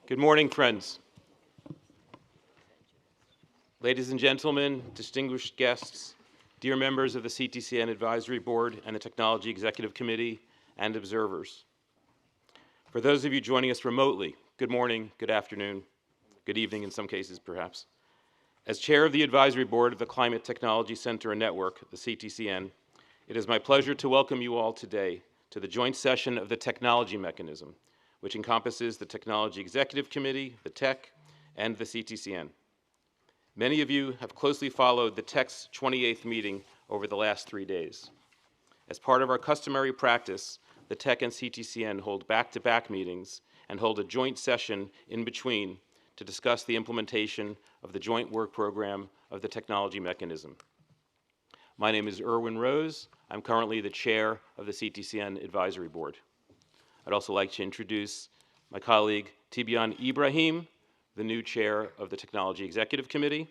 Good morning, friends. Ladies and gentlemen, distinguished guests, dear members of the CTCN Advisory Board and the Technology Executive Committee, and observers. For those of you joining us remotely, good morning, good afternoon, good evening in some cases perhaps. As chair of the Advisory Board of the Climate Technology Center and Network, the CTCN, it is my pleasure to welcome you all today to the joint session of the Technology Mechanism, which encompasses the Technology Executive Committee, the TEC, and the CTCN. Many of you have closely followed the TEC's 28th meeting over the last 3 days. As part of our customary practice, the TEC and CTCN hold back-to-back meetings and hold a joint session in between to discuss the implementation of the joint work program of the Technology Mechanism. My name is Erwin Rose. I'm currently the chair of the CTCN Advisory Board. I'd also like to introduce my colleague Tibyan Ibrahim, the new chair of the Technology Executive Committee,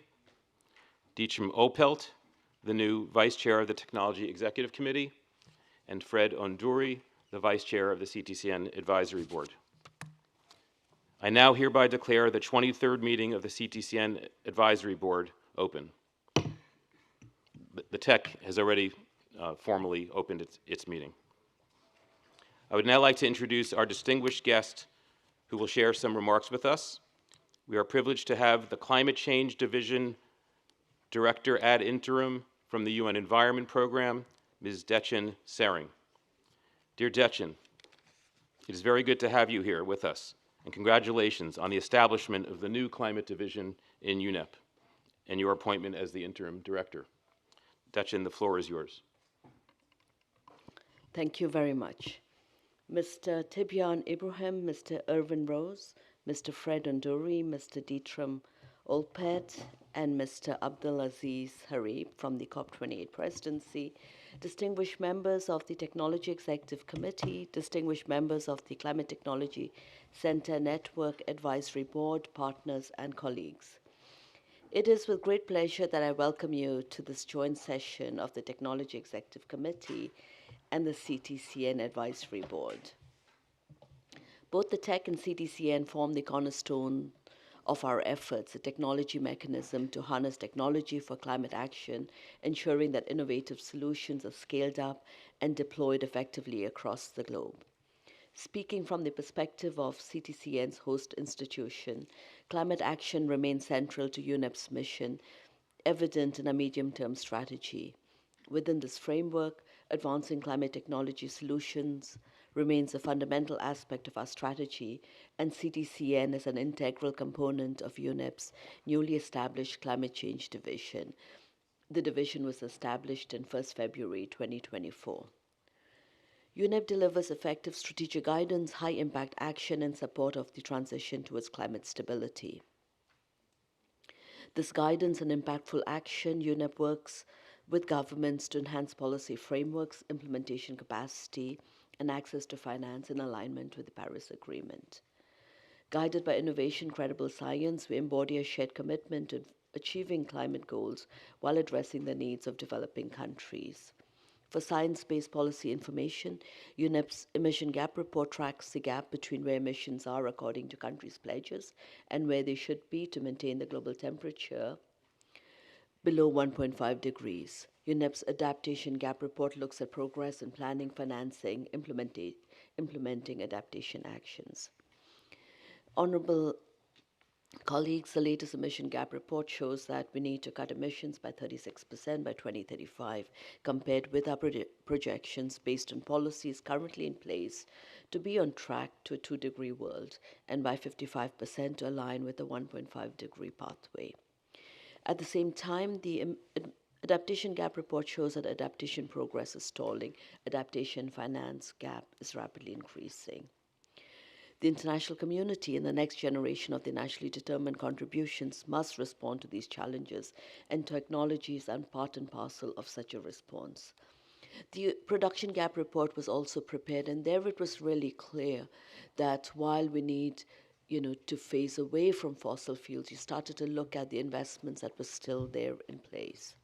Dietram Opelt, the new vice chair of the Technology Executive Committee, and Fred Onduri, the vice chair of the CTCN Advisory Board. I now hereby declare the 23rd meeting of the CTCN Advisory Board open. The TEC has already formally opened its meeting. I would now like to introduce our distinguished guest who will share some remarks with us. We are privileged to have the Climate Change Division Director ad interim from the UN Environment Program, Ms. Dechen Sering. Dear Dechen, it is very good to have you here with us, and congratulations on the establishment of the new Climate Division in UNEP and your appointment as the interim director. Dechen, the floor is yours. Thank you very much. Mr. Tibyan Ibrahim, Mr. Erwin Rose, Mr. Fred Onduri, Mr. Dietram Olpet, and Mr. Abdulaziz Harib from the COP28 presidency, distinguished members of the Technology Executive Committee, distinguished members of the Climate Technology Center Network Advisory Board, partners, and colleagues. It is with great pleasure that I welcome you to this joint session of the Technology Executive Committee and the CTCN Advisory Board. Both the TEC and CTCN form the cornerstone of our efforts, a technology mechanism to harness technology for climate action, ensuring that innovative solutions are scaled up and deployed effectively across the globe. Speaking from the perspective of CTCN's host institution, climate action remains central to UNEP's mission, evident in a medium-term strategy. Within this framework, advancing climate technology solutions remains a fundamental aspect of our strategy, and CTCN is an integral component of UNEP's newly established Climate Change Division. The division was established in 1st February 2024. UNEP delivers effective strategic guidance, high-impact action in support of the transition towards climate stability. This guidance and impactful action, UNEP works with governments to enhance policy frameworks, implementation capacity, and access to finance in alignment with the Paris Agreement. Guided by innovation, credible science, we embody a shared commitment to achieving climate goals while addressing the needs of developing countries. For science-based policy information, UNEP's emission gap report tracks the gap between where emissions are according to countries' pledges and where they should be to maintain the global temperature below 1.5 degrees. UNEP's adaptation gap report looks at progress in planning, financing, implementing adaptation actions. Honorable colleagues, the latest emission gap report shows that we need to cut emissions by 36% by 2035, compared with our projections based on policies currently in place to be on track to a 2-degree world, and by 55% to align with the 1.5-degree pathway. At the same time, the adaptation gap report shows that adaptation progress is stalling. Adaptation finance gap is rapidly increasing. The international community and the next generation of the nationally determined contributions must respond to these challenges, and technologies are part and parcel of such a response. The production gap report was also prepared, and there it was really clear that while we need to phase away from fossil fuels, you started to look at the investments that were still there in place.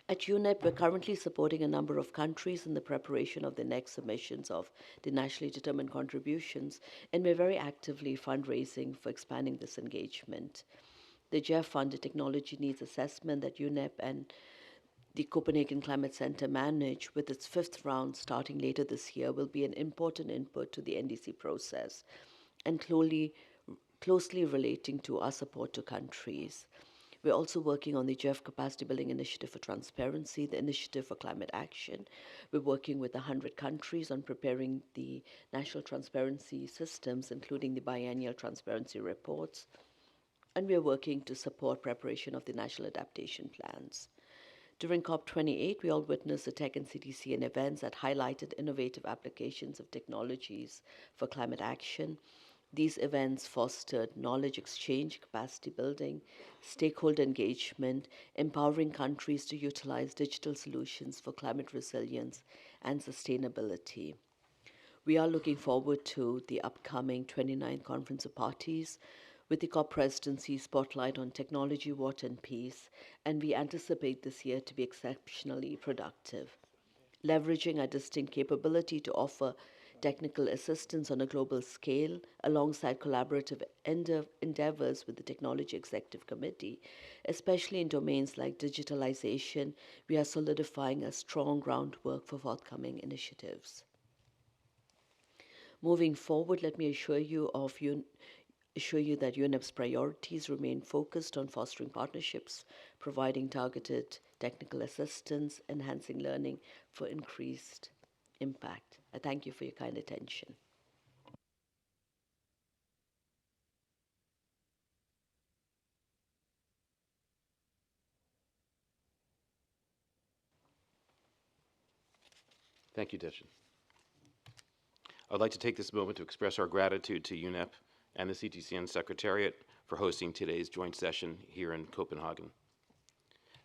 At UNEP, we're currently supporting a number of countries in the preparation of the next submissions of the nationally determined contributions, and we're very actively fundraising for expanding this engagement. The GEF funded technology needs assessment that UNEP and the Copenhagen Climate Center manage, with its fifth round starting later this year, will be an important input to the NDC process and closely relating to our support to countries. We're also working on the GEF Capacity Building Initiative for Transparency, the Initiative for Climate Action. We're working with 100 countries on preparing the national transparency systems, including the biennial transparency reports. And we're working to support preparation of the national adaptation plans. During COP28, we all witnessed the TEC and CTCN events that highlighted innovative applications of technologies for climate action. These events fostered knowledge exchange, capacity building, stakeholder engagement, empowering countries to utilize digital solutions for climate resilience and sustainability. We are looking forward to the upcoming 29th Conference of Parties with the COP presidency spotlight on technology, water, and peace, and we anticipate this year to be exceptionally productive. Leveraging our distinct capability to offer technical assistance on a global scale alongside collaborative endeavors with the Technology Executive Committee, especially in domains like digitalization, we are solidifying a strong groundwork for forthcoming initiatives. Moving forward, let me assure you that UNEP's priorities remain focused on fostering partnerships, providing targeted technical assistance, enhancing learning for increased impact. I thank you for your kind attention. Thank you, Deshan. I'd like to take this moment to express our gratitude to UNEP and the CTCN Secretariat for hosting today's joint session here in Copenhagen.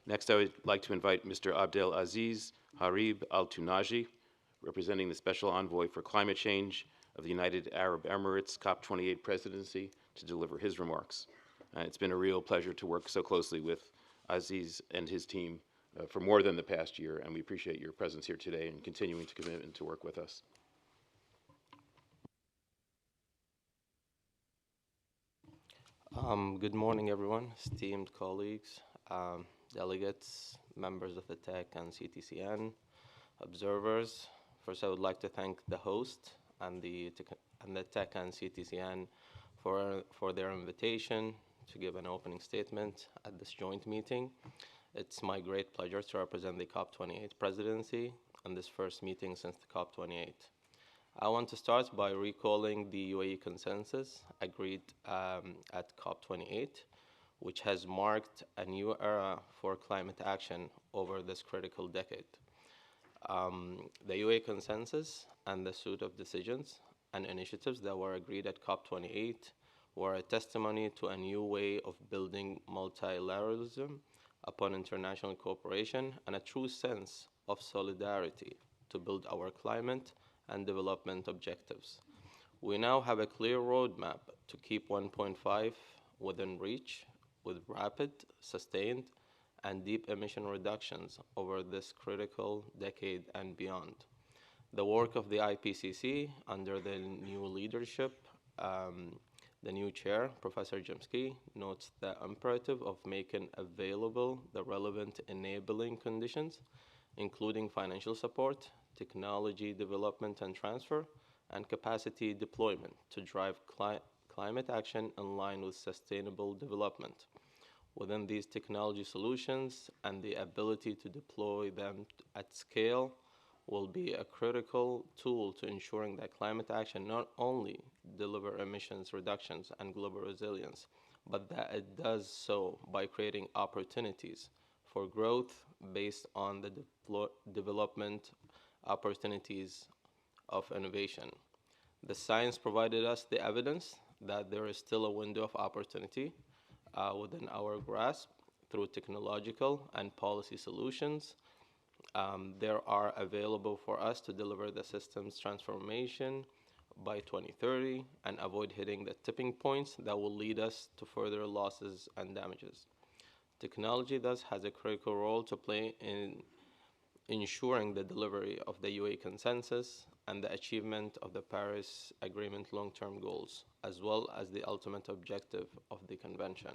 Next, I would like to invite Mr. Abdel Aziz Harib Al Tunaji, representing the Special Envoy for Climate Change of the United Arab Emirates COP28 presidency, to deliver his remarks. It's been a real pleasure to work so closely with Aziz and his team for more than the past year, and we appreciate your presence here today and continuing to commit to work with us. Good morning, everyone, esteemed colleagues, delegates, members of the TEC and CTCN, observers. First, I would like to thank the host and the TEC and CTCN for their invitation to give an opening statement at this joint meeting. It's my great pleasure to represent the COP28 presidency on this first meeting since the COP28. I want to start by recalling the UAE consensus agreed at COP28, which has marked a new era for climate action over this critical decade. The UAE consensus and the suite of decisions and initiatives that were agreed at COP28 were a testimony to a new way of building multilateralism upon international cooperation and a true sense of solidarity to build our climate and development objectives. We now have a clear roadmap to keep 1.5 within reach with rapid, sustained, and deep emission reductions over this critical decade and beyond. The work of the IPCC under the new leadership, the new chair, Professor Jimsky, notes the imperative of making available the relevant enabling conditions, including financial support, technology development and transfer, and capacity deployment to drive climate action in line with sustainable development. Within these technology solutions and the ability to deploy them at scale will be a critical tool to ensuring that climate action not only deliver emissions reductions and global resilience, but that it does so by creating opportunities for growth based on the development opportunities of innovation. The science provided us the evidence that there is still a window of opportunity within our grasp through technological and policy solutions. There are available for us to deliver the system's transformation by 2030 and avoid hitting the tipping points that will lead us to further losses and damages. Technology thus has a critical role to play in ensuring the delivery of the UAE consensus and the achievement of the Paris Agreement long-term goals, as well as the ultimate objective of the convention.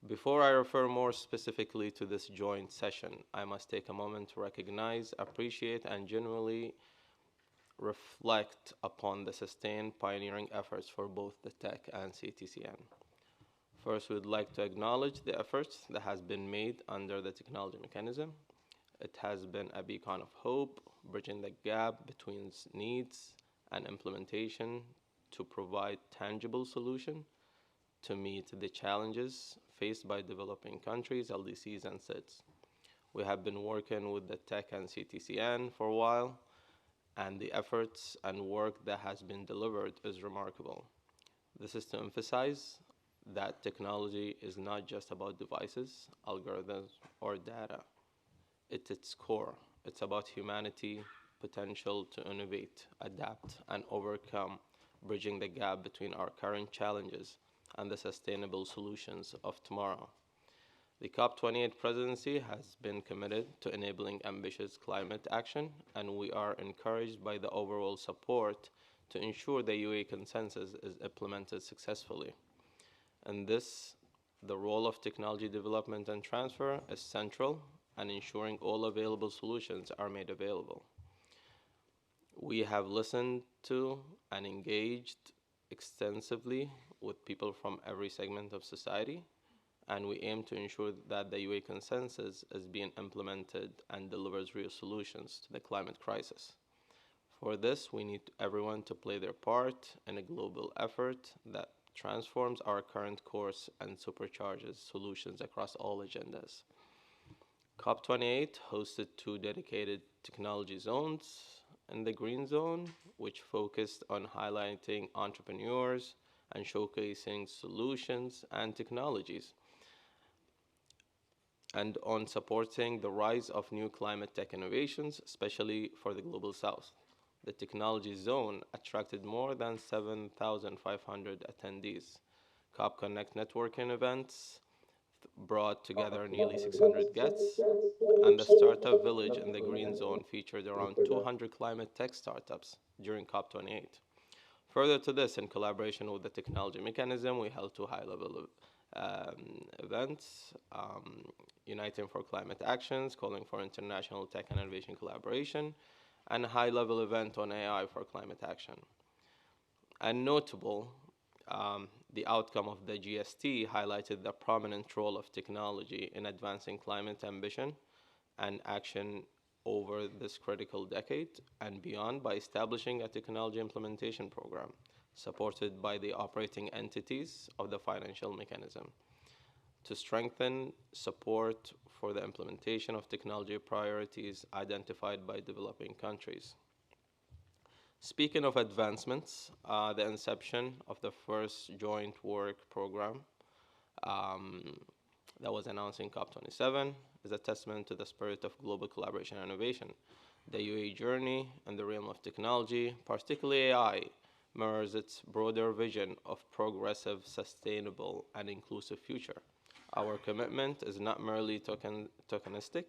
Before I refer more specifically to this joint session, I must take a moment to recognize, appreciate, and genuinely reflect upon the sustained pioneering efforts for both the TEC and CTCN. First, we'd like to acknowledge the efforts that has been made under the technology mechanism. It has been a beacon of hope, bridging the gap between needs and implementation to provide tangible solutions to meet the challenges faced by developing countries, LDCs, and SIDS. We have been working with the TEC and CTCN for a while, and the efforts and work that has been delivered is remarkable. This is to emphasize that technology is not just about devices, algorithms, or data. At its core, it's about humanity, potential to innovate, adapt, and overcome, bridging the gap between our current challenges and the sustainable solutions of tomorrow. The COP28 presidency has been committed to enabling ambitious climate action, and we are encouraged by the overall support to ensure the UAE consensus is implemented successfully. In this, the role of technology development and transfer is central, and ensuring all available solutions are made available. We have listened to and engaged extensively with people from every segment of society, and we aim to ensure that the UAE consensus is being implemented and delivers real solutions to the climate crisis. For this, we need everyone to play their part in a global effort that transforms our current course and supercharges solutions across all agendas. COP28 hosted 2 dedicated technology zones in the Green Zone, which focused on highlighting entrepreneurs and showcasing solutions and technologies, and on supporting the rise of new climate tech innovations, especially for the Global South. The Technology Zone attracted more than 7,500 attendees. COP Connect networking events brought together nearly 600 guests, and the Startup Village in the Green Zone featured around 200 climate tech startups during COP28. Further to this, in collaboration with the technology mechanism, we held 2 high-level events, Uniting for Climate Actions, calling for international tech and innovation collaboration, and a high-level event on AI for climate action. And notable, the outcome of the GST highlighted the prominent role of technology in advancing climate ambition and action over this critical decade and beyond by establishing a technology implementation program supported by the operating entities of the financial mechanism to strengthen support for the implementation of technology priorities identified by developing countries. Speaking of advancements, the inception of the first joint work program that was announced in COP27 is a testament to the spirit of global collaboration and innovation. The UAE journey in the realm of technology, particularly AI, mirrors its broader vision of progressive, sustainable, and inclusive future. Our commitment is not merely tokenistic,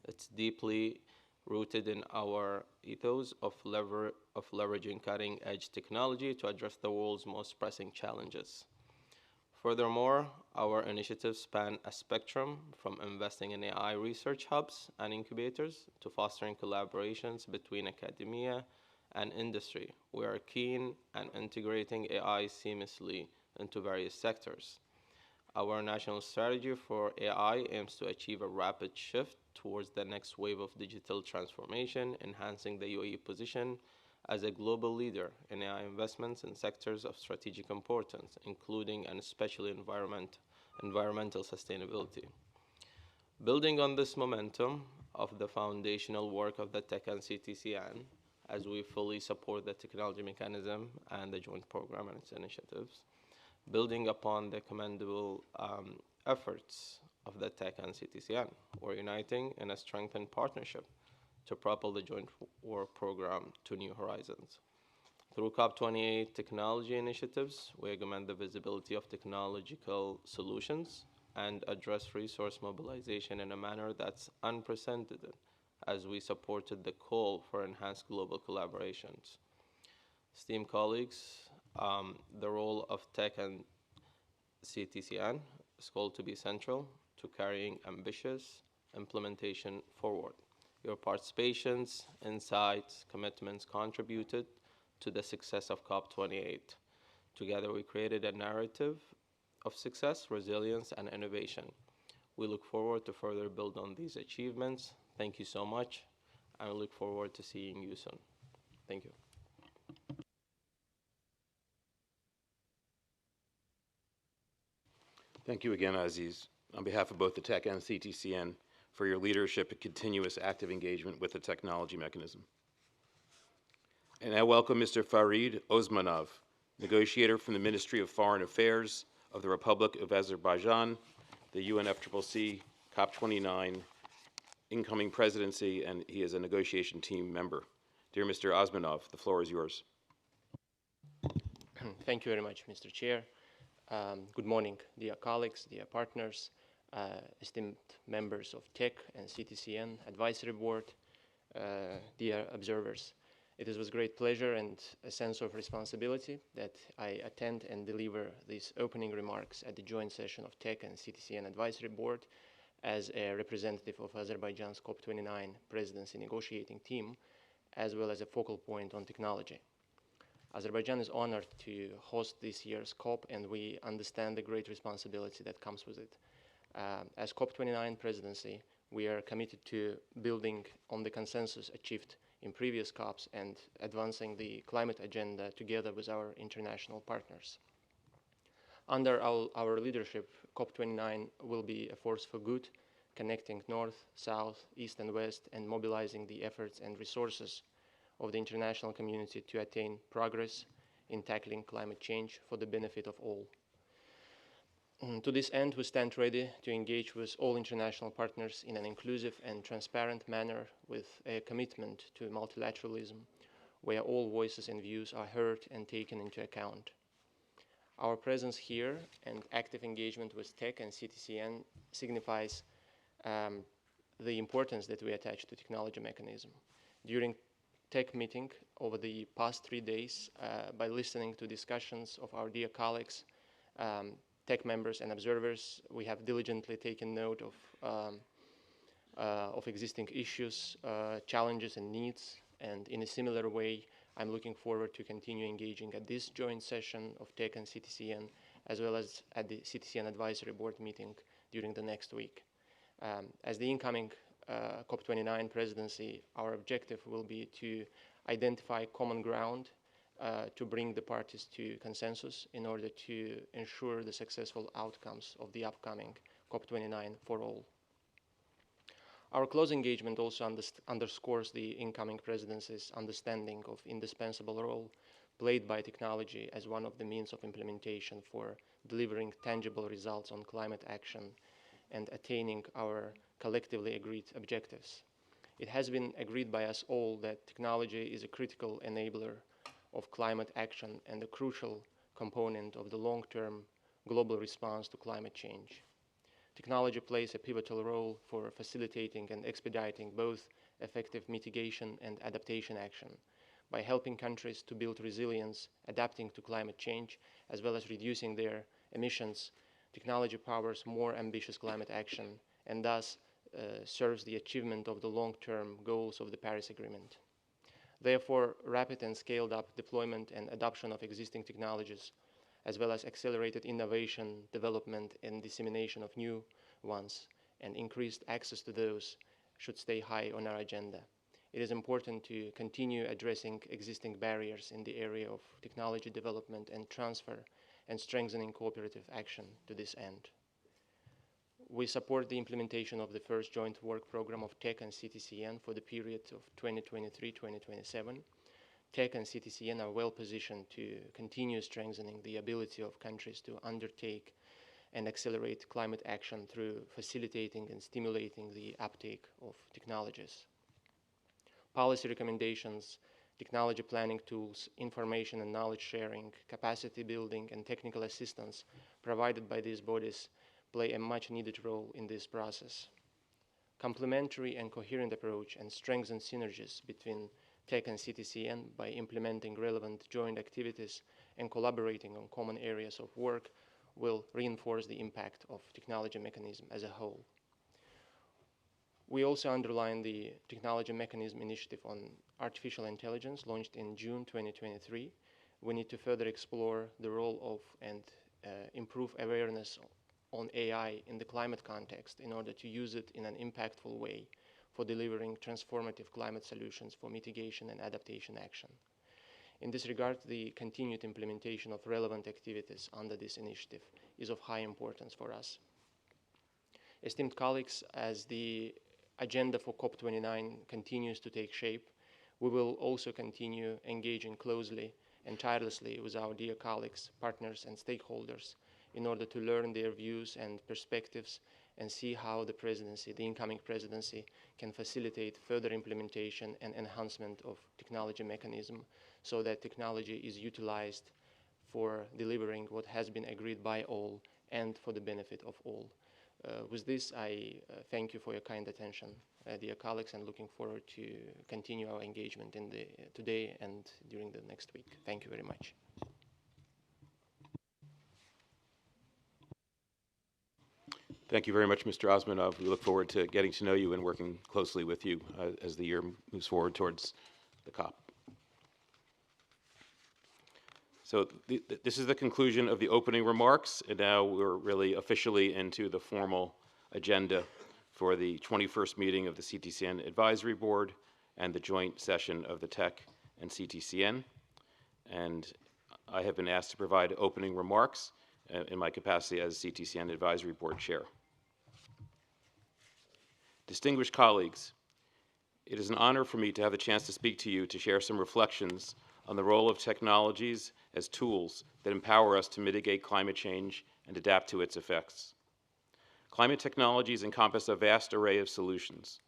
it's deeply rooted in our ethos of leveraging cutting-edge technology to address the world's most pressing challenges. Furthermore, our initiatives span a spectrum from investing in AI research hubs and incubators to fostering collaborations between academia and industry. We are keen on integrating AI seamlessly into various sectors. Our national strategy for AI aims to achieve a rapid shift towards the next wave of digital transformation, enhancing the UAE position as a global leader in AI investments in sectors of strategic importance, including and especially environmental sustainability. Building on this momentum of the foundational work of the TEC and CTCN, as we fully support the technology mechanism and the joint program and its initiatives, building upon the commendable efforts of the TEC and CTCN, we're uniting in a strengthened partnership to propel the joint work program to new horizons. Through COP28 technology initiatives, we augment the visibility of technological solutions and address resource mobilization in a manner that's unprecedented as we supported the call for enhanced global collaborations. Esteemed colleagues, the role of TEC and CTCN is called to be central to carrying ambitious implementation forward. Your participations, insights, commitments contributed to the success of COP28. Together, we created a narrative of success, resilience, and innovation. We look forward to further build on these achievements. Thank you so much, and I look forward to seeing you soon. Thank you. Thank you again, Aziz, on behalf of both the TEC and CTCN for your leadership and continuous active engagement with the technology mechanism. And I welcome Mr. Farid Osmanov, negotiator from the Ministry of Foreign Affairs of the Republic of Azerbaijan, the UNFCCC COP29 incoming presidency, and he is a negotiation team member. Dear Mr. Osmanov, the floor is yours. Thank you very much, Mr. Chair. Good morning, dear colleagues, dear partners, esteemed members of TEC and CTCN Advisory Board, dear observers. It is with great pleasure and a sense of responsibility that I attend and deliver these opening remarks at the joint session of TEC and CTCN Advisory Board as a representative of Azerbaijan's COP29 presidency negotiating team, as well as a focal point on technology. Azerbaijan is honored to host this year's COP, and we understand the great responsibility that comes with it. As COP29 presidency, we are committed to building on the consensus achieved in previous COPs and advancing the climate agenda together with our international partners. Under our leadership, COP29 will be a force for good, connecting North, South, East, and West, and mobilizing the efforts and resources of the international community to attain progress in tackling climate change for the benefit of all. To this end, we stand ready to engage with all international partners in an inclusive and transparent manner with a commitment to multilateralism, where all voices and views are heard and taken into account. Our presence here and active engagement with TEC and CTCN signifies the importance that we attach to technology mechanism. During TEC meeting over the past 3 days, by listening to discussions of our dear colleagues, TEC members and observers, we have diligently taken note of existing issues, challenges and needs, and in a similar way, I'm looking forward to continue engaging at this joint session of TEC and CTCN, as well as at the CTCN Advisory Board meeting during the next week. As the incoming COP29 presidency, our objective will be to identify common ground to bring the parties to consensus in order to ensure the successful outcomes of the upcoming COP29 for all. Our close engagement also underscores the incoming presidency's understanding of indispensable role played by technology as one of the means of implementation for delivering tangible results on climate action and attaining our collectively agreed objectives. It has been agreed by us all that technology is a critical enabler of climate action and a crucial component of the long-term global response to climate change. Technology plays a pivotal role for facilitating and expediting both effective mitigation and adaptation action by helping countries to build resilience, adapting to climate change, as well as reducing their emissions. Technology powers more ambitious climate action and thus serves the achievement of the long-term goals of the Paris Agreement. Therefore, rapid and scaled-up deployment and adoption of existing technologies, as well as accelerated innovation, development, and dissemination of new ones, and increased access to those should stay high on our agenda. It is important to continue addressing existing barriers in the area of technology development and transfer and strengthening cooperative action to this end. We support the implementation of the first joint work program of TEC and CTCN for the period of 2023-2027. TEC and CTCN are well positioned to continue strengthening the ability of countries to undertake and accelerate climate action through facilitating and stimulating the uptake of technologies. Policy recommendations, technology planning tools, information and knowledge sharing, capacity building, and technical assistance provided by these bodies play a much needed role in this process. Complementary and coherent approach and strengthen synergies between TEC and CTCN by implementing relevant joint activities and collaborating on common areas of work will reinforce the impact of technology mechanism as a whole. We also underline the Technology Mechanism Initiative on Artificial Intelligence launched in June 2023. We need to further explore the role of and improve awareness on AI in the climate context in order to use it in an impactful way for delivering transformative climate solutions for mitigation and adaptation action. In this regard, the continued implementation of relevant activities under this initiative is of high importance for us. Esteemed colleagues, as the agenda for COP29 continues to take shape, we will also continue engaging closely and tirelessly with our dear colleagues, partners, and stakeholders in order to learn their views and perspectives and see how the presidency, the incoming presidency, can facilitate further implementation and enhancement of technology mechanism so that technology is utilized for delivering what has been agreed by all and for the benefit of all. With this, I thank you for your kind attention, dear colleagues, and looking forward to continue our engagement in today and during the next week. Thank you very much. Thank you very much, Mr. Osmanov. We look forward to getting to know you and working closely with you as the year moves forward towards the COP. So this is the conclusion of the opening remarks, and now we're really officially into the formal agenda for the 21st meeting of the CTCN Advisory Board and the joint session of the TEC and CTCN. And I have been asked to provide opening remarks in my capacity as CTCN Advisory Board Chair. Distinguished colleagues, it is an honor for me to have the chance to speak to you to share some reflections on the role of technologies as tools that empower us to mitigate climate change and adapt to its effects. Climate technologies encompass a vast array of solutions,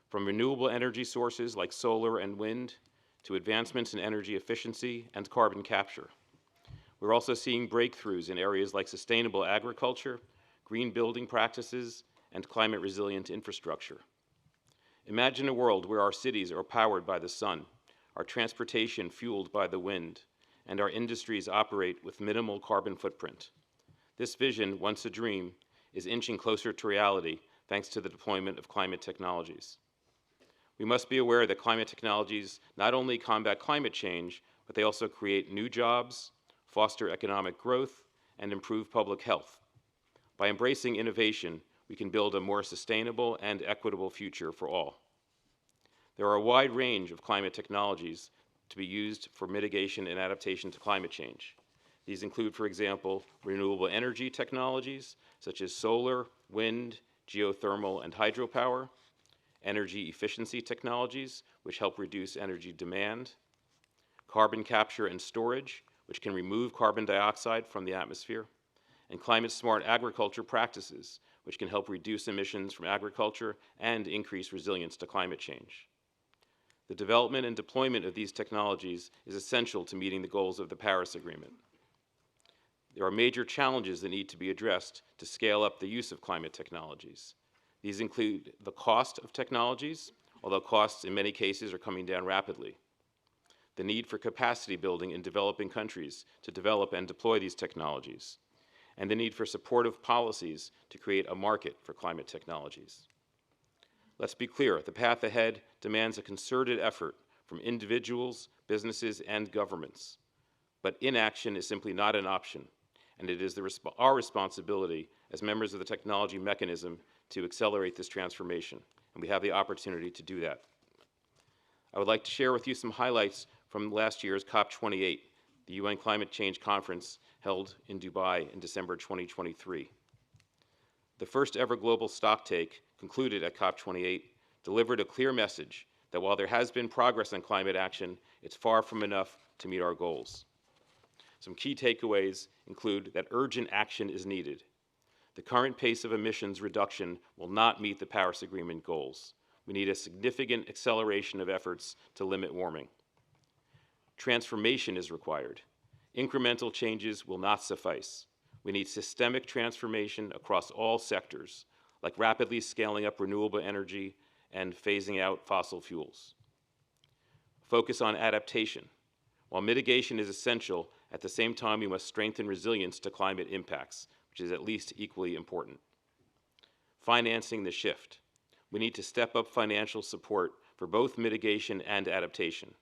from renewable energy sources like solar and wind to advancements in energy efficiency and carbon capture. We're also seeing breakthroughs in areas like sustainable agriculture, green building practices, and climate-resilient infrastructure. Imagine a world where our cities are powered by the sun, our transportation fueled by the wind, and our industries operate with minimal carbon footprint. This vision, once a dream, is inching closer to reality thanks to the deployment of climate technologies. We must be aware that climate technologies not only combat climate change, but they also create new jobs, foster economic growth, and improve public health. By embracing innovation, we can build a more sustainable and equitable future for all. There are a wide range of climate technologies to be used for mitigation and adaptation to climate change. These include, for example, renewable energy technologies such as solar, wind, geothermal, and hydropower, energy efficiency technologies which help reduce energy demand, carbon capture and storage which can remove carbon dioxide from the atmosphere, and climate-smart agriculture practices which can help reduce emissions from agriculture and increase resilience to climate change. The development and deployment of these technologies is essential to meeting the goals of the Paris Agreement. There are major challenges that need to be addressed to scale up the use of climate technologies. These include the cost of technologies, although costs in many cases are coming down rapidly, the need for capacity building in developing countries to develop and deploy these technologies, and the need for supportive policies to create a market for climate technologies. Let's be clear, the path ahead demands a concerted effort from individuals, businesses, and governments. But inaction is simply not an option, and it is our responsibility as members of the technology mechanism to accelerate this transformation, and we have the opportunity to do that. I would like to share with you some highlights from last year's COP28, the UN Climate Change Conference held in Dubai in December 2023. The first ever global stocktake concluded at COP28 delivered a clear message that while there has been progress on climate action, it's far from enough to meet our goals. Some key takeaways include that urgent action is needed. The current pace of emissions reduction will not meet the Paris Agreement goals. We need a significant acceleration of efforts to limit warming. Transformation is required. Incremental changes will not suffice. We need systemic transformation across all sectors, like rapidly scaling up renewable energy and phasing out fossil fuels. Focus on adaptation. While mitigation is essential, at the same time we must strengthen resilience to climate impacts, which is at least equally important. Financing the shift. We need to step up financial support for both mitigation and adaptation.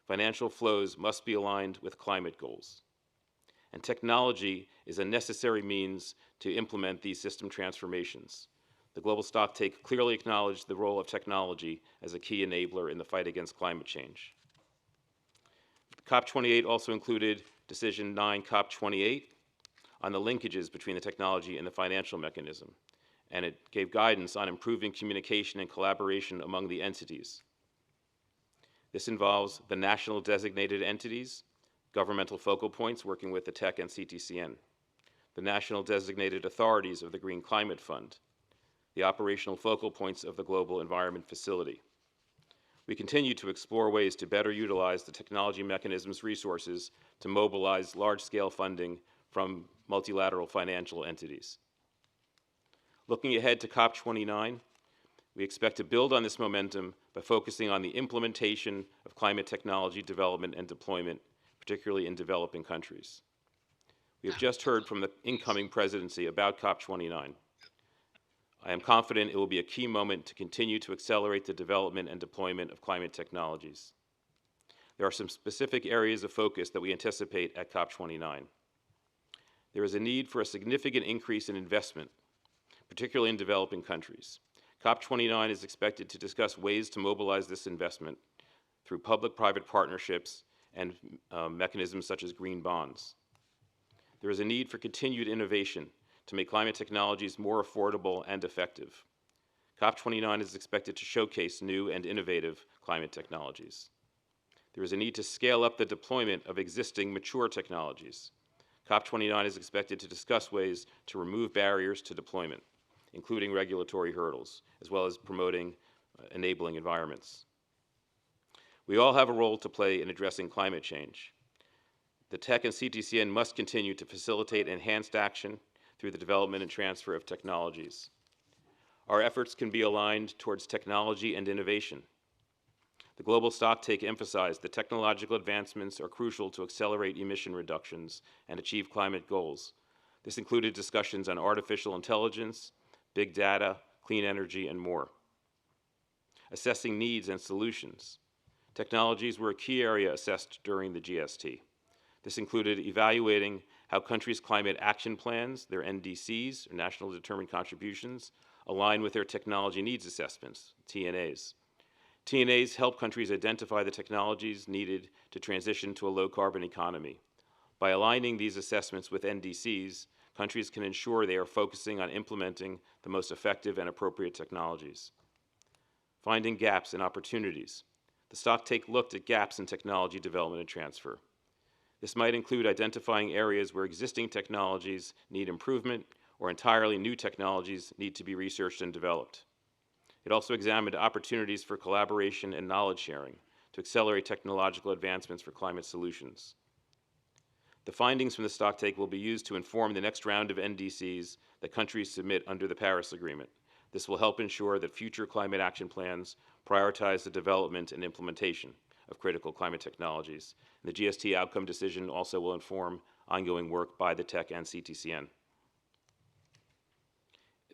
Financial flows must be aligned with climate goals. And technology is a necessary means to implement these system transformations. The Global Stocktake clearly acknowledged the role of technology as a key enabler in the fight against climate change. COP28 also included Decision 9 COP28 on the linkages between the technology and the financial mechanism, and it gave guidance on improving communication and collaboration among the entities. This involves the national designated entities, governmental focal points working with the TEC and CTCN, the national designated authorities of the Green Climate Fund, the operational focal points of the Global Environment Facility. We continue to explore ways to better utilize the technology mechanism's resources to mobilize large-scale funding from multilateral financial entities. Looking ahead to COP29, we expect to build on this momentum by focusing on the implementation of climate technology development and deployment, particularly in developing countries. We have just heard from the incoming presidency about COP29. I am confident it will be a key moment to continue to accelerate the development and deployment of climate technologies. There are some specific areas of focus that we anticipate at COP29. There is a need for a significant increase in investment, particularly in developing countries. COP29 is expected to discuss ways to mobilize this investment through public-private partnerships and mechanisms such as green bonds. There is a need for continued innovation to make climate technologies more affordable and effective. COP29 is expected to showcase new and innovative climate technologies. There is a need to scale up the deployment of existing mature technologies. COP29 is expected to discuss ways to remove barriers to deployment, including regulatory hurdles, as well as promoting enabling environments. We all have a role to play in addressing climate change. The TEC and CTCN must continue to facilitate enhanced action through the development and transfer of technologies. Our efforts can be aligned towards technology and innovation. The Global Stocktake emphasized that technological advancements are crucial to accelerate emission reductions and achieve climate goals. This included discussions on artificial intelligence, big data, clean energy, and more. Assessing needs and solutions. Technologies were a key area assessed during the GST. This included evaluating how countries' climate action plans, their NDCs, or National Determined Contributions, align with their technology needs assessments, TNAs. TNAs help countries identify the technologies needed to transition to a low-carbon economy. By aligning these assessments with NDCs, countries can ensure they are focusing on implementing the most effective and appropriate technologies. Finding gaps and opportunities. The Stocktake looked at gaps in technology development and transfer. This might include identifying areas where existing technologies need improvement or entirely new technologies need to be researched and developed. It also examined opportunities for collaboration and knowledge sharing to accelerate technological advancements for climate solutions. The findings from the Stocktake will be used to inform the next round of NDCs that countries submit under the Paris Agreement. This will help ensure that future climate action plans prioritize the development and implementation of critical climate technologies. And the GST outcome decision also will inform ongoing work by the TEC and CTCN.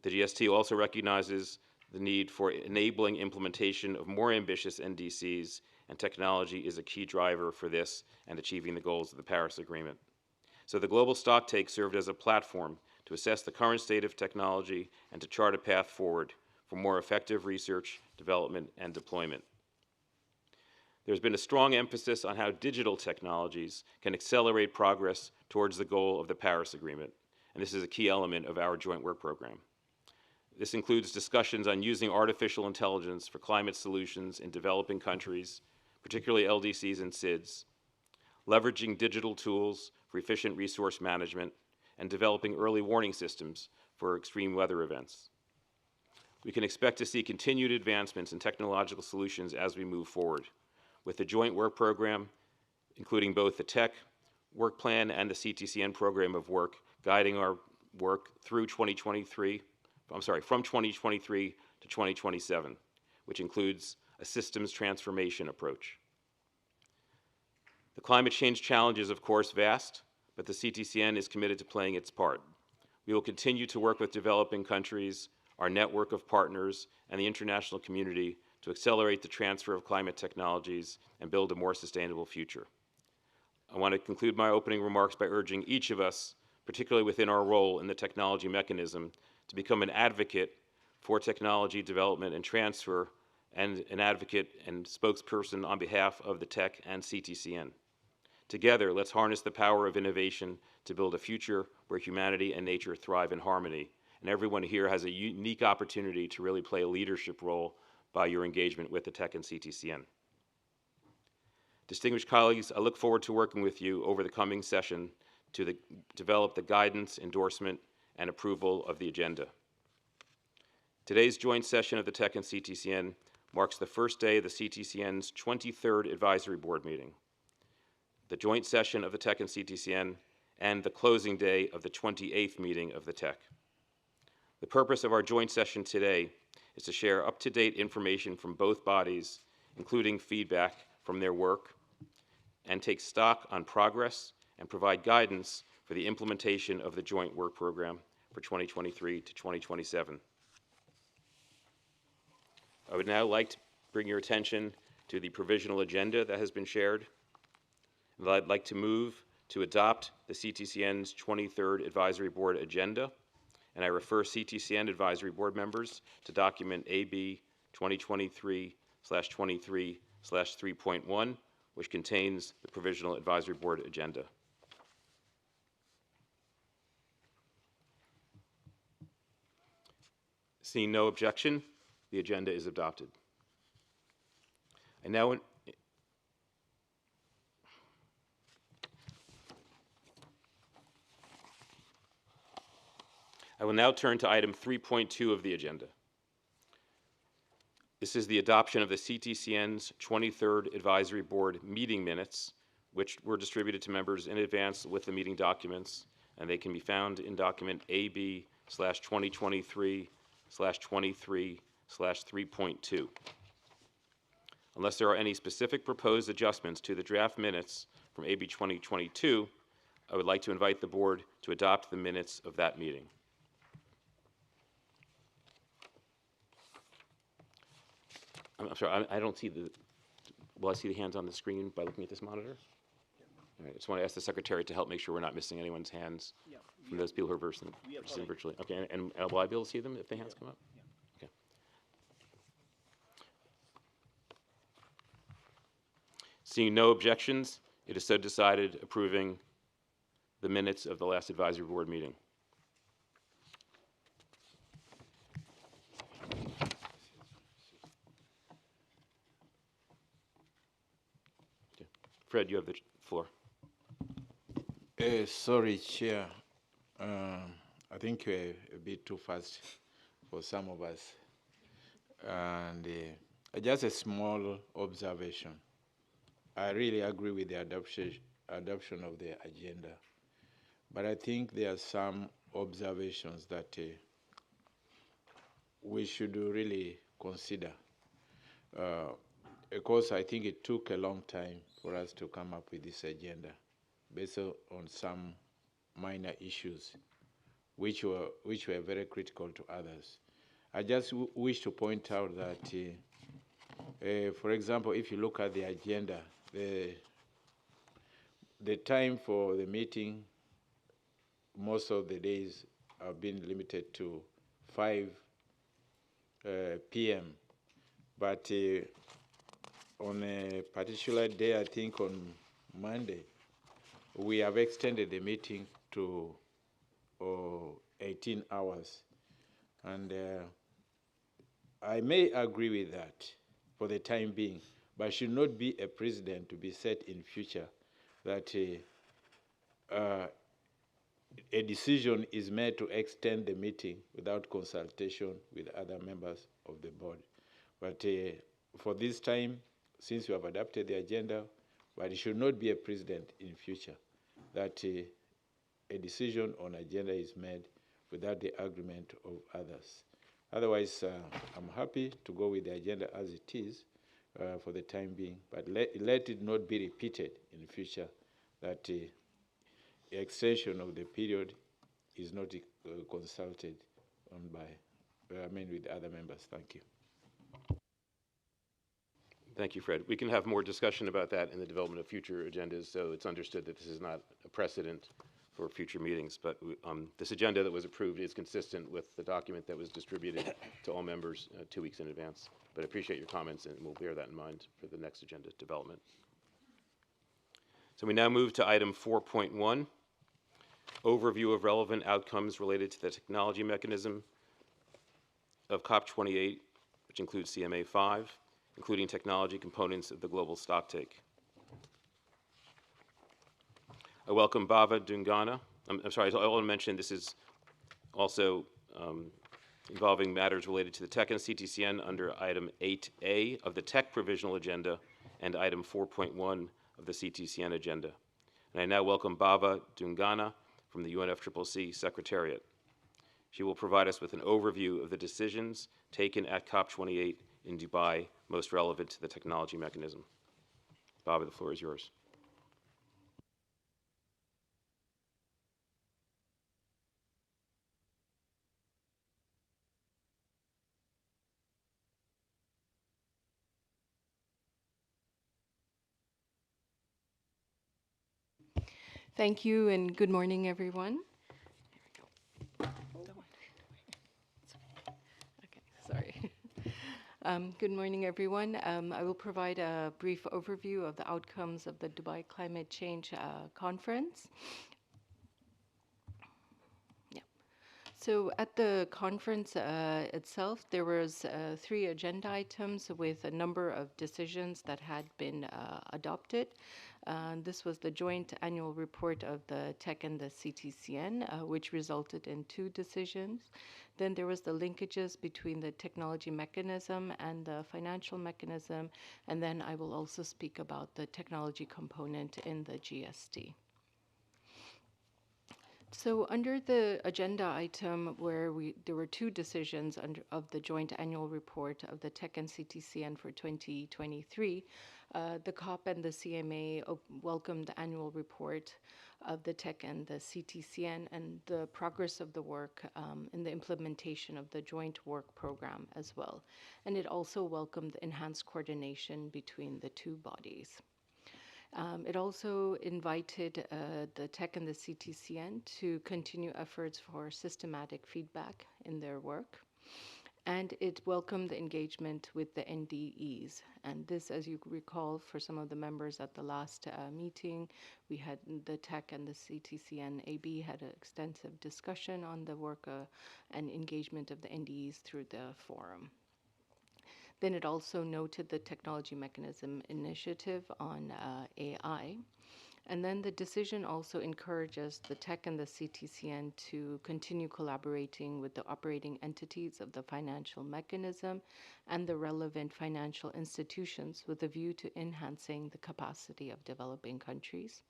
The GST also recognizes the need for enabling implementation of more ambitious NDCs, and technology is a key driver for this and achieving the goals of the Paris Agreement. So the Global Stocktake served as a platform to assess the current state of technology and to chart a path forward for more effective research, development, and deployment. There's been a strong emphasis on how digital technologies can accelerate progress towards the goal of the Paris Agreement, and this is a key element of our joint work program. This includes discussions on using artificial intelligence for climate solutions in developing countries, particularly LDCs and SIDS, leveraging digital tools for efficient resource management, and developing early warning systems for extreme weather events. We can expect to see continued advancements in technological solutions as we move forward, with the joint work program, including both the TEC work plan and the CTCN program of work, guiding our work through 2023, from 2023 to 2027, which includes a systems transformation approach. The climate change challenge is, of course, vast, but the CTCN is committed to playing its part. We will continue to work with developing countries, our network of partners, and the international community to accelerate the transfer of climate technologies and build a more sustainable future. I want to conclude my opening remarks by urging each of us, particularly within our role in the technology mechanism, to become an advocate for technology development and transfer, and an advocate and spokesperson on behalf of the TEC and CTCN. Together, let's harness the power of innovation to build a future where humanity and nature thrive in harmony. And everyone here has a unique opportunity to really play a leadership role by your engagement with the TEC and CTCN. Distinguished colleagues, I look forward to working with you over the coming session to develop the guidance, endorsement, and approval of the agenda. Today's joint session of the TEC and CTCN marks the first day of the CTCN's 23rd Advisory Board meeting, the joint session of the TEC and CTCN, and the closing day of the 28th meeting of the TEC. The purpose of our joint session today is to share up-to-date information from both bodies, including feedback from their work, and take stock on progress and provide guidance for the implementation of the joint work program for 2023 to 2027. I would now like to bring your attention to the provisional agenda that has been shared. And I'd like to move to adopt the CTCN's 23rd Advisory Board agenda, and I refer CTCN Advisory Board members to document AB 2023/23/3.1, which contains the Provisional Advisory Board agenda. Seeing no objection, the agenda is adopted. I will now turn to item 3.2 of the agenda. This is the adoption of the CTCN's 23rd Advisory Board meeting minutes, which were distributed to members in advance with the meeting documents, and they can be found in document AB/2023/23/3.2. Unless there are any specific proposed adjustments to the draft minutes from AB 2022, I would like to invite the board to adopt the minutes of that meeting. I'm sorry, I don't see the, will I see the hands on the screen by looking at this monitor? All right, I just want to ask the secretary to help make sure we're not missing anyone's hands from those people who are participating virtually. Okay, and will I be able to see them if the hands come up? Okay. Seeing no objections, it is so decided, approving the minutes of the last advisory board meeting. Okay. Fred, you have the floor. Sorry, Chair. I think we're a bit too fast for some of us. And just a small observation. I really agree with the adoption of the agenda. But I think there are some observations that we should really consider. Of course, I think it took a long time for us to come up with this agenda based on some minor issues which were very critical to others. I just wish to point out that, for example, if you look at the agenda, the time for the meeting, most of the days have been limited to 5 p.m. But on a particular day, I think on Monday, we have extended the meeting to 18 hours. And I may agree with that for the time being, but should not be a precedent to be set in future that a decision is made to extend the meeting without consultation with other members of the board. But for this time, since we have adopted the agenda, but it should not be a precedent in future that a decision on agenda is made without the agreement of others. Otherwise, I'm happy to go with the agenda as it is for the time being, but let it not be repeated in the future that the extension of the period is not consulted on by, with other members. Thank you. Thank you, Fred. We can have more discussion about that in the development of future agendas, so it's understood that this is not a precedent for future meetings, but this agenda that was approved is consistent with the document that was distributed to all members 2 weeks in advance. But I appreciate your comments, and we'll bear that in mind for the next agenda development. So we now move to item 4.1, overview of relevant outcomes related to the technology mechanism of COP28, which includes CMA 5, including technology components of the global stocktake. I welcome Bava Dungana. I'm sorry, I want to mention this is also involving matters related to the TEC and CTCN under item 8A of the TEC provisional agenda and item 4.1 of the CTCN agenda. And I now welcome Bava Dungana from the UNFCCC Secretariat. She will provide us with an overview of the decisions taken at COP28 in Dubai most relevant to the technology mechanism. Bava, the floor is yours. Thank you, and good morning, everyone. Okay, sorry. Good morning, everyone. I will provide a brief overview of the outcomes of the Dubai Climate Change Conference. So at the conference itself, there was 3 agenda items with a number of decisions that had been adopted. This was the joint annual report of the TEC and the CTCN, which resulted in 2 decisions. Then there was the linkages between the technology mechanism and the financial mechanism. And then I will also speak about the technology component in the GST. So under the agenda item where there were 2 decisions of the joint annual report of the TEC and CTCN for 2023, the COP and the CMA welcomed the annual report of the TEC and the CTCN and the progress of the work in the implementation of the joint work program as well. And it also welcomed enhanced coordination between the 2 bodies. It also invited the TEC and the CTCN to continue efforts for systematic feedback in their work. And it welcomed the engagement with the NDEs. And this, as you recall, for some of the members at the last meeting, we had the TEC and the CTCN AB had an extensive discussion on the work and engagement of the NDEs through the forum. Then it also noted the technology mechanism initiative on AI. And then the decision also encourages the TEC and the CTCN to continue collaborating with the operating entities of the financial mechanism and the relevant financial institutions with a view to enhancing the capacity of developing countries.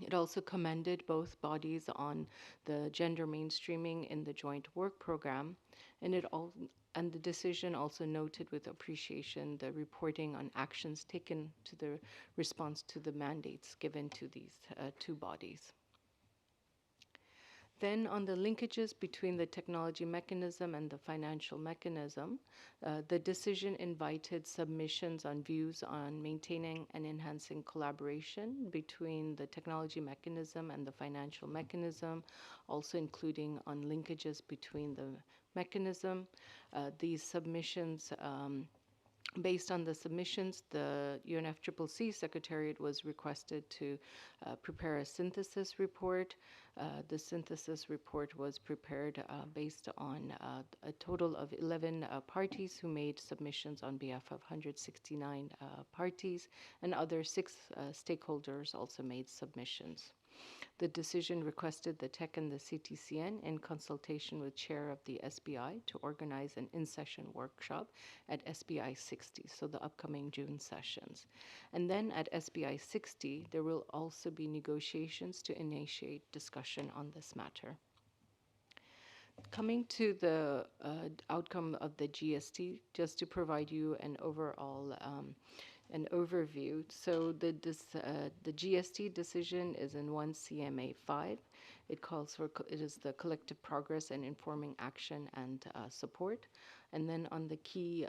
It also commended both bodies on the gender mainstreaming in the joint work program, and the decision also noted with appreciation the reporting on actions taken to the response to the mandates given to these 2 bodies. Then on the linkages between the technology mechanism and the financial mechanism, the decision invited submissions on views on maintaining and enhancing collaboration between the technology mechanism and the financial mechanism, also including on linkages between the mechanism. These submissions, based on the submissions, the UNFCCC Secretariat was requested to prepare a synthesis report. The synthesis report was prepared based on a total of 11 parties who made submissions on behalf of 169 parties, and other 6 stakeholders also made submissions. The decision requested the TEC and the CTCN, in consultation with chair of the SBI, to organize an in-session workshop at SBI 60, so the upcoming June sessions. And then at SBI 60, there will also be negotiations to initiate discussion on this matter. Coming to the outcome of the GST, just to provide you an overall an overview. So the GST decision is in 1 CMA 5. It calls for, it is the collective progress and informing action and support. And then on the key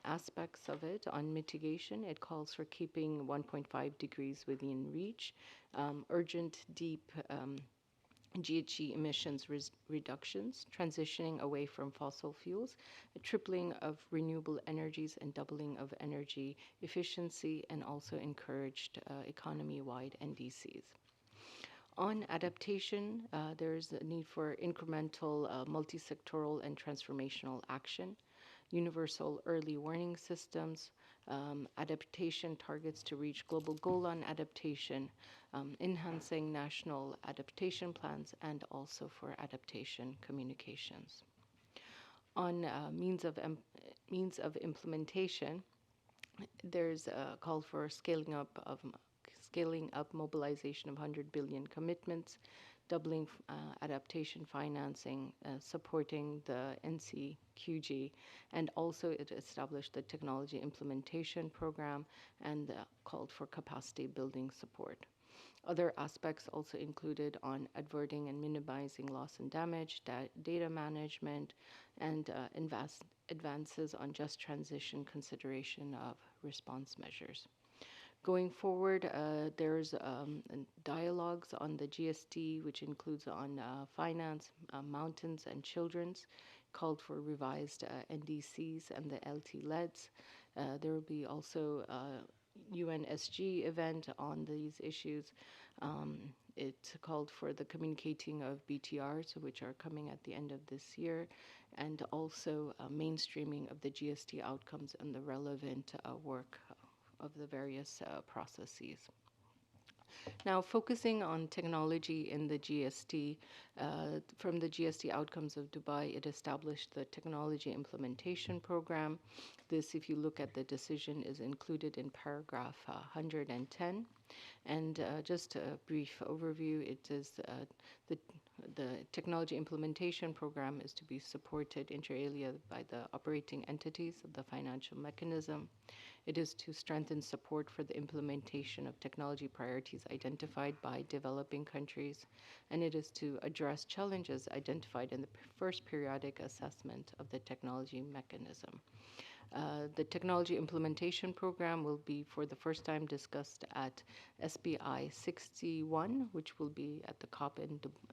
aspects of it, on mitigation, it calls for keeping 1.5 degrees within reach, urgent, deep GHG emissions reductions, transitioning away from fossil fuels, a tripling of renewable energies and doubling of energy efficiency, and also encouraged economy-wide NDCs. On adaptation, there's a need for incremental, multi-sectoral and transformational action, universal early warning systems, adaptation targets to reach global goal on adaptation, enhancing national adaptation plans, and also for adaptation communications. On means of implementation, there's a call for scaling up mobilization of 100 billion commitments, doubling adaptation financing, supporting the NCQG, and also it established the technology implementation program and called for capacity building support. Other aspects also included on averting and minimizing loss and damage, data management, and advances on just transition consideration of response measures. Going forward, there's dialogues on the GST, which includes on finance, mountains, and children's, called for revised NDCs and the LT-LEDs. There will be also UNSG event on these issues. It called for the communicating of BTRs, which are coming at the end of this year, and also mainstreaming of the GST outcomes and the relevant work of the various processes. Now, focusing on technology in the GST, from the GST outcomes of Dubai, it established the technology implementation program. This, if you look at the decision, is included in paragraph 110. And just a brief overview, it is the technology implementation program is to be supported inter alia by the operating entities of the financial mechanism. It is to strengthen support for the implementation of technology priorities identified by developing countries, and it is to address challenges identified in the first periodic assessment of the technology mechanism. The technology implementation program will be for the first time discussed at SBI 61, which will be at the COP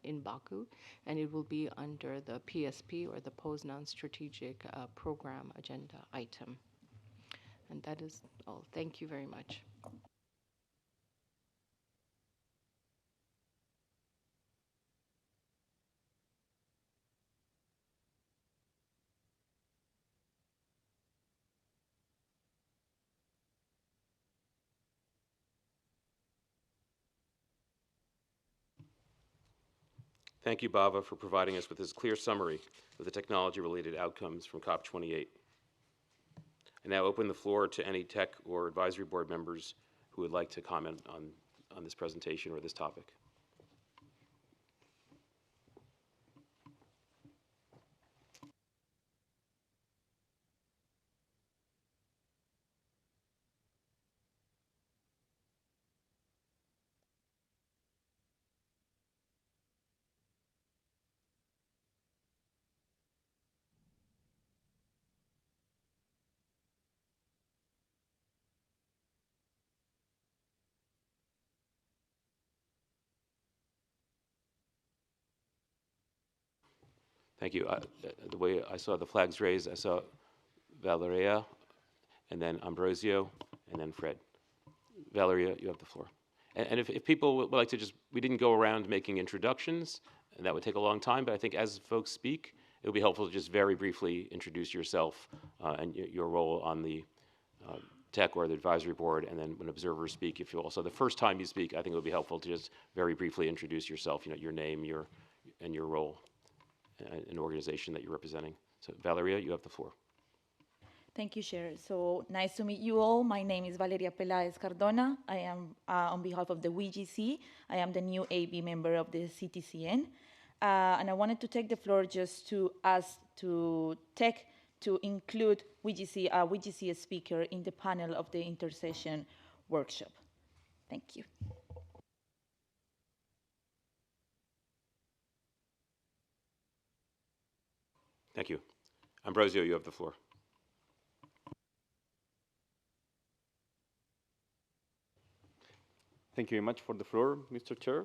in Baku, and it will be under the PSP, or the Poznan Strategic Program Agenda item. And that is all. Thank you very much. Thank you, Bava, for providing us with this clear summary of the technology-related outcomes from COP28. I now open the floor to any TEC or advisory board members who would like to comment on this presentation or this topic. Thank you. The way I saw the flags raised, I saw Valeria, and then Ambrosio, and then Fred. Valeria, you have the floor. And if people would like to just, we didn't go around making introductions, and that would take a long time, but I think as folks speak, it would be helpful to just very briefly introduce yourself and your role on the TEC or the advisory board, and then when observers speak, if you will. So the first time you speak, I think it would be helpful to just very briefly introduce yourself, your name, and your role in organization that you're representing. So Valeria, you have the floor. Thank you, Chair. So nice to meet you all. My name is Valeria Peláez Cardona. I am, on behalf of the WGC, I am the new AB member of the CTCN. And I wanted to take the floor just to ask to TEC to include WGC speaker in the panel of the intersession workshop. Thank you. Thank you. Ambrosio, you have the floor. Thank you very much for the floor, Mr. Chair.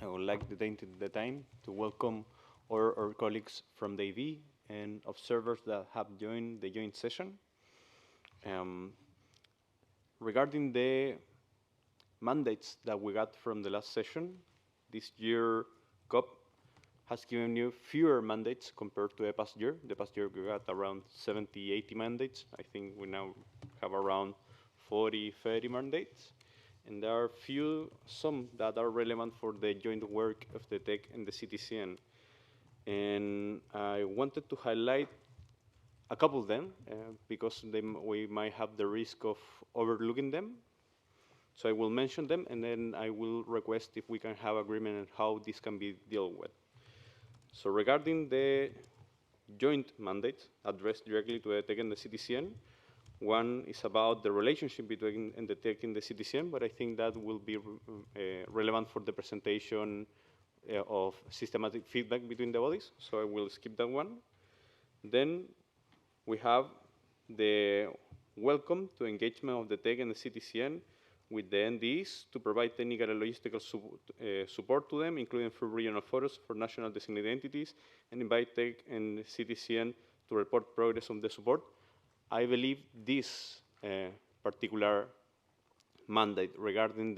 I would like to take the time to welcome all our colleagues from the AV and observers that have joined the joint session. Regarding the mandates that we got from the last session, this year COP has given you fewer mandates compared to the past year. The past year we got around 70, 80 mandates. I think we now have around 40, 30 mandates. And there are some that are relevant for the joint work of the TEC and the CTCN. And I wanted to highlight a couple of them because we might have the risk of overlooking them. So I will mention them, and then I will request if we can have agreement on how this can be dealt with. So regarding the joint mandate addressed directly to the TEC and the CTCN, one is about the relationship between the TEC and the CTCN, but I think that will be relevant for the presentation of systematic feedback between the bodies, so I will skip that one. Then we have the welcome to engagement of the TEC and the CTCN with the NDEs to provide technical and logistical support to them, including through regional forums for national designated entities, and invite TEC and CTCN to report progress on the support. I believe this particular mandate regarding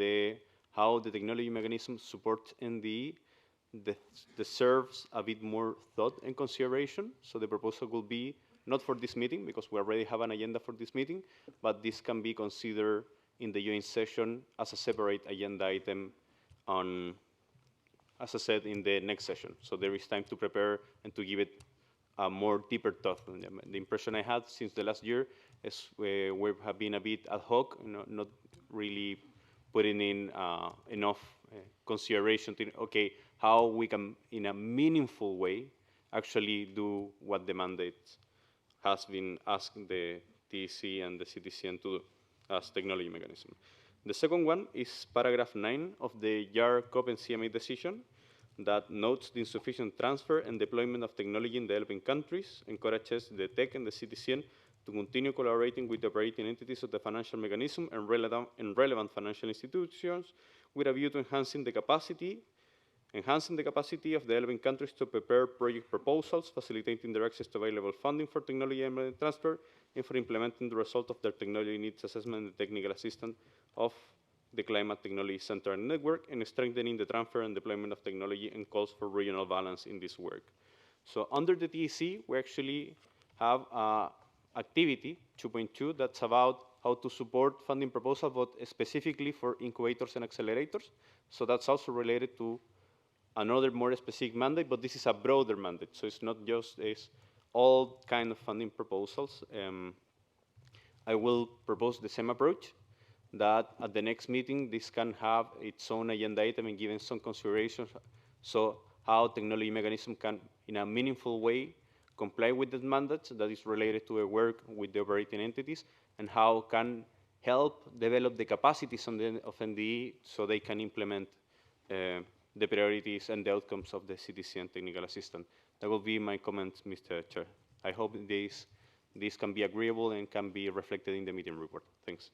how the technology mechanism supports NDE deserves a bit more thought and consideration. So the proposal will be not for this meeting, because we already have an agenda for this meeting, but this can be considered in the joint session as a separate agenda item on, as I said, in the next session. So there is time to prepare and to give it a more deeper thought. The impression I had since the last year is we have been a bit ad hoc, not really putting in enough consideration to, okay, how we can, in a meaningful way, actually do what the mandate has been asking the TEC and the CTCN to do as technology mechanism. The second one is paragraph 9 of the JAR COP and CMA decision that notes the insufficient transfer and deployment of technology in developing countries, encourages the TEC and the CTCN to continue collaborating with the operating entities of the financial mechanism and relevant financial institutions with a view to enhancing the capacity of developing countries to prepare project proposals, facilitating their access to available funding for technology and transfer, and for implementing the result of their technology needs assessment and technical assistance of the Climate Technology Center and Network, and strengthening the transfer and deployment of technology and calls for regional balance in this work. So under the TEC, we actually have activity 2.2 that's about how to support funding proposals, but specifically for incubators and accelerators. So that's also related to another more specific mandate, but this is a broader mandate. So it's not just all kind of funding proposals. I will propose the same approach, that at the next meeting, this can have its own agenda item and given some considerations. So how technology mechanism can, in a meaningful way, comply with the mandates that is related to the work with the operating entities, and how can help develop the capacities of NDE so they can implement the priorities and the outcomes of the CTCN technical assistant. That will be my comments, Mr. Chair. I hope this can be agreeable and can be reflected in the meeting report. Thanks.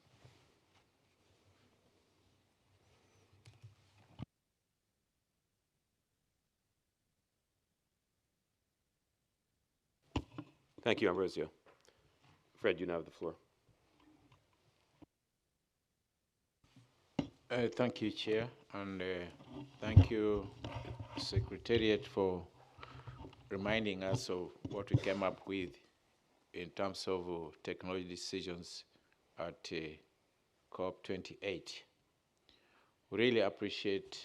Thank you, Ambrosio. Fred, you now have the floor. Thank you, Chair, and thank you, Secretariat, for reminding us of what we came up with in terms of technology decisions at COP28. We really appreciate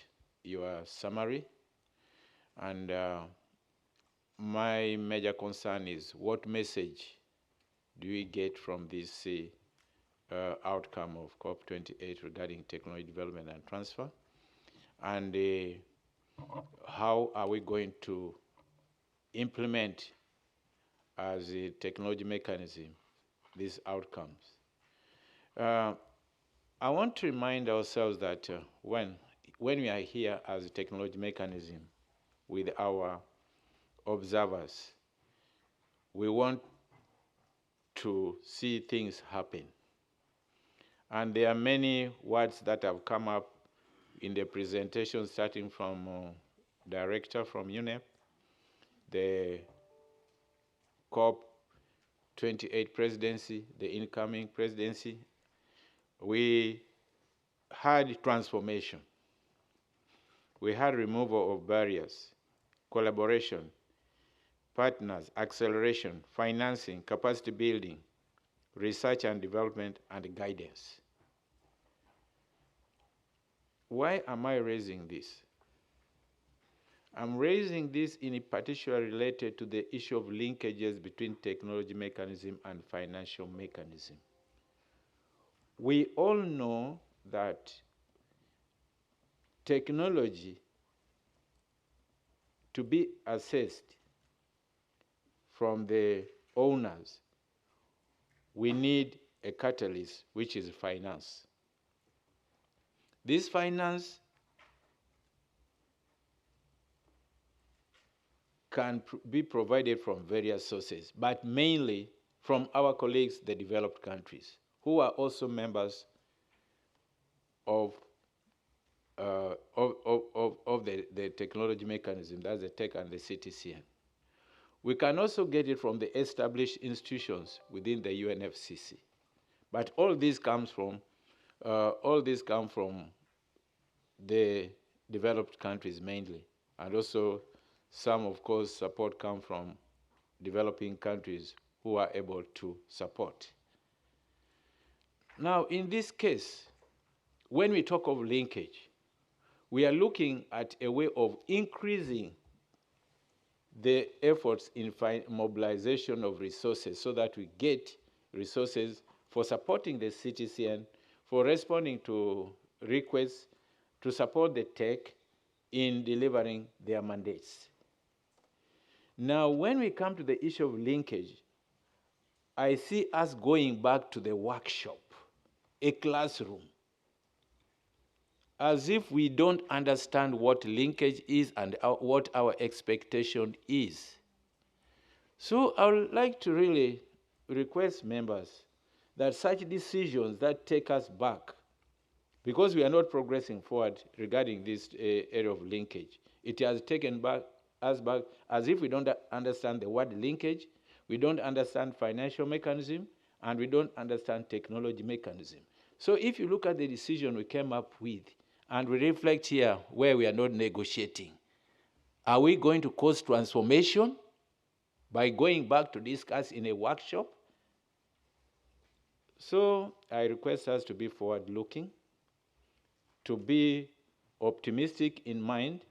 your summary, and my major concern is what message do we get from this outcome of COP28 regarding technology development and transfer, and how are we going to implement as a technology mechanism these outcomes. I want to remind ourselves that when we are here as a technology mechanism with our observers, we want to see things happen. And there are many words that have come up in the presentation, starting from director from UNEP, the COP28 presidency, the incoming presidency. We had transformation. We had removal of barriers, collaboration, partners, acceleration, financing, capacity building, research and development, and guidance. Why am I raising this? I'm raising this in particular related to the issue of linkages between technology mechanism and financial mechanism. We all know that technology, to be assessed from the owners, we need a catalyst, which is finance. This finance can be provided from various sources, but mainly from our colleagues, the developed countries, who are also members of the technology mechanism, that's the TEC and the CTCN. We can also get it from the established institutions within the UNFCCC. But all this comes from the developed countries mainly, and also some, of course, support come from developing countries who are able to support. Now, in this case, when we talk of linkage, we are looking at a way of increasing the efforts in mobilization of resources so that we get resources for supporting the CTCN, for responding to requests, to support the TEC in delivering their mandates. Now, when we come to the issue of linkage, I see us going back to the workshop, a classroom, as if we don't understand what linkage is and what our expectation is. So I would like to really request members that such decisions that take us back, because we are not progressing forward regarding this area of linkage, it has taken us back as if we don't understand the word linkage, we don't understand financial mechanism, and we don't understand technology mechanism. So if you look at the decision we came up with, and we reflect here where we are not negotiating, are we going to cause transformation by going back to discuss in a workshop? So I request us to be forward-looking, to be optimistic in mind.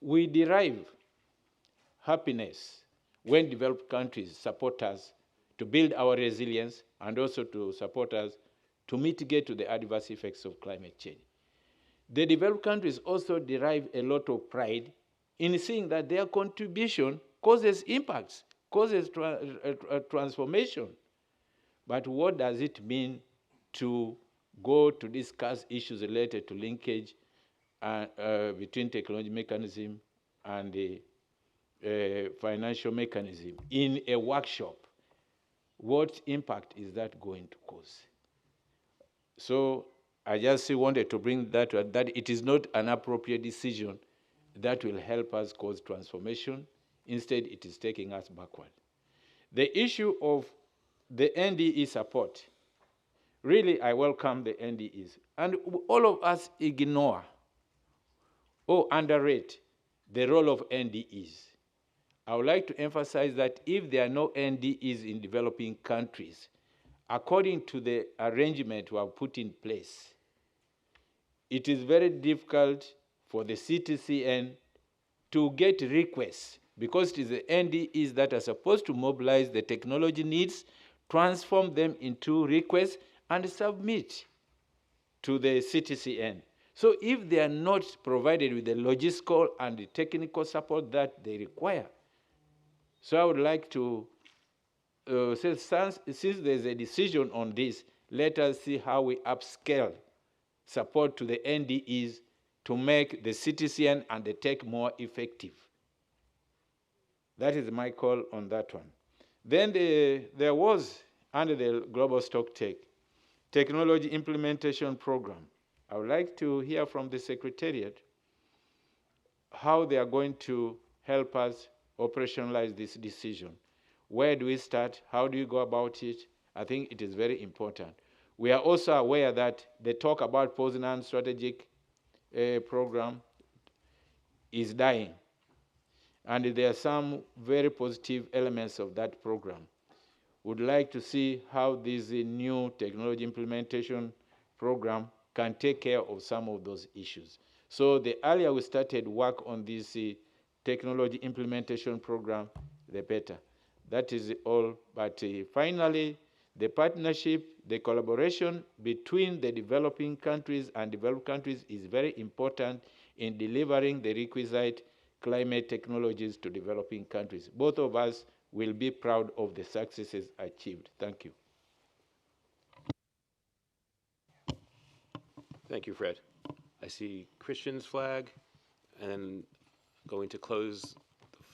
We derive happiness when developed countries support us to build our resilience and also to support us to mitigate to the adverse effects of climate change. The developed countries also derive a lot of pride in seeing that their contribution causes impacts, causes transformation. But what does it mean to go to discuss issues related to linkage between technology mechanism and the financial mechanism in a workshop? What impact is that going to cause? So I just wanted to bring that it is not an appropriate decision that will help us cause transformation. Instead, it is taking us backward. The issue of the NDE support, really, I welcome the NDEs. And all of us ignore or underrate the role of NDEs. I would like to emphasize that if there are no NDEs in developing countries, according to the arrangement we have put in place, it is very difficult for the CTCN to get requests because it is the NDEs that are supposed to mobilize the technology needs, transform them into requests, and submit to the CTCN. So if they are not provided with the logistical and the technical support that they require, so I would like to say, since there's a decision on this, let us see how we upscale support to the NDEs to make the CTCN and the TEC more effective. That is my call on that one. Then there was, under the Global Stock Tech, Technology Implementation Program. I would like to hear from the Secretariat how they are going to help us operationalize this decision. Where do we start? How do you go about it? I think it is very important. We are also aware that the talk about Poznan strategic program is dying. And there are some very positive elements of that program. Would like to see how this new technology implementation program can take care of some of those issues. So the earlier we started work on this technology implementation program, the better. That is all. But finally, the partnership, the collaboration between the developing countries and developed countries is very important in delivering the requisite climate technologies to developing countries. Both of us will be proud of the successes achieved. Thank you. Thank you, Fred. I see Christian's flag, and then going to close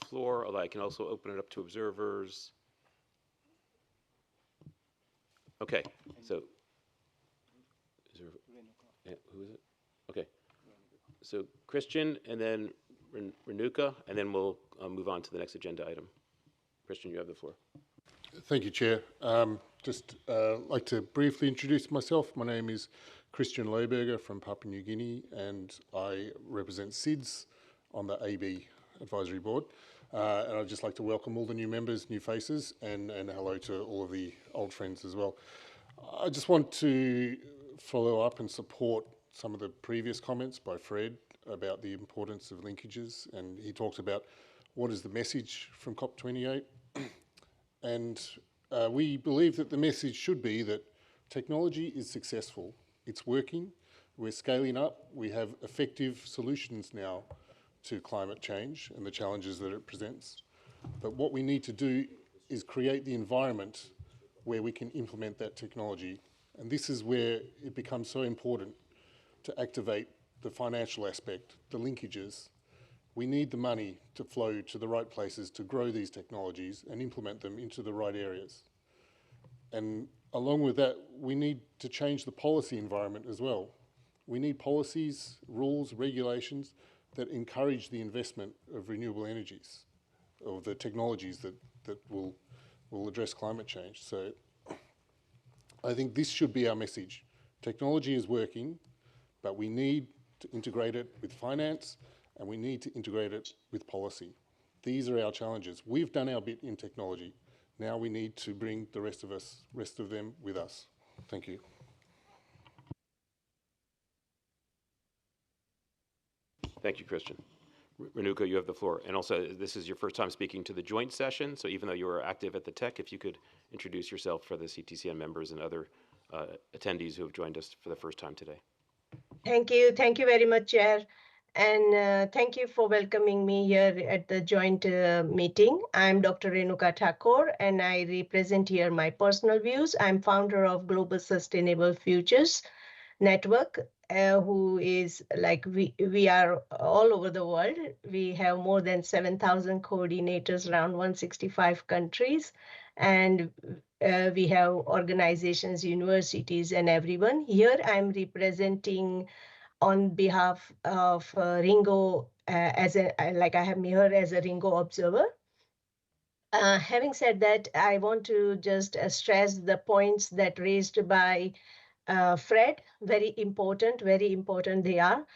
the floor, although I can also open it up to observers. Okay, so, yeah, who is it? Okay, so Christian, and then Renuka, and then we'll move on to the next agenda item. Christian, you have the floor. Thank you, Chair. Just like to briefly introduce myself. My name is Christian Lohberger from Papua New Guinea, and I represent SIDS on the AB Advisory Board. And I'd just like to welcome all the new members, new faces, and hello to all of the old friends as well. I just want to follow up and support some of the previous comments by Fred about the importance of linkages, and he talked about what is the message from COP28. And we believe that the message should be that technology is successful, it's working, we're scaling up, we have effective solutions now to climate change and the challenges that it presents. But what we need to do is create the environment where we can implement that technology. And this is where it becomes so important to activate the financial aspect, the linkages. We need the money to flow to the right places to grow these technologies and implement them into the right areas. And along with that, we need to change the policy environment as well. We need policies, rules, regulations that encourage the investment of renewable energies, of the technologies that will address climate change. So I think this should be our message. Technology is working, but we need to integrate it with finance, and we need to integrate it with policy. These are our challenges. We've done our bit in technology. Now we need to bring the rest of them with us. Thank you. Thank you, Christian. Renuka, you have the floor. And also, this is your first time speaking to the joint session, so even though you were active at the TEC, if you could introduce yourself for the CTCN members and other attendees who have joined us for the first time today. Thank you. Thank you very much, Chair. And thank you for welcoming me here at the joint meeting. I'm Dr. Renuka Thakur, and I represent here my personal views. I'm founder of Global Sustainable Futures Network, who is like, we are all over the world. We have more than 7,000 coordinators around 165 countries. And we have organizations, universities, and everyone. Here I'm representing on behalf of Ringo, I have me here as a Ringo observer. Having said that, I want to just stress the points that raised by Fred, very important they are.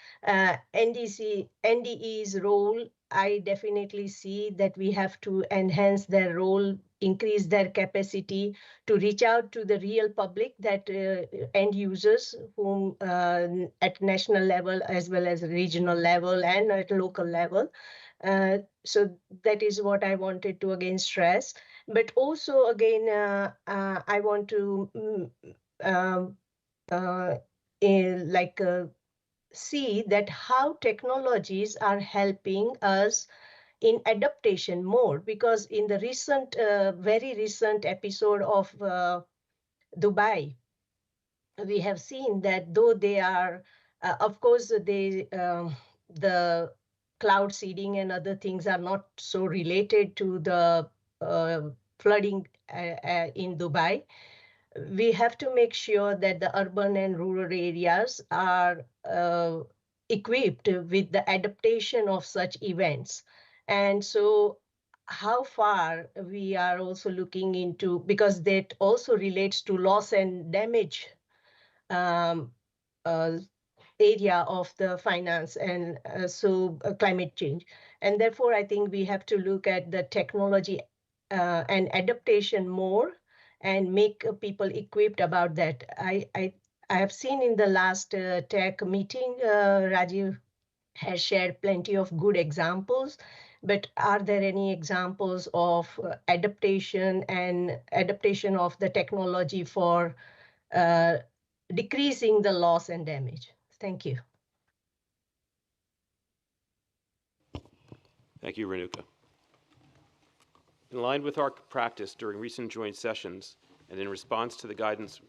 NDE's role, I definitely see that we have to enhance their role, increase their capacity to reach out to the real public, that end users whom at national level as well as regional level and at local level. So that is what I wanted to again stress. But also again, I want to um, uh, see that how technologies are helping us in adaptation more, because in the recent, very recent episode of Dubai, we have seen that though they are, of course, the cloud seeding and other things are not so related to the uh, flooding in Dubai. We have to make sure that the urban and rural areas are equipped with the adaptation of such events. And so how far we are also looking into, because that also relates to loss and damage um, uh, area of the finance and climate change. And therefore, I think we have to look at the technology and adaptation more and make people equipped about that. I have seen in the last tech meeting, Rajiv has shared plenty of good examples, but are there any examples of adaptation and adaptation of the technology for uh, decreasing the loss and damage? Thank you. Thank you, Renuka. In line with our practice during recent joint sessions and in response to the guidance,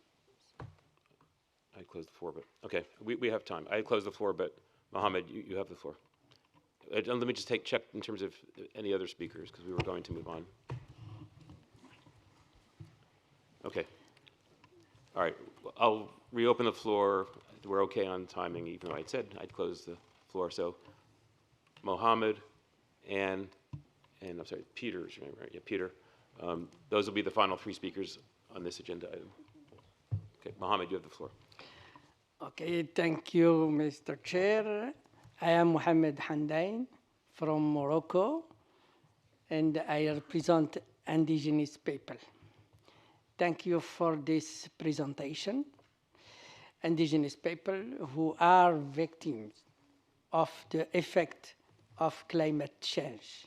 I closed the floor, but okay, we have time. I closed the floor, but Mohammed, you have the floor. Let me just check in terms of any other speakers, because we were going to move on. Okay. All right, I'll reopen the floor. We're okay on timing, even though I said I'd close the floor. So Mohammed and I'm sorry, Peter's your name, right? Yeah, Peter. Those will be the final three speakers on this agenda item. Okay, Mohammed, you have the floor. Okay, thank you, Mr. Chair. I am Mohammed Handain from Morocco, and I represent indigenous people. Thank you for this presentation. Indigenous people who are victims of the effect of climate change.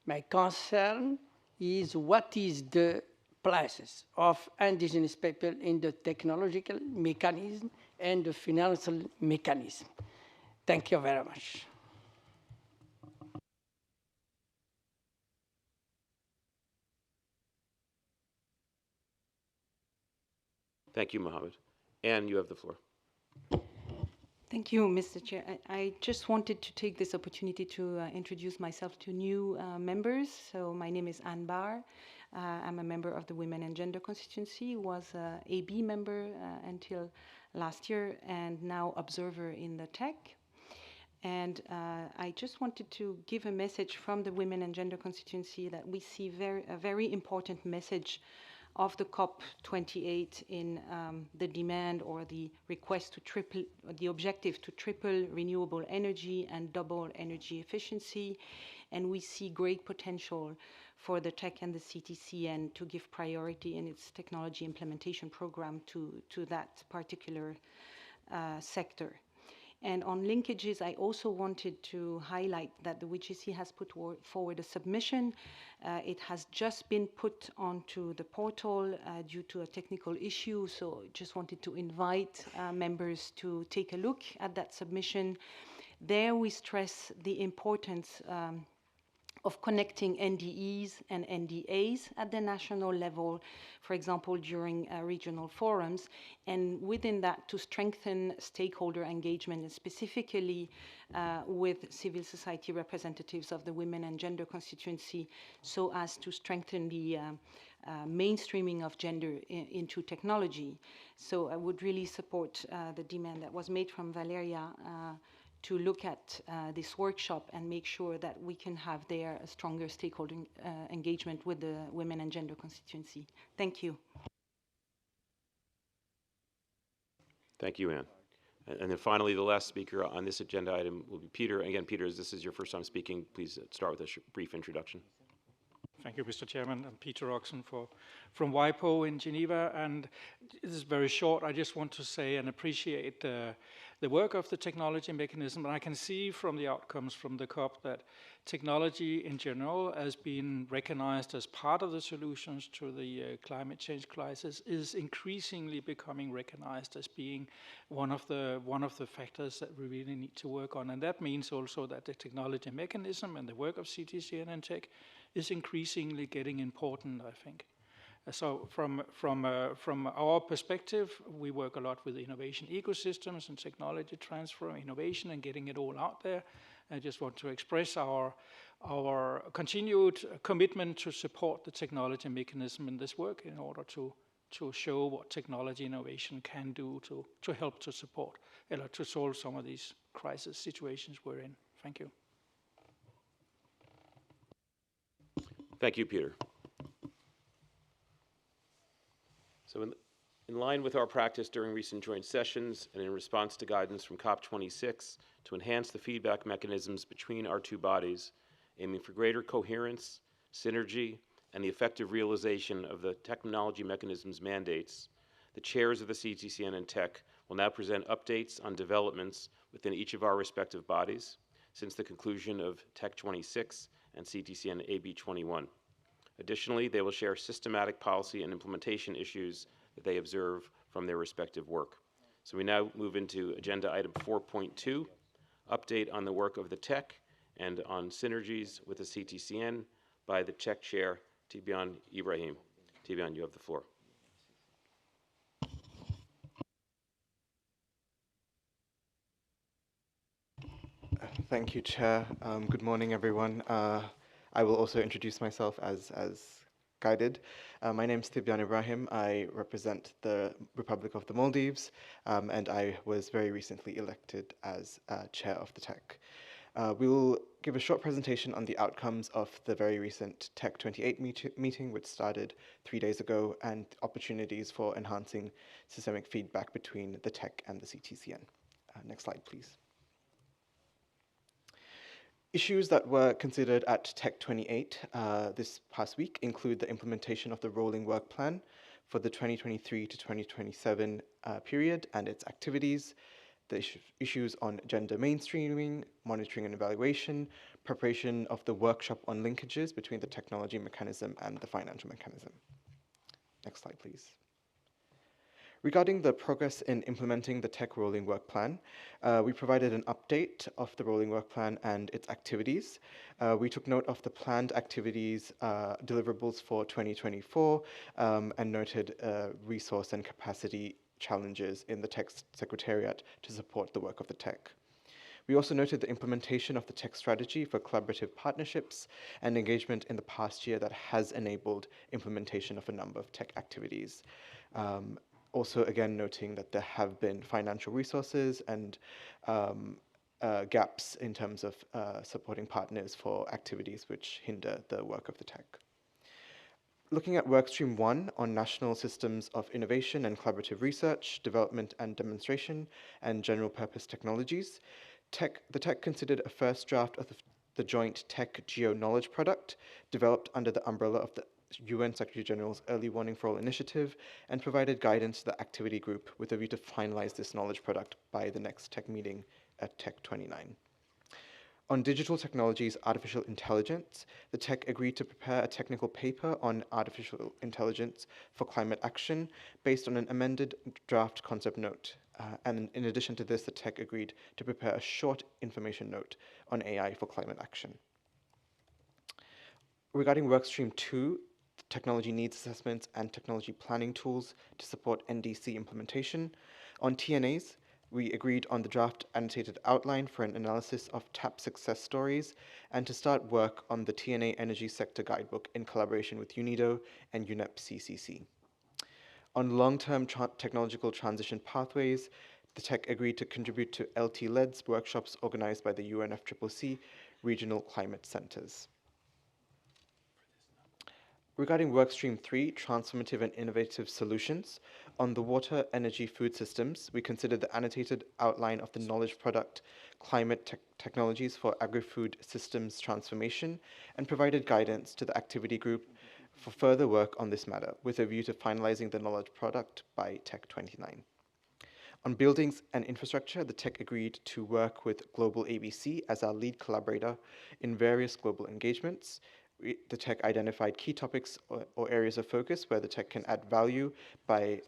My concern is what is the places of indigenous people in the technological mechanism and the financial mechanism. Thank you very much. Thank you, Mohammed. Anne, you have the floor. Thank you, Mr. Chair. I just wanted to take this opportunity to introduce myself to new members. So my name is Anne Barr. I'm a member of the Women and Gender constituency, was a AB member until last year, and now observer in the TEC. And I just wanted to give a message from the Women and Gender constituency that we see a very important message of the COP28 in the demand or the request to triple, the objective to triple renewable energy and double energy efficiency. And we see great potential for the TEC and the CTCN to give priority in its technology implementation program to that particular sector. And on linkages, I also wanted to highlight that the WGC has put forward a submission. It has just been put onto the portal due to a technical issue, so just wanted to invite members to take a look at that submission. There we stress the importance of connecting NDEs and NDAs at the national level, for example, during regional forums, and within that to strengthen stakeholder engagement, and specifically with civil society representatives of the Women and Gender constituency, so as to strengthen the mainstreaming of gender into technology. So I would really support the demand that was made from Valeria to look at this workshop and make sure that we can have there a stronger stakeholder engagement with the Women and Gender constituency. Thank you. Thank you, Ann. And then finally, the last speaker on this agenda item will be Peter. Again, Peter, as this is your first time speaking, please start with a brief introduction. Thank you, Mr. Chairman. I'm Peter Oxen from WIPO in Geneva, and this is very short. I just want to say and appreciate the work of the technology mechanism. And I can see from the outcomes from the COP that technology in general has been recognized as part of the solutions to the climate change crisis, is increasingly becoming recognized as being one of the factors that we really need to work on. And that means also that the technology mechanism and the work of CTCN and TEC is increasingly getting important, I think. So from our perspective, we work a lot with innovation ecosystems and technology transfer, innovation, and getting it all out there. I just want to express our continued commitment to support the technology mechanism in this work in order to show what technology innovation can do to help to support, to solve some of these crisis situations we're in. Thank you. Thank you, Peter. So in line with our practice during recent joint sessions and in response to guidance from COP26 to enhance the feedback mechanisms between our two bodies, aiming for greater coherence, synergy, and the effective realization of the technology mechanism's mandates, the chairs of the CTCN and TEC will now present updates on developments within each of our respective bodies since the conclusion of TEC-26 and CTCN AB21. Additionally, they will share systematic policy and implementation issues that they observe from their respective work. So we now move into agenda item 4.2, update on the work of the TEC and on synergies with the CTCN by the TEC chair, Tibian Ibrahim. Tibian, you have the floor. Thank you, Chair. Good morning, everyone. I will also introduce myself as guided. My name is Tibian Ibrahim. I represent the Republic of the Maldives, and I was very recently elected as chair of the TEC. We will give a short presentation on the outcomes of the very recent TEC-28 meeting, which started 3 days ago, and opportunities for enhancing systemic feedback between the TEC and the CTCN. Next slide, please. Issues that were considered at TEC-28 this past week include the implementation of the rolling work plan for the 2023 to 2027 period and its activities, the issues on gender mainstreaming, monitoring and evaluation, preparation of the workshop on linkages between the technology mechanism and the financial mechanism. Next slide, please. Regarding the progress in implementing the TEC rolling work plan, we provided an update of the rolling work plan and its activities. We took note of the planned activities deliverables for 2024 and noted resource and capacity challenges in the TEC Secretariat to support the work of the TEC. We also noted the implementation of the TEC strategy for collaborative partnerships and engagement in the past year that has enabled implementation of a number of TEC activities. Also, again, noting that there have been financial resources and gaps in terms of supporting partners for activities which hinder the work of the TEC. Looking at Workstream 1 on national systems of innovation and collaborative research, development and demonstration, and general purpose technologies, the TEC considered a first draft of the joint TEC Geo-Knowledge product developed under the umbrella of the UN Secretary General's Early Warning for All initiative and provided guidance to the activity group with a view to finalize this knowledge product by the next TEC meeting at TEC-29. On digital technologies, artificial intelligence, the TEC agreed to prepare a technical paper on artificial intelligence for climate action based on an amended draft concept note. And in addition to this, the TEC agreed to prepare a short information note on AI for climate action. Regarding Workstream 2, technology needs assessments and technology planning tools to support NDC implementation. On TNAs, we agreed on the draft annotated outline for an analysis of TAP success stories and to start work on the TNA Energy Sector Guidebook in collaboration with UNIDO and UNEP CCC. On long-term technological transition pathways, the TEC agreed to contribute to LT-LEDs workshops organized by the UNFCCC regional climate centers. Regarding Workstream 3, Transformative and Innovative Solutions, on the water, energy, food systems, we considered the annotated outline of the knowledge product climate technologies for agri-food systems transformation and provided guidance to the activity group for further work on this matter, with a view to finalizing the knowledge product by TEC-29. On buildings and infrastructure, the TEC agreed to work with Global ABC as our lead collaborator in various global engagements. The TEC identified key topics or areas of focus where the TEC can add value by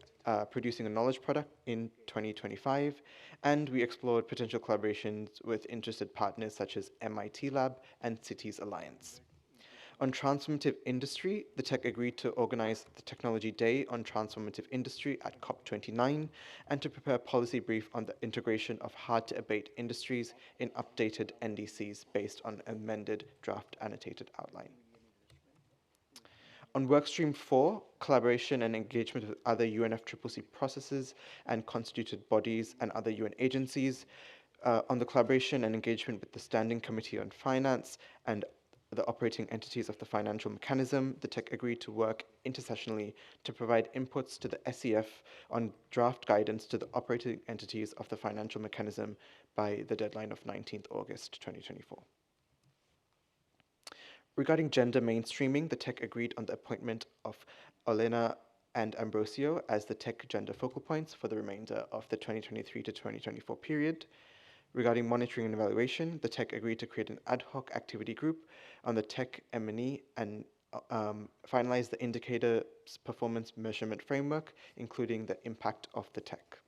producing a knowledge product in 2025, and we explored potential collaborations with interested partners such as MIT Lab and Cities Alliance. On transformative industry, the TEC agreed to organize the Technology Day on Transformative Industry at COP29 and to prepare a policy brief on the integration of hard-to-abate industries in updated NDCs based on amended draft annotated outline. On Workstream 4, collaboration and engagement with other UNFCCC processes and constituted bodies and other UN agencies, on the collaboration and engagement with the Standing Committee on Finance and the operating entities of the financial mechanism, the TEC agreed to work intersessionally to provide inputs to the SEF on draft guidance to the operating entities of the financial mechanism by the deadline of 19th August 2024. Regarding gender mainstreaming, the TEC agreed on the appointment of Olena and Ambrosio as the TEC gender focal points for the remainder of the 2023 to 2024 period. Regarding monitoring and evaluation, the TEC agreed to create an ad hoc activity group on the TEC M&E and finalize the indicator performance measurement framework, including the impact of the TEC.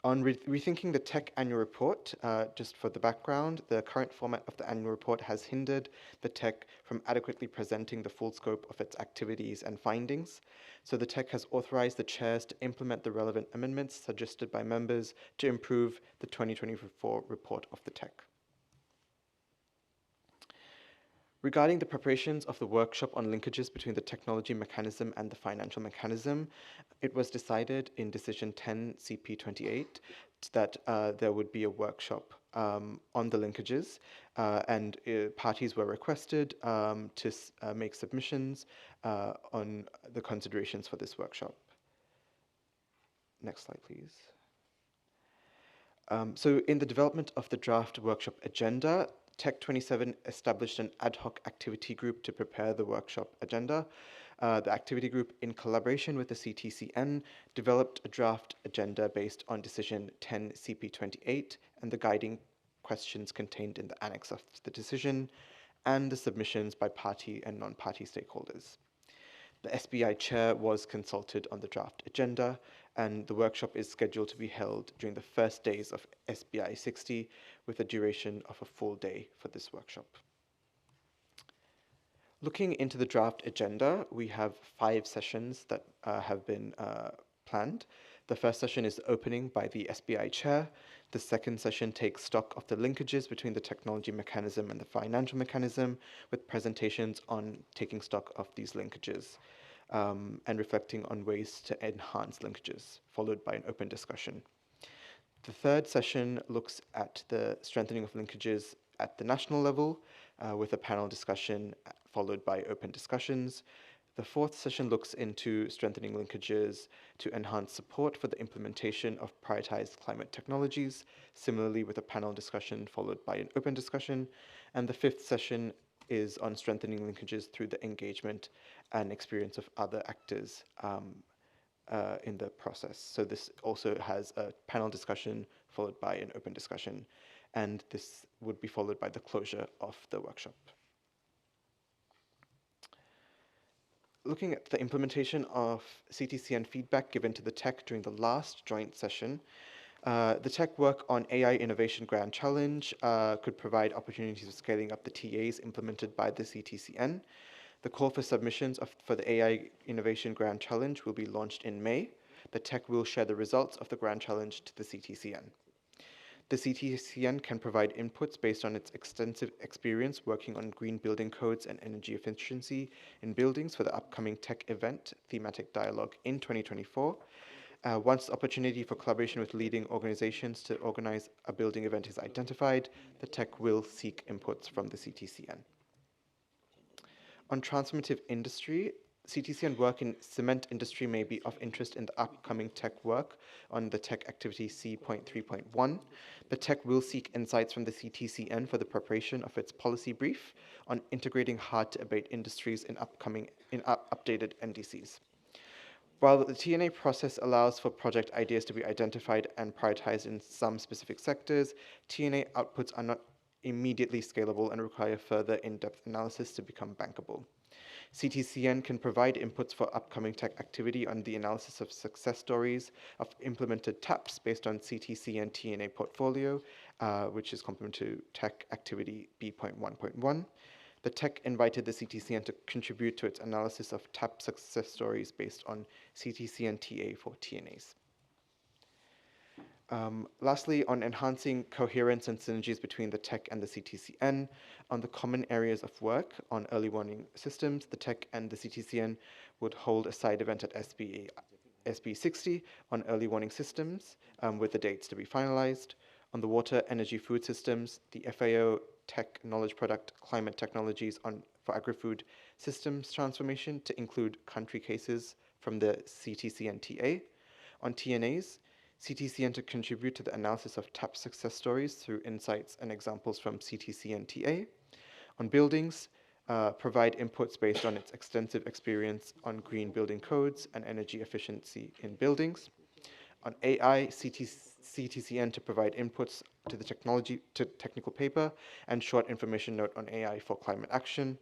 On rethinking the TEC annual report, just for the background, the current format of the annual report has hindered the TEC from adequately presenting the full scope of its activities and findings. So the TEC has authorized the chairs to implement the relevant amendments suggested by members to improve the 2024 report of the TEC. Regarding the preparations of the workshop on linkages between the technology mechanism and the financial mechanism, it was decided in Decision 10 CP28 that there would be a workshop on the linkages, and parties were requested to make submissions on the considerations for this workshop. Next slide, please. So in the development of the draft workshop agenda, TEC-27 established an ad hoc activity group to prepare the workshop agenda. The activity group, in collaboration with the CTCN, developed a draft agenda based on Decision 10 CP28 and the guiding questions contained in the annex of the decision and the submissions by party and non-party stakeholders. The SBI chair was consulted on the draft agenda, and the workshop is scheduled to be held during the first days of SBI 60 with a duration of a full day for this workshop. Looking into the draft agenda, we have 5 sessions that have been planned. The first session is the opening by the SBI chair. The second session takes stock of the linkages between the technology mechanism and the financial mechanism, with presentations on taking stock of these linkages and reflecting on ways to enhance linkages, followed by an open discussion. The third session looks at the strengthening of linkages at the national level, with a panel discussion followed by open discussions. The fourth session looks into strengthening linkages to enhance support for the implementation of prioritized climate technologies, similarly with a panel discussion followed by an open discussion. And the fifth session is on strengthening linkages through the engagement and experience of other actors in the process. So this also has a panel discussion followed by an open discussion, and this would be followed by the closure of the workshop. Looking at the implementation of CTCN feedback given to the TEC during the last joint session, the TEC work on AI Innovation Grand Challenge could provide opportunities for scaling up the TAs implemented by the CTCN. The call for submissions for the AI Innovation Grand Challenge will be launched in May. The TEC will share the results of the Grand Challenge to the CTCN. The CTCN can provide inputs based on its extensive experience working on green building codes and energy efficiency in buildings for the upcoming TEC event, Thematic Dialogue in 2024. Once the opportunity for collaboration with leading organizations to organize a building event is identified, the TEC will seek inputs from the CTCN. On transformative industry, CTCN work in cement industry may be of interest in the upcoming TEC work on the TEC activity C.3.1. The TEC will seek insights from the CTCN for the preparation of its policy brief on integrating hard-to-abate industries in updated NDCs. While the TNA process allows for project ideas to be identified and prioritized in some specific sectors, TNA outputs are not immediately scalable and require further in-depth analysis to become bankable. CTCN can provide inputs for upcoming TEC activity on the analysis of success stories of implemented TAPs based on CTCN TNA portfolio, which is complementary to TEC activity B.1.1. The TEC invited the CTCN to contribute to its analysis of TAP success stories based on CTCN TA for TNAs. Lastly, on enhancing coherence and synergies between the TEC and the CTCN, on the common areas of work on early warning systems, the TEC and the CTCN would hold a side event at SB60 on early warning systems, with the dates to be finalized. On the water, energy, food systems, the FAO TEC knowledge product climate technologies for agri-food systems transformation to include country cases from the CTCN TA. On TNAs, CTCN to contribute to the analysis of TAP success stories through insights and examples from CTCN TA. On buildings, provide inputs based on its extensive experience on green building codes and energy efficiency in buildings. On AI, CTCN to provide inputs to the technical paper and short information note on AI for climate action.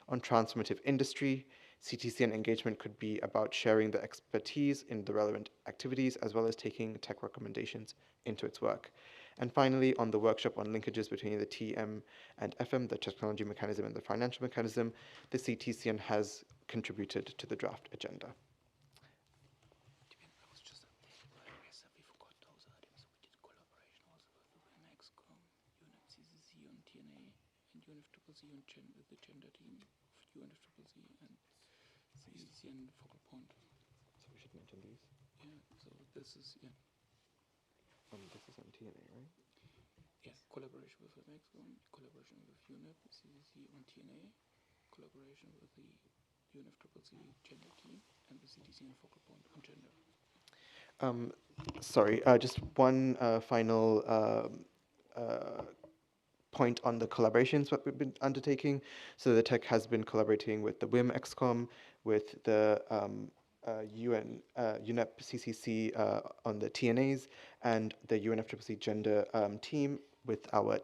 On transformative industry, CTCN engagement could be about sharing the expertise in the relevant activities as well as taking TEC recommendations into its work. And finally, on the workshop on linkages between the TM and FM, the technology mechanism and the financial mechanism, the CTCN has contributed to the draft agenda. The gender team of UNFCCC and CTCN focal point. So we should mention these? Yeah, so this is, yeah. This is on TNA, right? Yes, collaboration with the NEXCOM, collaboration with UNEP, CCC on TNA, collaboration with the UNFCCC gender team, and the CTCN focal point on gender. Sorry, just one final point on the collaborations that we've been undertaking. So the TEC has been collaborating with the WIM XCOM, with the UNEP CCC on the TNAs, and the UNFCCC gender team with our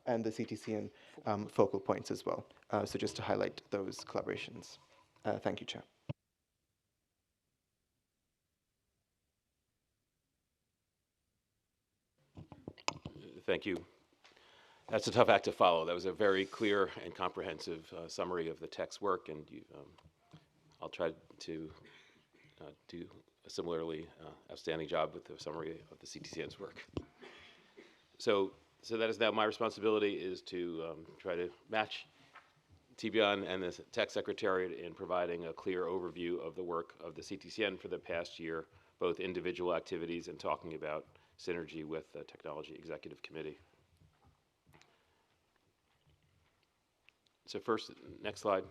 and the CTCN focal points as well. So just to highlight those collaborations. Thank you, Chair. Thank you. That's a tough act to follow. That was a very clear and comprehensive summary of the TEC's work, and I'll try to do a similarly outstanding job with the summary of the CTCN's work. So that is now my responsibility, is to try to match TBION and the TEC Secretariat in providing a clear overview of the work of the CTCN for the past year, both individual activities and talking about synergy with the Technology Executive Committee. So first, next slide.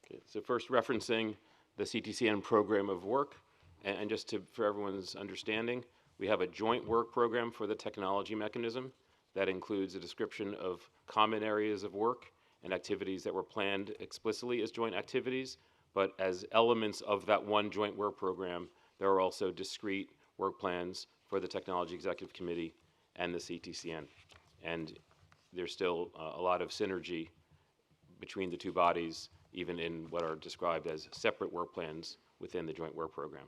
Okay, so first referencing the CTCN program of work, and just for everyone's understanding, we have a joint work program for the technology mechanism that includes a description of common areas of work and activities that were planned explicitly as joint activities, but as elements of that one joint work program, there are also discrete work plans for the Technology Executive Committee and the CTCN. And there's still a lot of synergy between the two bodies, even in what are described as separate work plans within the joint work program.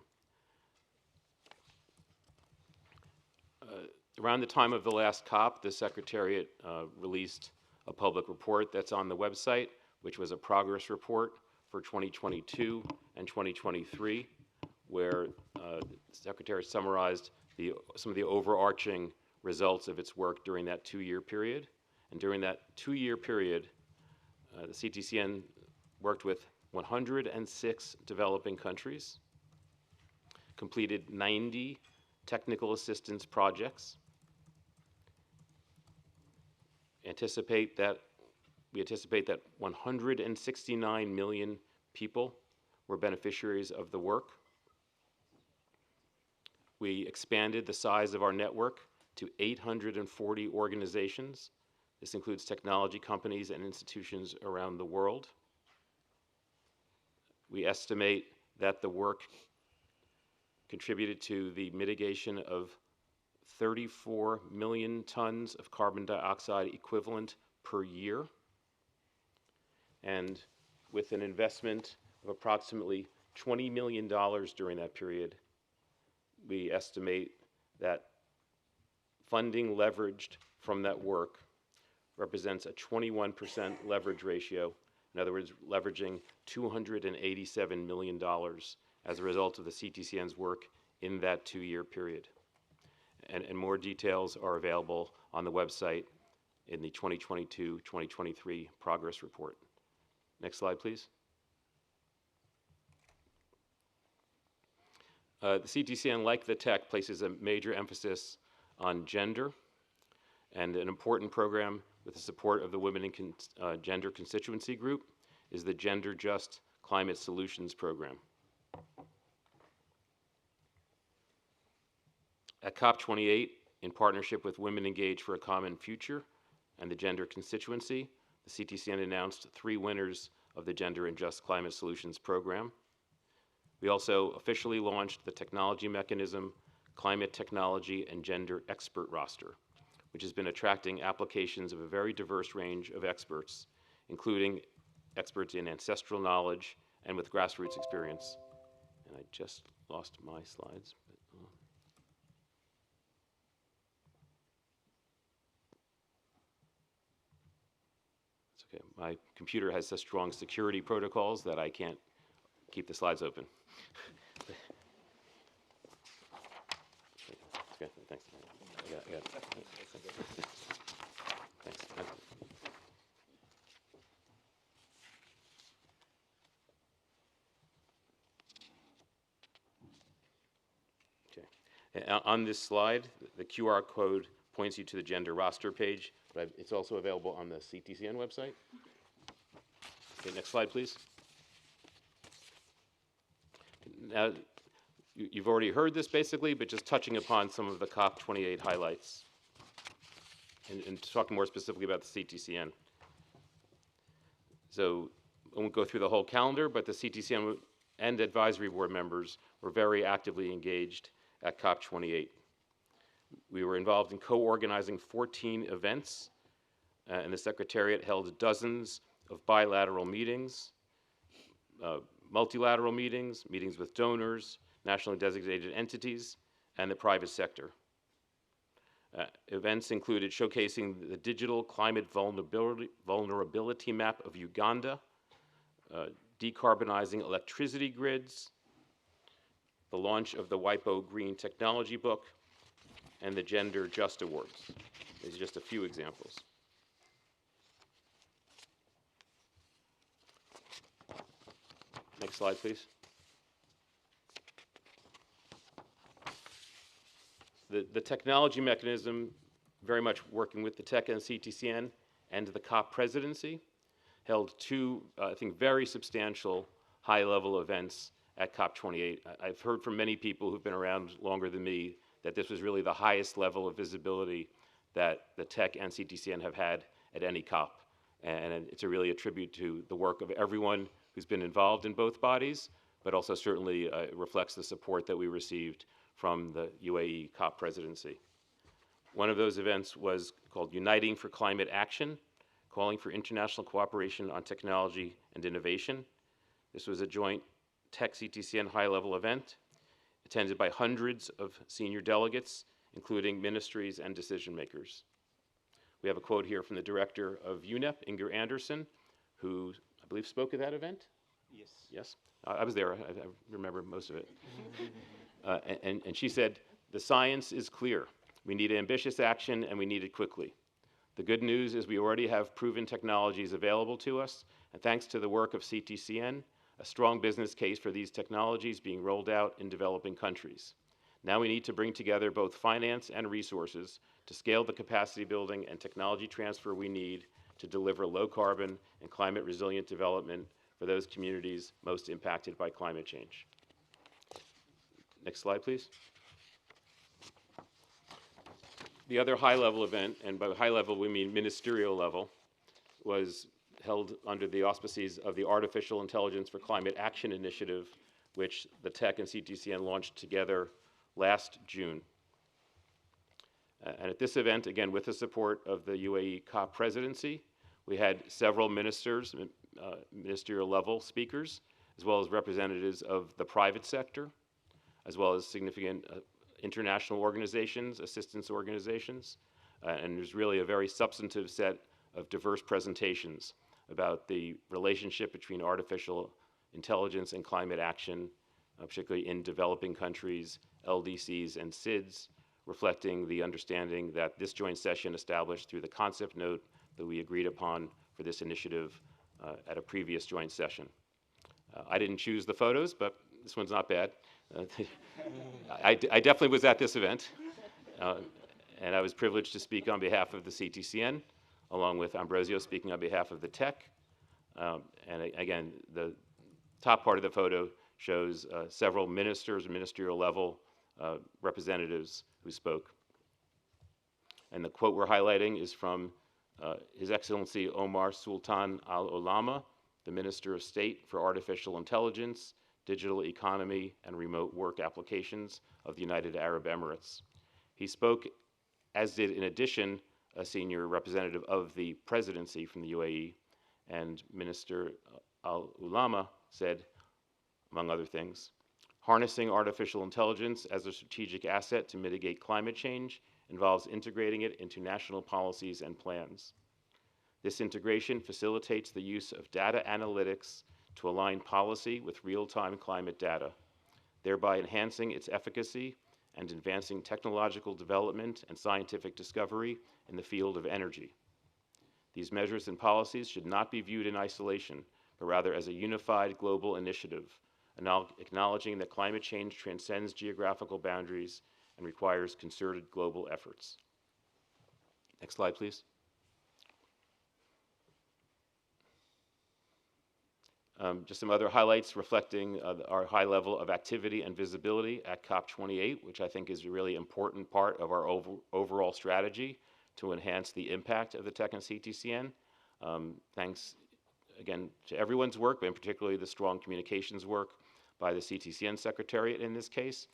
Around the time of the last COP, the Secretariat released a public report that's on the website, which was a progress report for 2022 and 2023, where the Secretary summarized some of the overarching results of its work during that 2-year period. And during that 2-year period, the CTCN worked with 106 developing countries, completed 90 technical assistance projects. We anticipate that 169 million people were beneficiaries of the work. We expanded the size of our network to 840 organizations. This includes technology companies and institutions around the world. We estimate that the work contributed to the mitigation of 34 million tons of carbon dioxide equivalent per year. And with an investment of approximately $20 million during that period, we estimate that funding leveraged from that work represents a 21% leverage ratio. In other words, leveraging $287 million as a result of the CTCN's work in that 2-year period. And more details are available on the website in the 2022-2023 progress report. Next slide, please. The CTCN, like the TEC, places a major emphasis on gender, and an important program with the support of the Women in Gender Constituency Group is the Gender Just Climate Solutions Program. At COP28, in partnership with Women Engaged for a Common Future and the Gender Constituency, the CTCN announced 3 winners of the Gender and Just Climate Solutions Program. We also officially launched the Technology Mechanism, Climate Technology and Gender Expert Roster, which has been attracting applications of a very diverse range of experts, including experts in ancestral knowledge and with grassroots experience. And I just lost my slides. It's okay. My computer has such strong security protocols that I can't keep the slides open. Okay, thanks. Thanks. Okay. On this slide, the QR code points you to the gender roster page, but it's also available on the CTCN website. Okay, next slide, please. Now, you've already heard this basically, but just touching upon some of the COP28 highlights and talking more specifically about the CTCN. So I won't go through the whole calendar, but the CTCN and advisory board members were very actively engaged at COP28. We were involved in co-organizing 14 events, and the Secretariat held dozens of bilateral meetings, multilateral meetings, meetings with donors, nationally designated entities, and the private sector. Events included showcasing the digital climate vulnerability map of Uganda, decarbonizing electricity grids, the launch of the WIPO Green Technology Book, and the Gender Just Awards. These are just a few examples. Next slide, please. The technology mechanism, very much working with the TEC and CTCN and the COP presidency, held 2, I think, very substantial high-level events at COP28. I've heard from many people who've been around longer than me that this was really the highest level of visibility that the TEC and CTCN have had at any COP. And it's really a tribute to the work of everyone who's been involved in both bodies, but also certainly reflects the support that we received from the UAE COP presidency. One of those events was called Uniting for Climate Action, calling for international cooperation on technology and innovation. This was a joint TEC-CTCN high-level event attended by hundreds of senior delegates, including ministries and decision makers. We have a quote here from the director of UNEP, Inger Anderson, who I believe spoke at that event? Yes. Yes? I was there. I remember most of it. And she said, "The science is clear. We need ambitious action, and we need it quickly. The good news is we already have proven technologies available to us, and thanks to the work of CTCN, a strong business case for these technologies being rolled out in developing countries. Now we need to bring together both finance and resources to scale the capacity building and technology transfer we need to deliver low carbon and climate resilient development for those communities most impacted by climate change. Next slide, please. The other high-level event, and by high level we mean ministerial level, was held under the auspices of the Artificial Intelligence for Climate Action Initiative, which the TEC and CTCN launched together last June. And at this event, again with the support of the UAE COP presidency, we had several ministers, ministerial level speakers, as well as representatives of the private sector, as well as significant international organizations, assistance organizations, and there's really a very substantive set of diverse presentations about the relationship between artificial intelligence and climate action, particularly in developing countries, LDCs, and SIDS, reflecting the understanding that this joint session established through the concept note that we agreed upon for this initiative at a previous joint session. I didn't choose the photos, but this one's not bad. I definitely was at this event, and I was privileged to speak on behalf of the CTCN, along with Ambrosio speaking on behalf of the TEC. And again, the top part of the photo shows several ministers, ministerial level representatives who spoke. And the quote we're highlighting is from His Excellency Omar Sultan Al Olama, the Minister of State for Artificial Intelligence, Digital Economy, and Remote Work Applications of the United Arab Emirates. He spoke, as did in addition a senior representative of the presidency from the UAE, and Minister Al Ulama said, among other things, harnessing artificial intelligence as a strategic asset to mitigate climate change involves integrating it into national policies and plans. This integration facilitates the use of data analytics to align policy with real-time climate data, thereby enhancing its efficacy and advancing technological development and scientific discovery in the field of energy. These measures and policies should not be viewed in isolation, but rather as a unified global initiative, acknowledging that climate change transcends geographical boundaries and requires concerted global efforts. Next slide, please. Just some other highlights reflecting our high level of activity and visibility at COP28, which I think is a really important part of our overall strategy to enhance the impact of the TEC and CTCN. Thanks again to everyone's work, but particularly the strong communications work by the CTCN Secretariat in this case.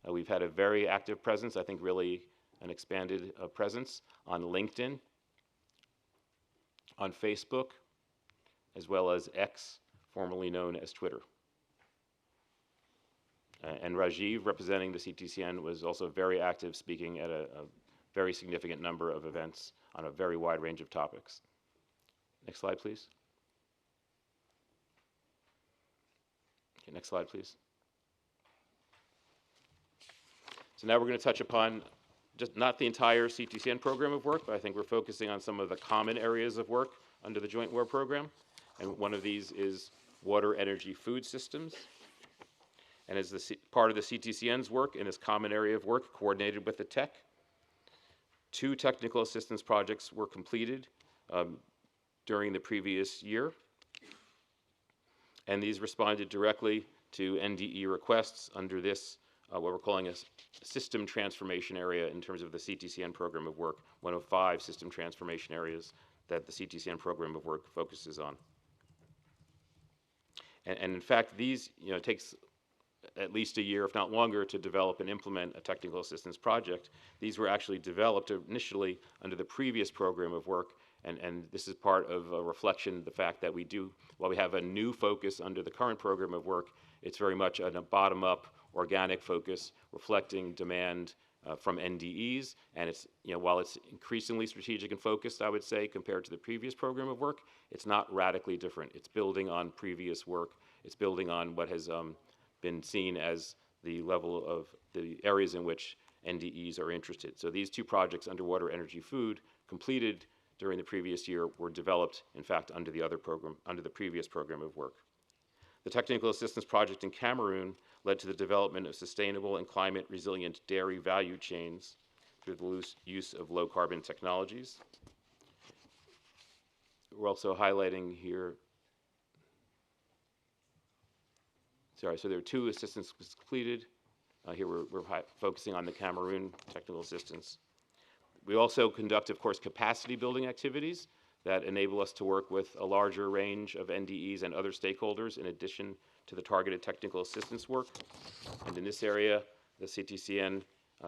We've had a very active presence, I think really an expanded presence on LinkedIn, on Facebook, as well as X, formerly known as Twitter. And Rajiv, representing the CTCN, was also very active, speaking at a very significant number of events on a very wide range of topics. Next slide, please. Okay, next slide, please. So now we're going to touch upon just not the entire CTCN program of work, but I think we're focusing on some of the common areas of work under the Joint War Program. And one of these is water, energy, food systems. And as part of the CTCN's work in this common area of work coordinated with the TEC, 2 technical assistance projects were completed during the previous year. And these responded directly to NDE requests under this, what we're calling a system transformation area in terms of the CTCN program of work, one of 5 system transformation areas that the CTCN program of work focuses on. And in fact, these, takes at least a year, if not longer, to develop and implement a technical assistance project. These were actually developed initially under the previous program of work, and this is part of a reflection of the fact that while we have a new focus under the current program of work, it's very much a bottom-up, organic focus, reflecting demand from NDEs, and it's, while it's increasingly strategic and focused, I would say, compared to the previous program of work, it's not radically different. It's building on previous work. It's building on what has been seen as the level of the areas in which NDEs are interested. So these 2 projects, underwater, energy, food, completed during the previous year, were developed, in fact, under the other program, under the previous program of work. The technical assistance project in Cameroon led to the development of sustainable and climate-resilient dairy value chains through the use of low-carbon technologies. We're also highlighting here, so there are 2 assistance completed. Here we're focusing on the Cameroon technical assistance. We also conduct, of course, capacity building activities that enable us to work with a larger range of NDEs and other stakeholders in addition to the targeted technical assistance work. And in this area, the CTCN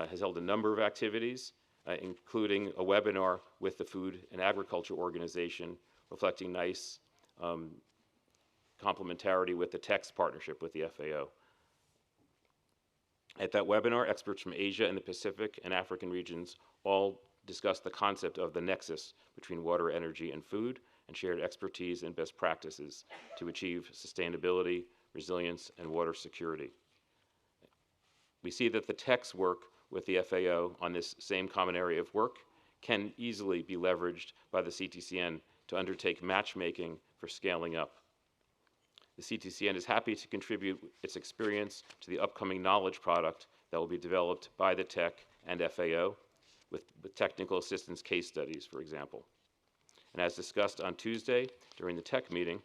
has held a number of activities, including a webinar with the Food and Agriculture Organization, reflecting nice complementarity with the TEC's partnership with the FAO. At that webinar, experts from Asia and the Pacific and African regions all discussed the concept of the nexus between water, energy, and food, and shared expertise and best practices to achieve sustainability, resilience, and water security. We see that the TEC's work with the FAO on this same common area of work can easily be leveraged by the CTCN to undertake matchmaking for scaling up. The CTCN is happy to contribute its experience to the upcoming knowledge product that will be developed by the TEC and FAO with technical assistance case studies, for example. And as discussed on Tuesday during the TEC meeting,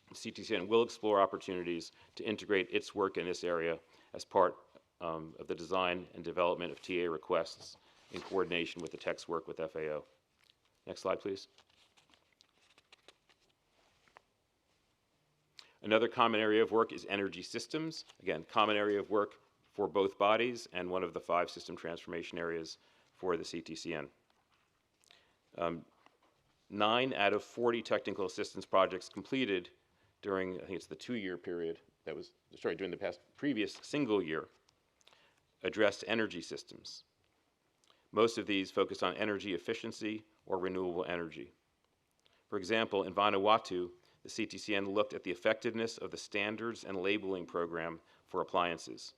the CTCN will explore opportunities to integrate its work in this area as part of the design and development of TA requests in coordination with the TEC's work with FAO. Next slide, please. Another common area of work is energy systems. Again, common area of work for both bodies and one of the 5 system transformation areas for the CTCN. 9 out of 40 technical assistance projects completed during, I think it's the 2-year period that was, sorry, during the previous single year, addressed energy systems. Most of these focused on energy efficiency or renewable energy. For example, in Vanuatu, the CTCN looked at the effectiveness of the standards and labeling program for appliances.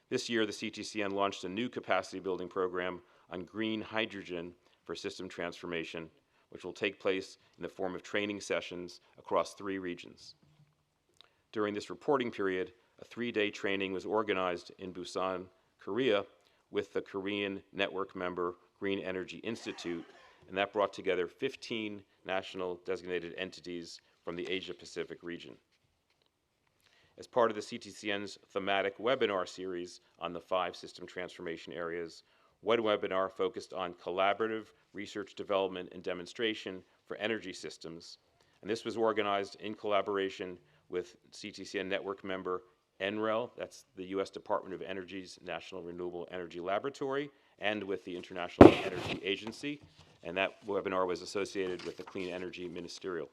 This year, the CTCN launched a new capacity building program on green hydrogen for system transformation, which will take place in the form of training sessions across 3 regions. During this reporting period, a 3-day training was organized in Busan, Korea, with the Korean network member Green Energy Institute, and that brought together 15 national designated entities from the Asia-Pacific region. As part of the CTCN's thematic webinar series on the 5 system transformation areas, one webinar focused on collaborative research development and demonstration for energy systems, and this was organized in collaboration with CTCN network member NREL, that's the U.S. Department of Energy's National Renewable Energy Laboratory, and with the International Energy Agency, and that webinar was associated with the Clean Energy Ministerial.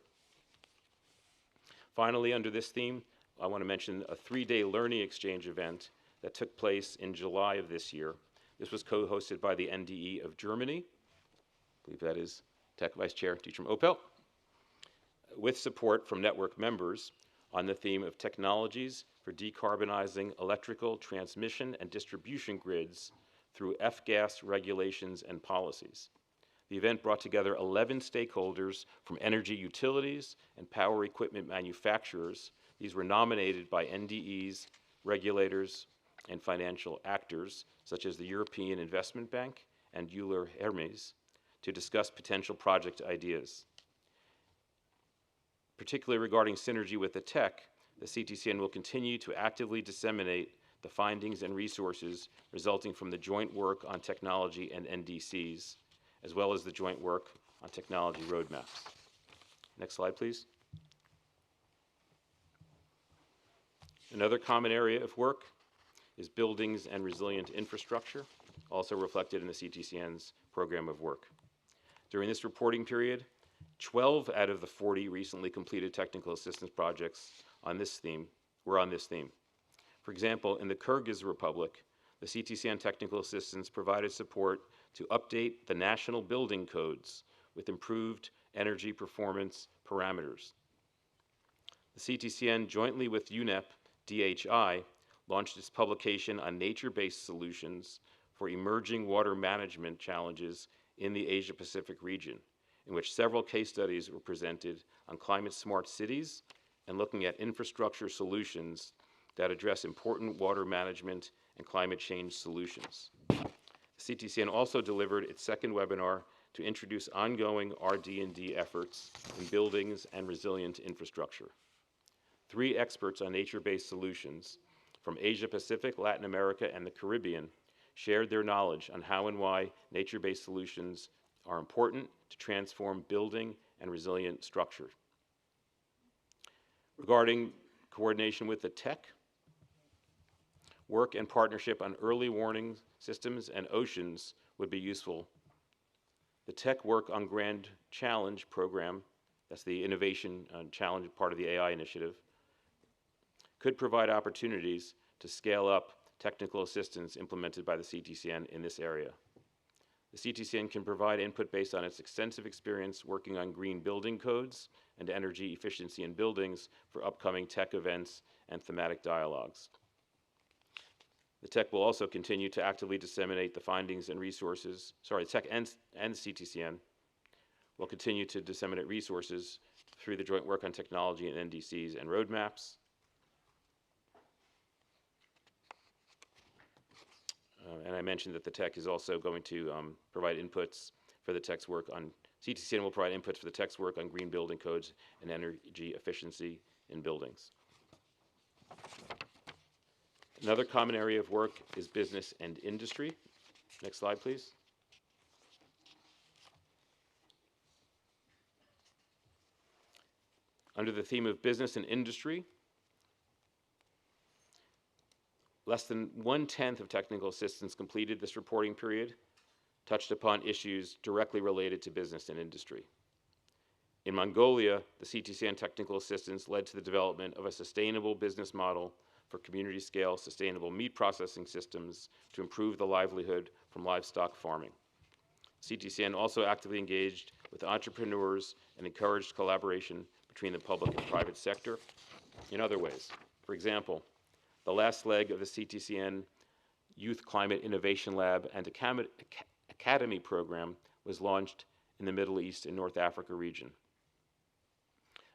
Finally, under this theme, I want to mention a 3-day learning exchange event that took place in July of this year. This was co-hosted by the NDE of Germany, I believe that is TEC Vice Chair Dietram Opel, with support from network members on the theme of technologies for decarbonizing electrical transmission and distribution grids through F-gas regulations and policies. The event brought together 11 stakeholders from energy utilities and power equipment manufacturers. These were nominated by NDEs, regulators, and financial actors, such as the European Investment Bank and Euler Hermes, to discuss potential project ideas. Particularly regarding synergy with the TEC, the CTCN will continue to actively disseminate the findings and resources resulting from the joint work on technology and NDCs, as well as the joint work on technology roadmaps. Next slide, please. Another common area of work is buildings and resilient infrastructure, also reflected in the CTCN's program of work. During this reporting period, 12 out of the 40 recently completed technical assistance projects on this theme were on this theme. For example, in the Kyrgyz Republic, the CTCN technical assistance provided support to update the national building codes with improved energy performance parameters. The CTCN, jointly with UNEP DHI, launched its publication on nature-based solutions for emerging water management challenges in the Asia-Pacific region, in which several case studies were presented on climate-smart cities and looking at infrastructure solutions that address important water management and climate change solutions. CTCN also delivered its second webinar to introduce ongoing RD&D efforts in buildings and resilient infrastructure. 3 experts on nature-based solutions from Asia Pacific, Latin America, and the Caribbean shared their knowledge on how and why nature-based solutions are important to transform building and resilient structure. Regarding coordination with the TEC, work and partnership on early warning systems and oceans would be useful. The TEC work on Grand Challenge program, that's the innovation challenge part of the AI initiative, could provide opportunities to scale up technical assistance implemented by the CTCN in this area. The CTCN can provide input based on its extensive experience working on green building codes and energy efficiency in buildings for upcoming TEC events and thematic dialogues. The TEC will also continue to actively disseminate the findings and resources, TEC and CTCN will continue to disseminate resources through the joint work on technology and NDCs and roadmaps. And I mentioned that the TEC is also going to provide inputs for the TEC's work on, CTCN will provide inputs for the TEC's work on green building codes and energy efficiency in buildings. Another common area of work is business and industry. Next slide, please. Under the theme of business and industry, less than 1/10 of technical assistants completed this reporting period touched upon issues directly related to business and industry. In Mongolia, the CTCN technical assistance led to the development of a sustainable business model for community-scale sustainable meat processing systems to improve the livelihood from livestock farming. CTCN also actively engaged with entrepreneurs and encouraged collaboration between the public and private sector in other ways. For example, the last leg of the CTCN Youth Climate Innovation Lab and Academy program was launched in the Middle East and North Africa region.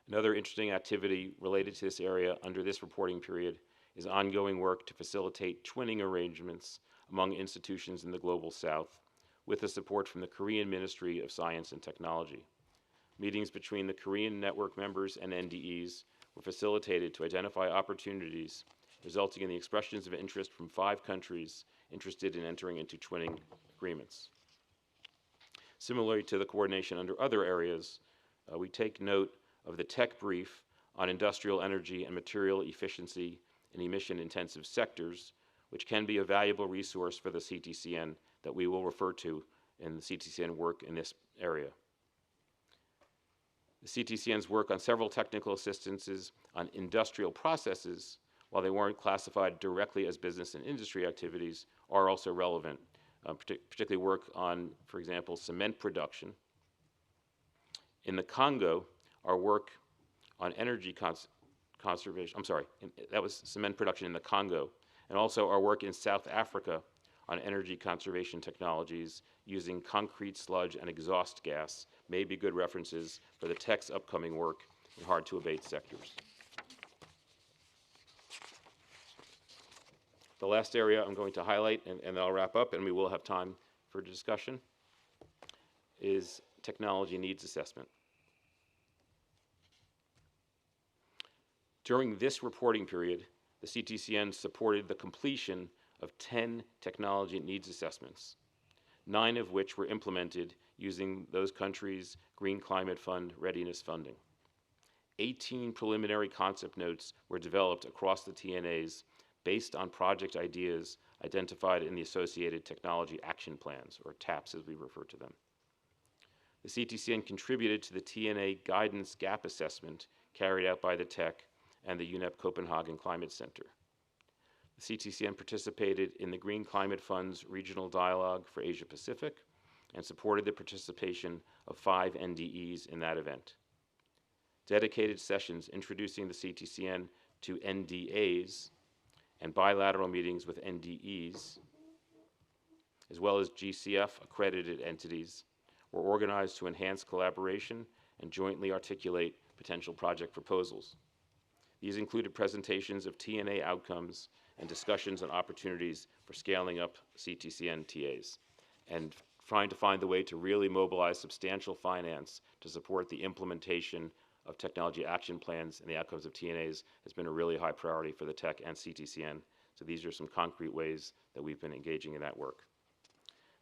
Another interesting activity related to this area under this reporting period is ongoing work to facilitate twinning arrangements among institutions in the Global South with the support from the Korean Ministry of Science and Technology. Meetings between the Korean network members and NDEs were facilitated to identify opportunities, resulting in the expressions of interest from 5 countries interested in entering into twinning agreements. Similarly to the coordination under other areas, we take note of the TEC brief on industrial energy and material efficiency in emission-intensive sectors, which can be a valuable resource for the CTCN that we will refer to in the CTCN work in this area. The CTCN's work on several technical assistances on industrial processes, while they weren't classified directly as business and industry activities, are also relevant, particularly work on, for example, cement production. In the Congo, our work on energy conservation, that was cement production in the Congo, and also our work in South Africa on energy conservation technologies using concrete sludge and exhaust gas may be good references for the TEC's upcoming work in hard-to-abate sectors. The last area I'm going to highlight, and then I'll wrap up, and we will have time for discussion, is technology needs assessment. During this reporting period, the CTCN supported the completion of 10 technology needs assessments, 9 of which were implemented using those countries' Green Climate Fund readiness funding. 18 preliminary concept notes were developed across the TNAs based on project ideas identified in the associated technology action plans, or TAPs as we refer to them. The CTCN contributed to the TNA guidance gap assessment carried out by the TEC and the UNEP Copenhagen Climate Center. The CTCN participated in the Green Climate Fund's regional dialogue for Asia Pacific and supported the participation of 5 NDEs in that event. Dedicated sessions introducing the CTCN to NDAs and bilateral meetings with NDEs, as well as GCF accredited entities, were organized to enhance collaboration and jointly articulate potential project proposals. These included presentations of TNA outcomes and discussions on opportunities for scaling up CTCN TAs, and trying to find the way to really mobilize substantial finance to support the implementation of technology action plans and the outcomes of TNAs has been a really high priority for the TEC and CTCN. So these are some concrete ways that we've been engaging in that work.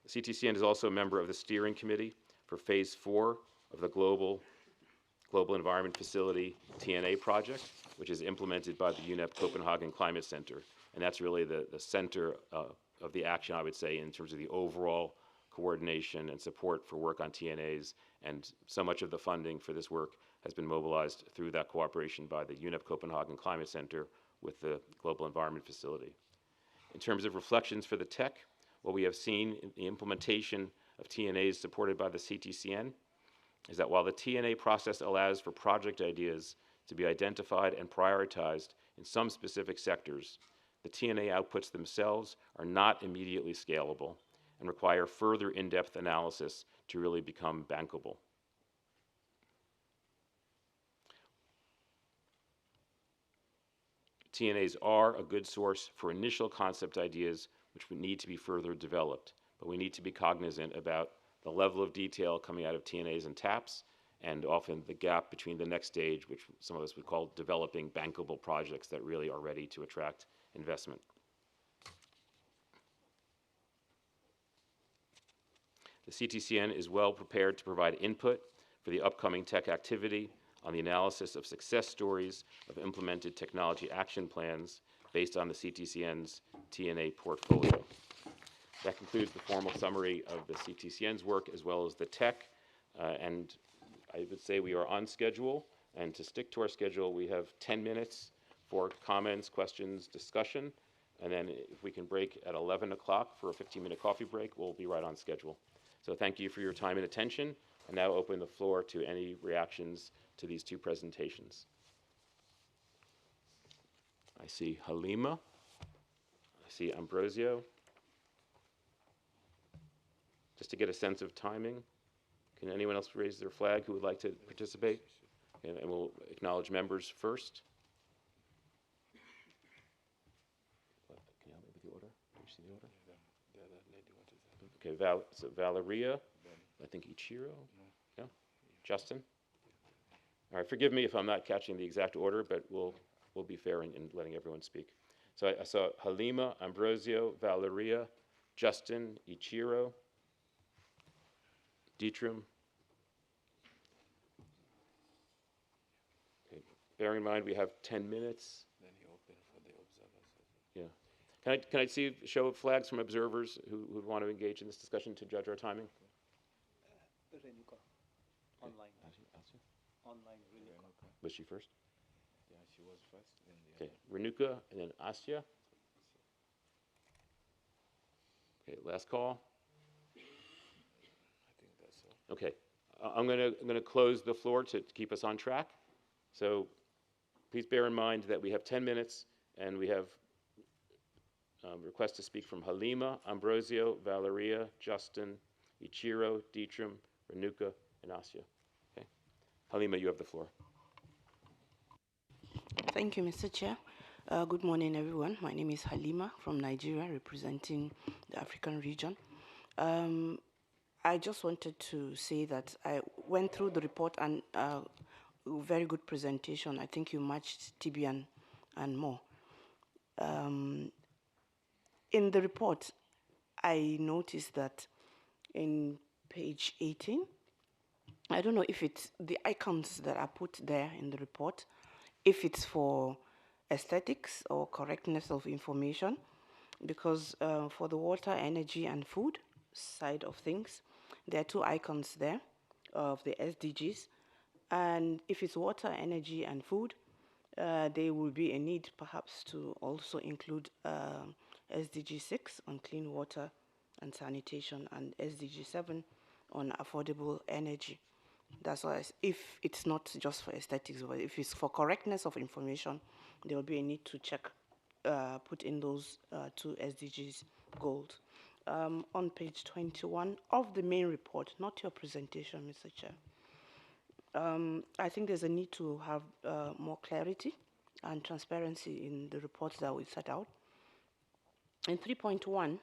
The CTCN is also a member of the steering committee for phase 4 of the Global Environment Facility TNA project, which is implemented by the UNEP Copenhagen Climate Center. And that's really the center of the action, I would say, in terms of the overall coordination and support for work on TNAs. And so much of the funding for this work has been mobilized through that cooperation by the UNEP Copenhagen Climate Center with the Global Environment Facility. In terms of reflections for the TEC, what we have seen in the implementation of TNAs supported by the CTCN is that while the TNA process allows for project ideas to be identified and prioritized in some specific sectors, the TNA outputs themselves are not immediately scalable and require further in-depth analysis to really become bankable. TNAs are a good source for initial concept ideas which would need to be further developed, but we need to be cognizant about the level of detail coming out of TNAs and TAPs, and often the gap between the next stage, which some of us would call developing bankable projects that really are ready to attract investment. The CTCN is well prepared to provide input for the upcoming TEC activity on the analysis of success stories of implemented technology action plans based on the CTCN's TNA portfolio. That concludes the formal summary of the CTCN's work as well as the TEC, and I would say we are on schedule, and to stick to our schedule, we have 10 minutes for comments, questions, discussion, and then if we can break at 11 o'clock for a 15-minute coffee break, we'll be right on schedule. So thank you for your time and attention, and now open the floor to any reactions to these two presentations. I see Halima. I see Ambrosio. Just to get a sense of timing, can anyone else raise their flag who would like to participate? And we'll acknowledge members first. Can you help me with the order? Do you see the order? Okay, so Valeria, I think Ichiro, no? Justin? All right, forgive me if I'm not catching the exact order, but we'll be fair in letting everyone speak. So I saw Halima, Ambrosio, Valeria, Justin, Ichiro, Dietram. Okay. Bearing in mind we have 10 minutes. Then you open for the observers. Yeah. Can I see a show of flags from observers who would want to engage in this discussion to judge our timing? Renuka. Online. Online Renuka. Was she first? Yeah, she was first. Then the Okay, Renuka and then Asya. Okay, last call. I think that's all. Okay, I'm gonna close the floor to keep us on track. So please bear in mind that we have 10 minutes and we have requests to speak from Halima, Ambrosio, Valeria, Justin, Ichiro, Dietram, Renuka, and Asya. Okay, Halima, you have the floor. Thank you, Mr. Chair. Good morning, everyone. My name is Halima from Nigeria, representing the African region. I just wanted to say that I went through the report and very good presentation. I think you matched TB and more. In the report, I noticed that in page 18, I don't know if it's the icons that are put there in the report, if it's for aesthetics or correctness of information, because for the water, energy, and food side of things, there are two icons there of the SDGs. And if it's water, energy, and food, there will be a need perhaps to also include SDG 6 on clean water and sanitation and SDG 7 on affordable energy. That's why if it's not just for aesthetics, but if it's for correctness of information, there will be a need to check, put in those two SDGs goals. On page 21 of the main report, not your presentation, Mr. Chair, I think there's a need to have more clarity and transparency in the reports that we set out. In 3.1,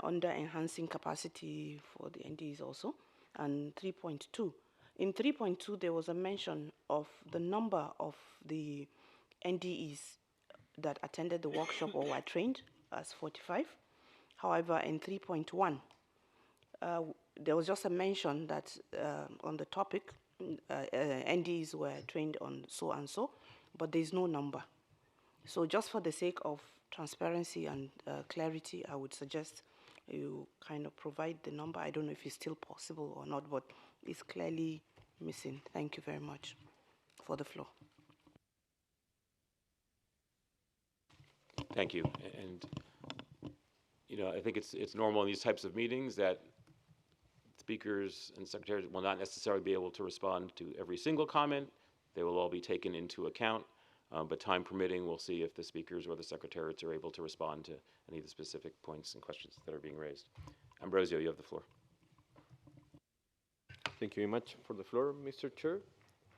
under enhancing capacity for the NDEs also, and 3.2. In 3.2, there was a mention of the number of the NDEs that attended the workshop or were trained as 45. However, in 3.1, there was just a mention that on the topic, NDEs were trained on so and so, but there is no number. So just for the sake of transparency and clarity, I would suggest you kind of provide the number. I don't know if it's still possible or not, but it's clearly missing. Thank you very much for the floor. Thank you. And you know, I think it's normal in these types of meetings that speakers and secretaries will not necessarily be able to respond to every single comment. They will all be taken into account, but time permitting, we'll see if the speakers or the secretariats are able to respond to any of the specific points and questions that are being raised. Ambrosio, you have the floor. Thank you very much for the floor, Mr. Chair.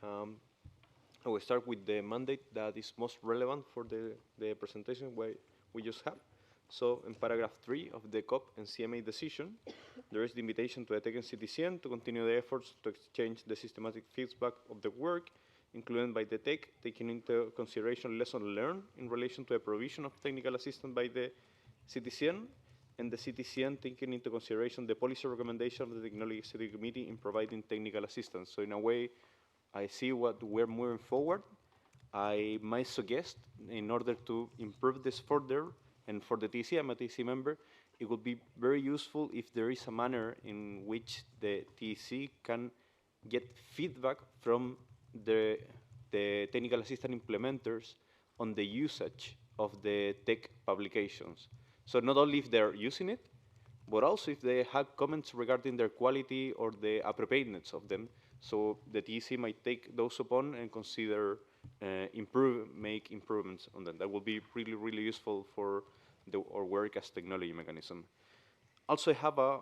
I will start with the mandate that is most relevant for the presentation we just have. So in paragraph 3 of the COP and CMA decision, there is the invitation to the TEC-CTCN to continue the efforts to exchange the systematic feedback of the work, included by the TEC, taking into consideration lessons learned in relation to the provision of technical assistance by the CTCN, and the CTCN taking into consideration the policy recommendation of the Technology Executive Committee in providing technical assistance. So in a way, I see what we're moving forward. I might suggest, in order to improve this further, and for the TC, I'm a TC member, it would be very useful if there is a manner in which the TC can get feedback from the technical assistant implementers on the usage of the tech publications. So not only if they're using it, but also if they have comments regarding their quality or the appropriateness of them. So the TEC might take those upon and consider make improvements on them. That will be really, really useful for our work as technology mechanism. Also, I have a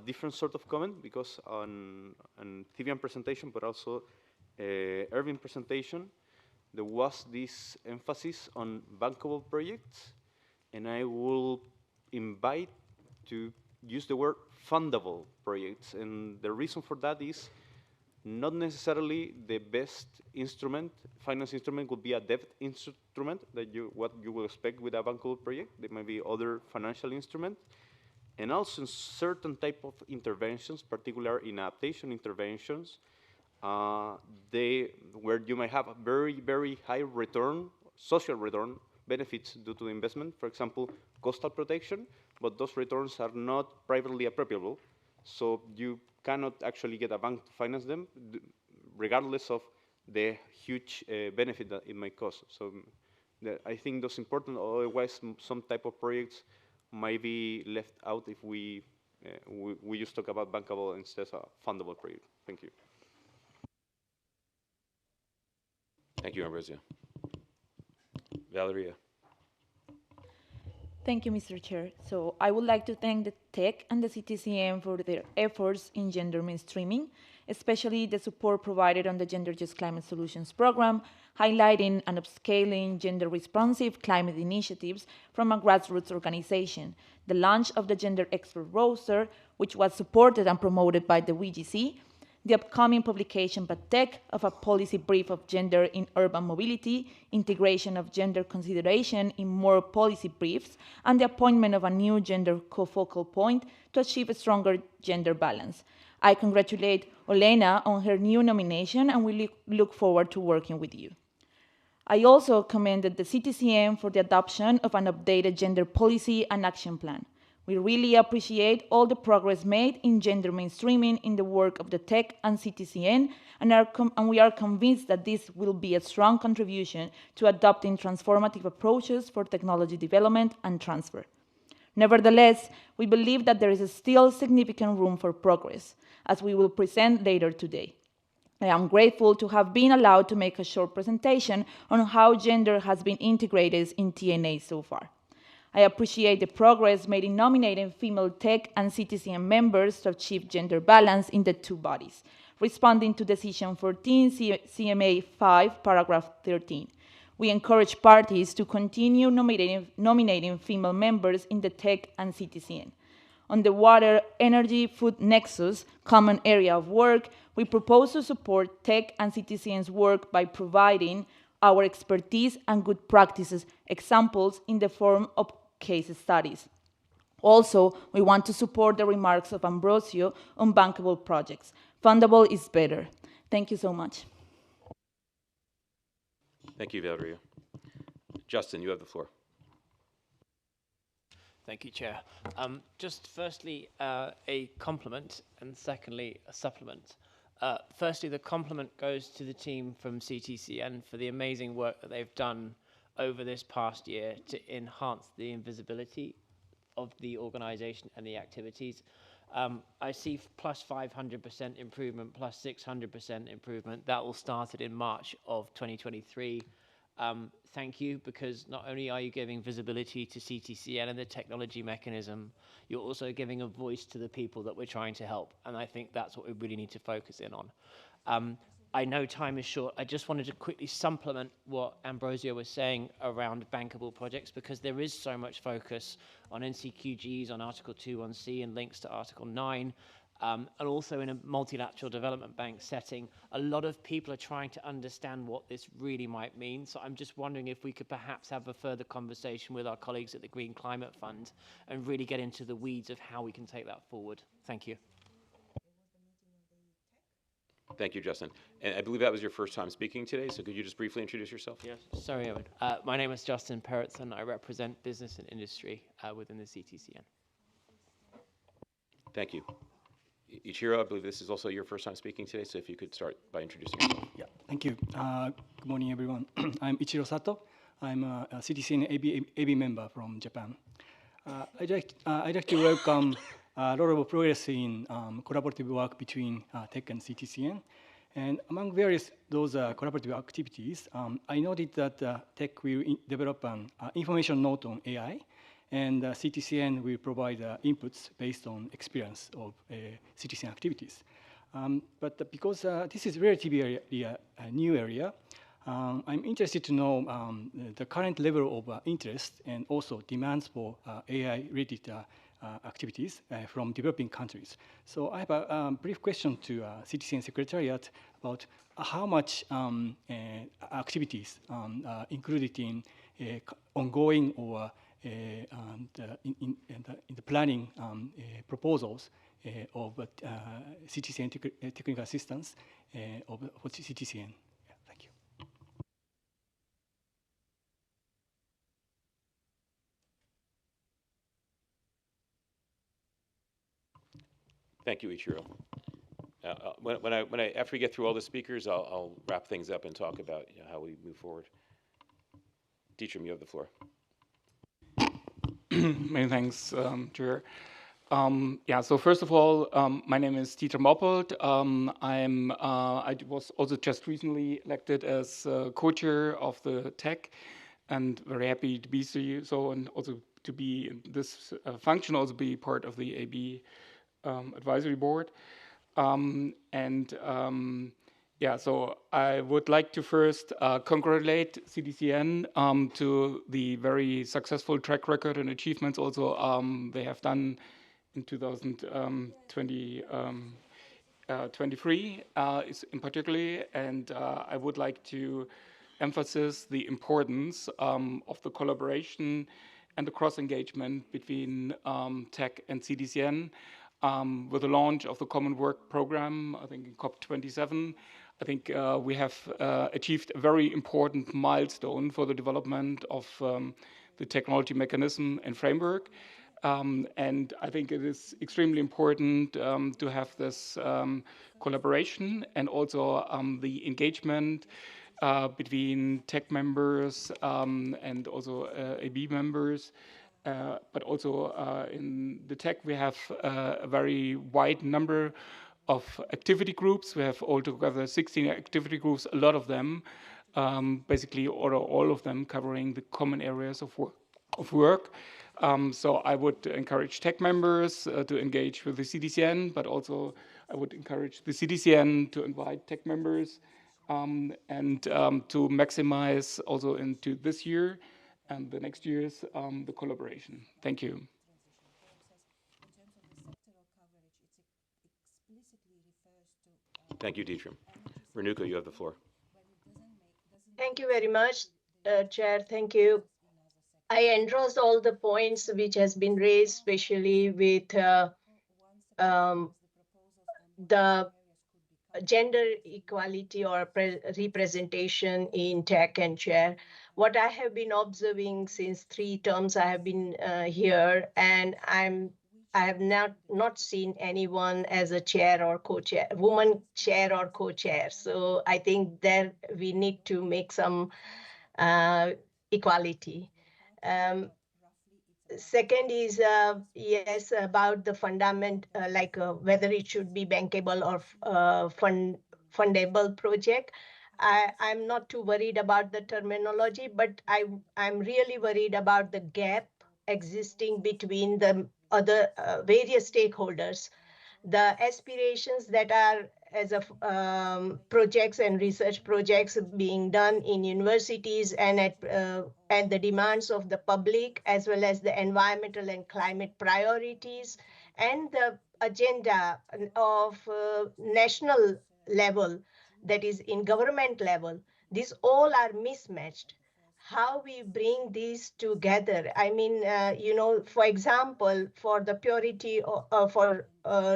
different sort of comment, because on Thivian presentation, but also Erwin presentation, there was this emphasis on bankable projects, and I will invite to use the word fundable projects. And the reason for that is not necessarily the best instrument. Finance instrument would be a debt instrument, that what you will expect with a bankable project. There may be other financial instruments. And also in certain type of interventions, particularly in adaptation interventions, where you might have a very, very high return, social return benefits due to investment, for example, coastal protection, but those returns are not privately appropriable. So you cannot actually get a bank to finance them, regardless of the huge benefit that it might cost. So I think that's important. Otherwise, some type of projects might be left out if we just talk about bankable instead of fundable project. Thank you. Thank you, Ambrosio. Valeria. Thank you, Mr. Chair. So I would like to thank the TEC and the CTCN for their efforts in gender mainstreaming, especially the support provided on the Gender Just Climate Solutions program, highlighting and upscaling gender-responsive climate initiatives from a grassroots organization, the launch of the Gender Expert Roster, which was supported and promoted by the WGC, the upcoming publication by TEC of a policy brief of gender in urban mobility, integration of gender consideration in more policy briefs, and the appointment of a new gender co-focal point to achieve a stronger gender balance. I congratulate Olena on her new nomination, and we look forward to working with you. I also commended the CTCN for the adoption of an updated gender policy and action plan. We really appreciate all the progress made in gender mainstreaming in the work of the TEC and CTCN, and we are convinced that this will be a strong contribution to adopting transformative approaches for technology development and transfer. Nevertheless, we believe that there is still significant room for progress, as we will present later today. I am grateful to have been allowed to make a short presentation on how gender has been integrated in TNA so far. I appreciate the progress made in nominating female TEC and CTCN members to achieve gender balance in the two bodies, responding to Decision 14 CMA 5, paragraph 13. We encourage parties to continue nominating female members in the TEC and CTCN. On the water, energy, food nexus, common area of work, we propose to support TEC and CTCN's work by providing our expertise and good practices examples in the form of case studies. Also, we want to support the remarks of Ambrosio on bankable projects. Fundable is better. Thank you so much. Thank you, Valeria. Justin, you have the floor. Thank you, Chair. Just firstly, a compliment, and secondly, a supplement. Firstly, the compliment goes to the team from CTCN for the amazing work that they've done over this past year to enhance the invisibility of the organization and the activities. I see plus 500% improvement, plus 600% improvement. That all started in March of 2023. Thank you, because not only are you giving visibility to CTCN and the technology mechanism, you're also giving a voice to the people that we're trying to help. And I think that's what we really need to focus in on. I know time is short. I just wanted to quickly supplement what Ambrosio was saying around bankable projects, because there is so much focus on NCQGs, on Article 2.1c and links to Article 9. And also in a multilateral development bank setting, a lot of people are trying to understand what this really might mean. So I'm just wondering if we could perhaps have a further conversation with our colleagues at the Green Climate Fund and really get into the weeds of how we can take that forward. Thank you. Thank you, Justin. And I believe that was your first time speaking today, so could you just briefly introduce yourself? Yes. Sorry, Owen. My name is Justin Perrotson. I represent business and industry within the CTCN. Thank you. Ichiro, I believe this is also your first time speaking today, so if you could start by introducing yourself. Yeah, thank you. Good morning, everyone. I'm Ichiro Sato. I'm a CTCN AB member from Japan. I'd like to welcome a lot of progress in collaborative work between TEC and CTCN. And among various those collaborative activities, I noted that TEC will develop an information note on AI, and CTCN will provide inputs based on experience of CTCN activities. But because this is relatively a new area, I'm interested to know the current level of interest and also demands for AI-related activities from developing countries. So I have a brief question to CTCN Secretariat about how much activities are included in ongoing or in the planning proposals of CTCN technical assistance for CTCN. Thank you. Thank you, Ichiro. After we get through all the speakers, I'll wrap things up and talk about how we move forward. Dietram, you have the floor. Many thanks, Chair. Yeah, so first of all, my name is Dietram Oppold. I was also just recently elected as co-chair of the TEC, and very happy to be so, and also to be in this function, also be part of the AB advisory board. Yeah, so I would like to first congratulate CTCN to the very successful track record and achievements also they have done in 2023 in particular. And I would like to emphasize the importance of the collaboration and the cross-engagement between TEC and CTCN with the launch of the Common Work Program, I think in COP27. I think we have achieved a very important milestone for the development of the technology mechanism and framework. And I think it is extremely important to have this collaboration and also the engagement between TEC members and also AB members. But also in the TEC, we have a very wide number of activity groups. We have altogether 16 activity groups, a lot of them, basically all of them covering the common areas of work. So I would encourage TEC members to engage with the CTCN, but also I would encourage the CTCN to invite TEC members and to maximize also into this year and the next years the collaboration. Thank you. Thank you, Dietram. Renuka, you have the floor. Thank you very much, Chair. Thank you. I endorse all the points which has been raised, especially with the gender equality or representation in TEC and chair. What I have been observing since 3 terms I have been here, and I have not seen anyone as a chair or co-chair, woman chair or co-chair. So I think there we need to make some equality. Second is, yes, about the fundament, whether it should be bankable or fundable project. I'm not too worried about the terminology, but I'm really worried about the gap existing between the other various stakeholders. The aspirations that are as of projects and research projects being done in universities and at the demands of the public, as well as the environmental and climate priorities, and the agenda of national level, that is in government level, these all are mismatched. How we bring these together? I mean, for example, for the purity for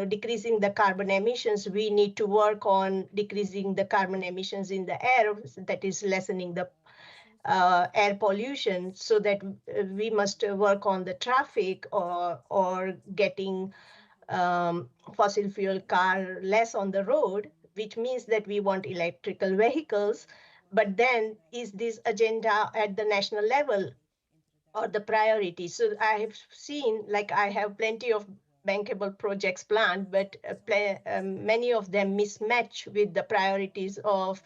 decreasing the carbon emissions, we need to work on decreasing the carbon emissions in the air, that is lessening the air pollution, so that we must work on the traffic or getting fossil fuel car less on the road, which means that we want electrical vehicles. But then is this agenda at the national level or the priority? So I have seen, like I have plenty of bankable projects planned, but many of them mismatch with the priorities of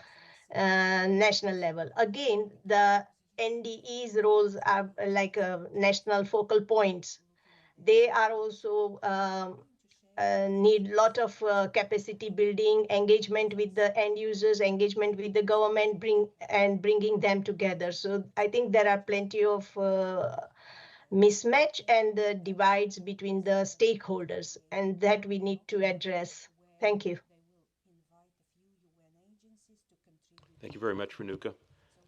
national level. Again, the NDE's roles are like national focal points. They are also need lot of capacity building, engagement with the end users, engagement with the government, bringing them together. So I think there are plenty of mismatch and the divides between the stakeholders, and that we need to address. Thank you. Thank you very much, Renuka.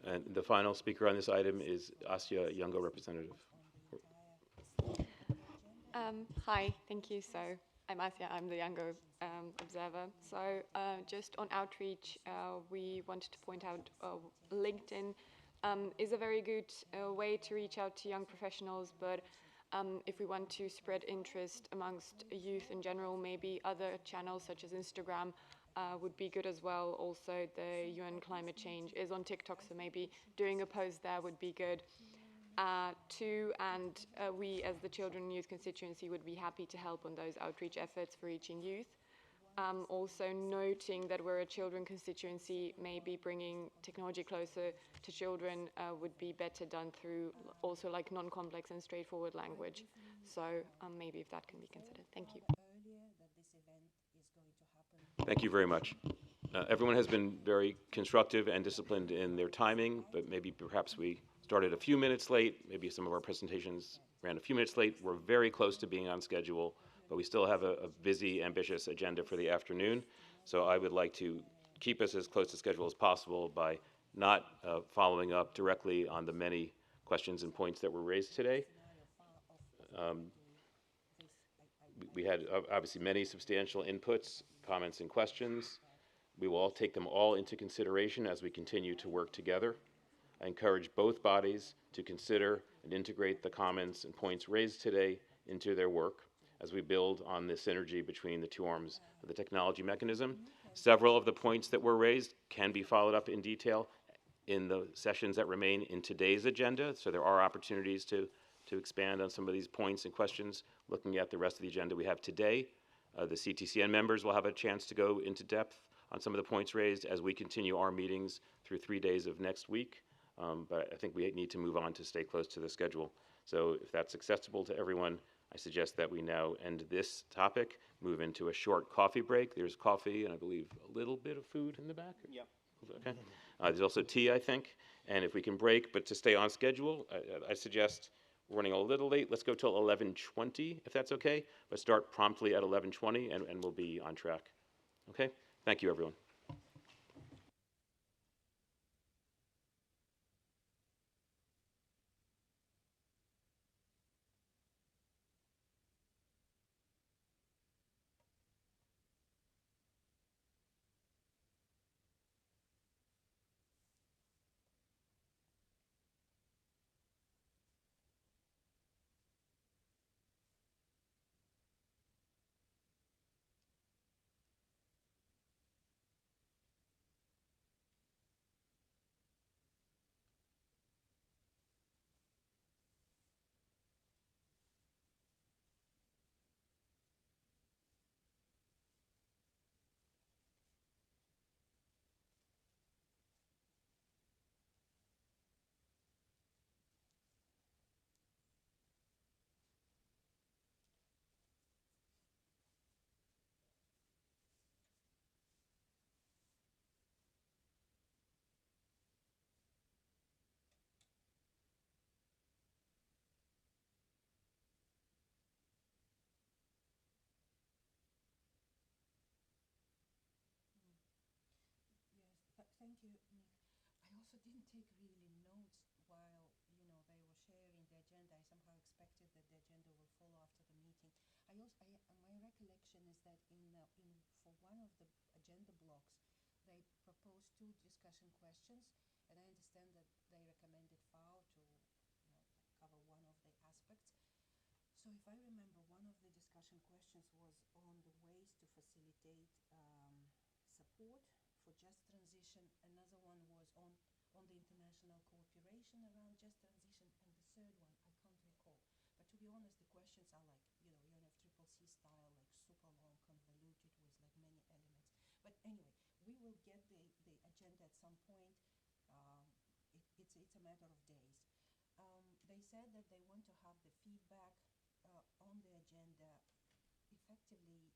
And the final speaker on this item is Asya, Youngo representative. Hi, thank you. So I'm Asya, I'm the Yango observer. So just on outreach, we wanted to point out LinkedIn is a very good way to reach out to young professionals, but if we want to spread interest amongst youth in general, maybe other channels such as Instagram would be good as well. Also, the UN climate change is on TikTok, so maybe doing a post there would be good. We as the Children and Youth constituency would be happy to help on those outreach efforts for reaching youth. Also noting that we're a children constituency, maybe bringing technology closer to children would be better done through also like non-complex and straightforward language. So maybe if that can be considered. Thank you. Thank you very much. Everyone has been very constructive and disciplined in their timing, but maybe perhaps we started a few minutes late. Maybe some of our presentations ran a few minutes late. We're very close to being on schedule, but we still have a busy, ambitious agenda for the afternoon. So I would like to keep us as close to schedule as possible by not following up directly on the many questions and points that were raised today. We had obviously many substantial inputs, comments, and questions. We will all take them all into consideration as we continue to work together. I encourage both bodies to consider and integrate the comments and points raised today into their work as we build on the synergy between the two arms of the technology mechanism. Several of the points that were raised can be followed up in detail in the sessions that remain in today's agenda, so there are opportunities to expand on some of these points and questions looking at the rest of the agenda we have today. The CTCN members will have a chance to go into depth on some of the points raised as we continue our meetings through 3 days of next week. But I think we need to move on to stay close to the schedule. So if that's acceptable to everyone, I suggest that we now end this topic, move into a short coffee break. There's coffee and I believe a little bit of food in the back. Yeah. Okay. There's also tea, I think. And if we can break, but to stay on schedule, I suggest we're running a little late. Let's go till 11:20, if that's okay. But start promptly at 11:20, and we'll be on track. Okay? Thank you, everyone. Thank you, Nick. I also didn't take really notes while they were sharing the agenda. I somehow expected that the agenda will follow after the meeting. My recollection is that for one of the agenda blocks, they proposed two discussion questions, and I understand that they recommended FAO to cover one of the aspects. So if I remember, one of the discussion questions was on the ways to facilitate support for just transition. Another one was on the international cooperation around just transition, and the third one I can't recall. But to be honest, the questions are like UNFCCC style, like super long, convoluted with like many elements. But anyway, we will get the agenda at some point. It's a matter of days. They said that they want to have the feedback on the agenda effectively,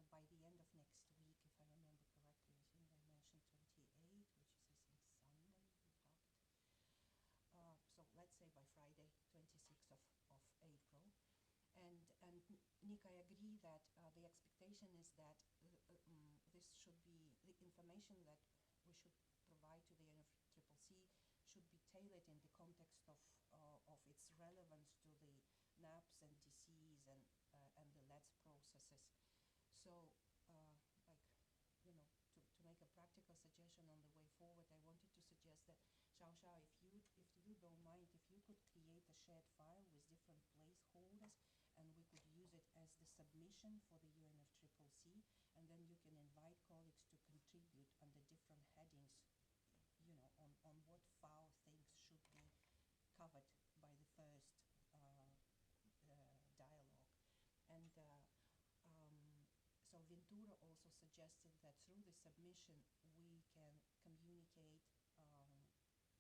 by the end of next week, if I remember correctly. I think I mentioned 28, which is, I think, Sunday, we talked. So let's say by Friday, 26th of April. And Nick, I agree that the expectation is that this should be, the information that we should provide to the UNFCCC should be tailored in the context of its relevance to the NAPs and DCs and the LEDS processes. So, to make a practical suggestion on the way forward, I wanted to suggest that, Xiao, if you don't mind, if you could create a shared file with different placeholders, and we could use it as the submission for the UNFCCC, and then you can invite colleagues to contribute under different headings, on what FAO thinks should be covered by the first dialogue. And so Ventura also suggested that through the submission we can communicate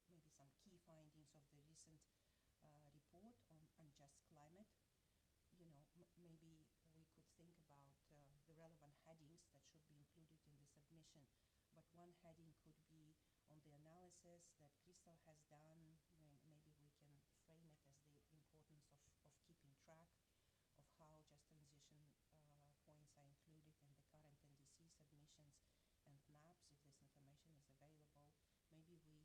maybe some key findings of the recent report on just climate. Maybe we could think about the relevant headings that should be included in the submission. But one heading could be on the analysis that Crystal has done. Maybe we can frame it as the importance of keeping track of how just transition points are included in the current NDC submissions and maps, if this information is available. Maybe we can,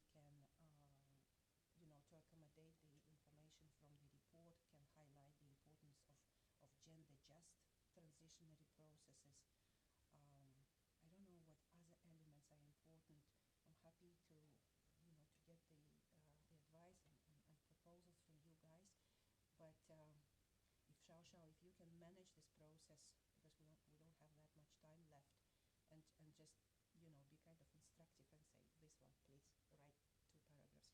to accommodate the information from the report, can highlight the importance of gender-just transitionary processes. I don't know what other elements are important. I'm happy to, to get the advice and proposals from you guys. But if Xiao, if you can manage this process, because we don't have that much time left, and just be kind of instructive and say, this one, please write 2 paragraphs here and there.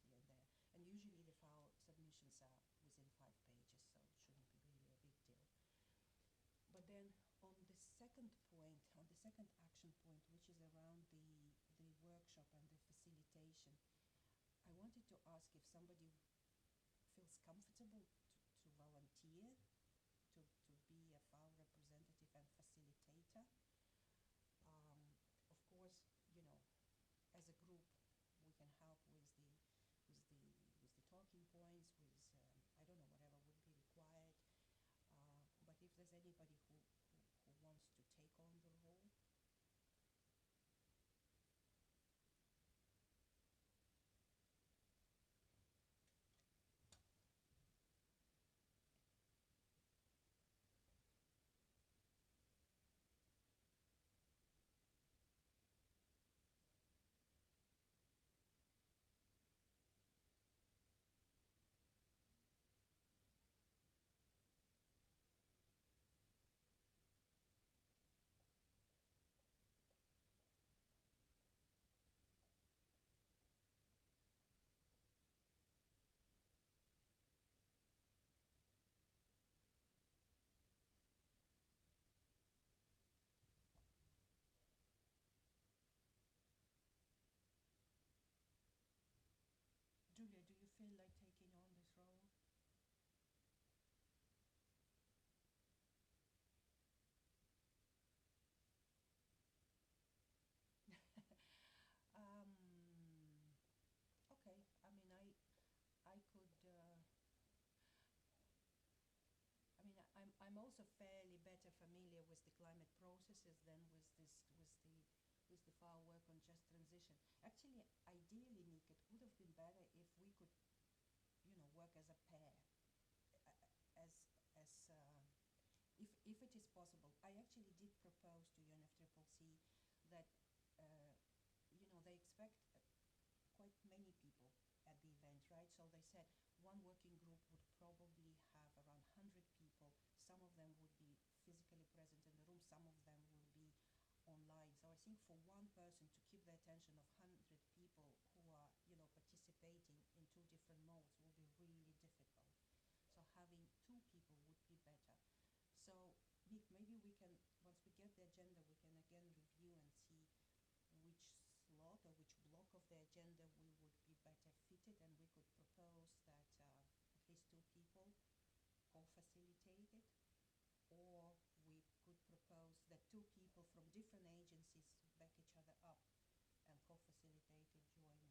And usually the FAO submissions are within 5 pages, so it shouldn't be really a big deal. But then on the second point, on the second action point, which is around the workshop and the facilitation, I wanted to ask if somebody feels comfortable to volunteer to be a FAO representative and facilitator. Of course, as a group, feel like taking on this role? um, okay, I mean, I could. I mean, I'm also fairly better familiar with the climate processes than with the far work on just transition. Actually, ideally, Nick, it would have been better if we could, work as a pair, as if it is possible. I actually did propose to UNFCCC that, they expect quite many people at the event, right? So they said one working group would probably have around 100 people. Some of them would be physically present in the room, some of them will be online. So I think for one person to keep the attention of 100 people who are, participating in two different modes will be really difficult. So having two people would be better. So Nick, maybe we can, once we get the agenda, we can again review and see which slot or which block of the agenda we would be better fitted, and we could propose that at least two people co-facilitate it, or we could propose that two people from different agencies back each other up and co-facilitate it jointly.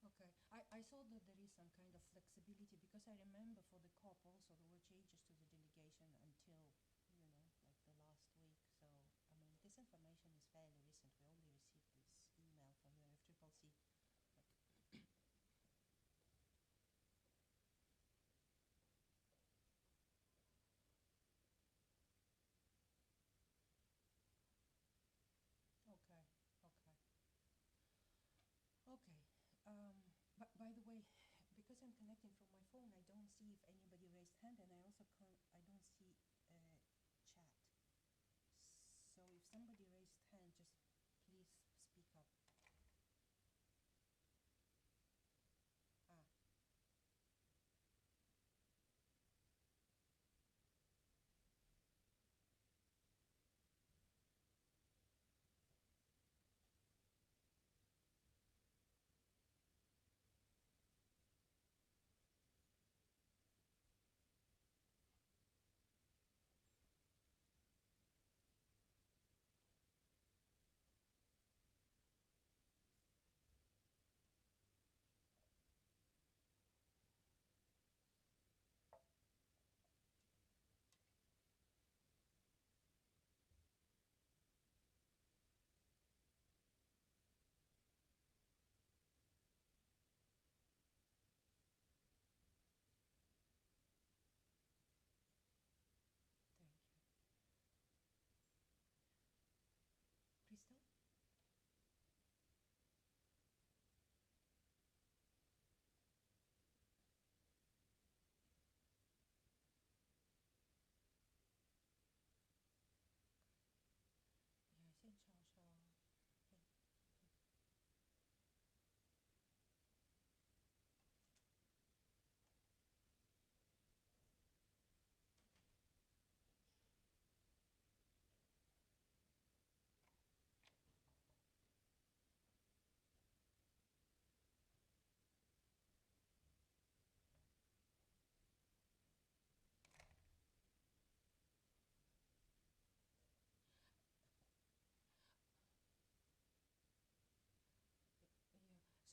Okay, I saw that there is some kind of flexibility, because I remember for the COP also there were changes to the delegation until, like the last week. So, I mean, this information is fairly recent. We only received this email from UNFCCC. Okay, okay. Okay, but by the way, because I'm connecting from my phone, I don't see if anybody raised hand, and I also I don't see chat. So if somebody raised hand, just please speak up. Ah.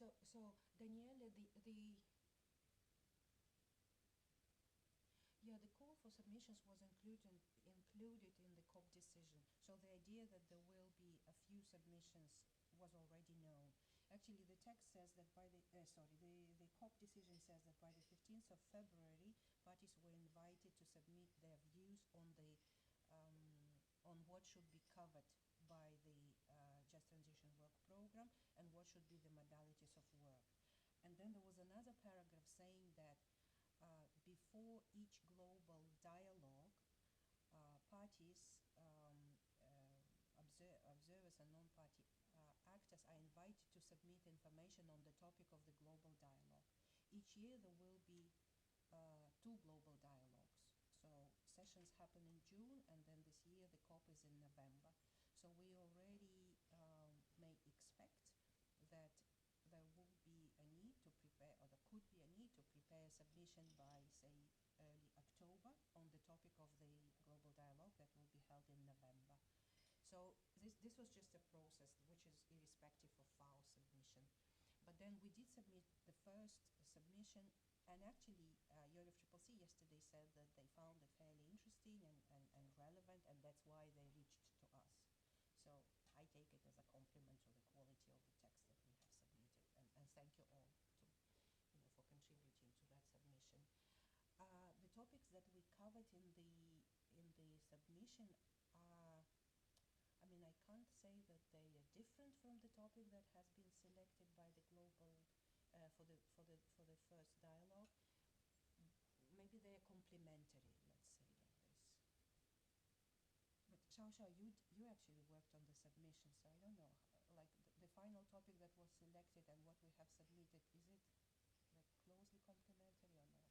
So Daniele, the call for submissions was included in the COP decision. So the idea that there will be a few submissions was already known. Actually, the text says that by the COP decision says that by the 15th of February, parties were invited to submit their views on what should be covered by the Just Transition Work Program and what should be the modalities of work. And then there was another paragraph saying that before each global dialogue, parties, observers and non-party actors are invited to submit information on the topic of the global dialogue. Each year there will be 2 global dialogues. So sessions happen in June, and then this year the COP is in November. So we already may expect that there will be a need to prepare, or there could be a need to prepare a submission by, say, early October on the topic of the global dialogue that will be held in November. So this was just a process which is irrespective of file submission. But then we did submit the first submission, and actually EuroFCCC yesterday said that they found it fairly interesting and relevant, and that's why they reached to us. So I take it as a compliment to the quality of the text that we have submitted, and thank you all for contributing to that submission. The topics that we covered in the submission are, I mean, I can't say that they are different from the topic that has been selected by the global for the first dialogue. Maybe they are complementary, let's say like this. But Xiao, you actually worked on the submission, so I don't know, like the final topic that was selected and what we have submitted, is it like closely complementary or not?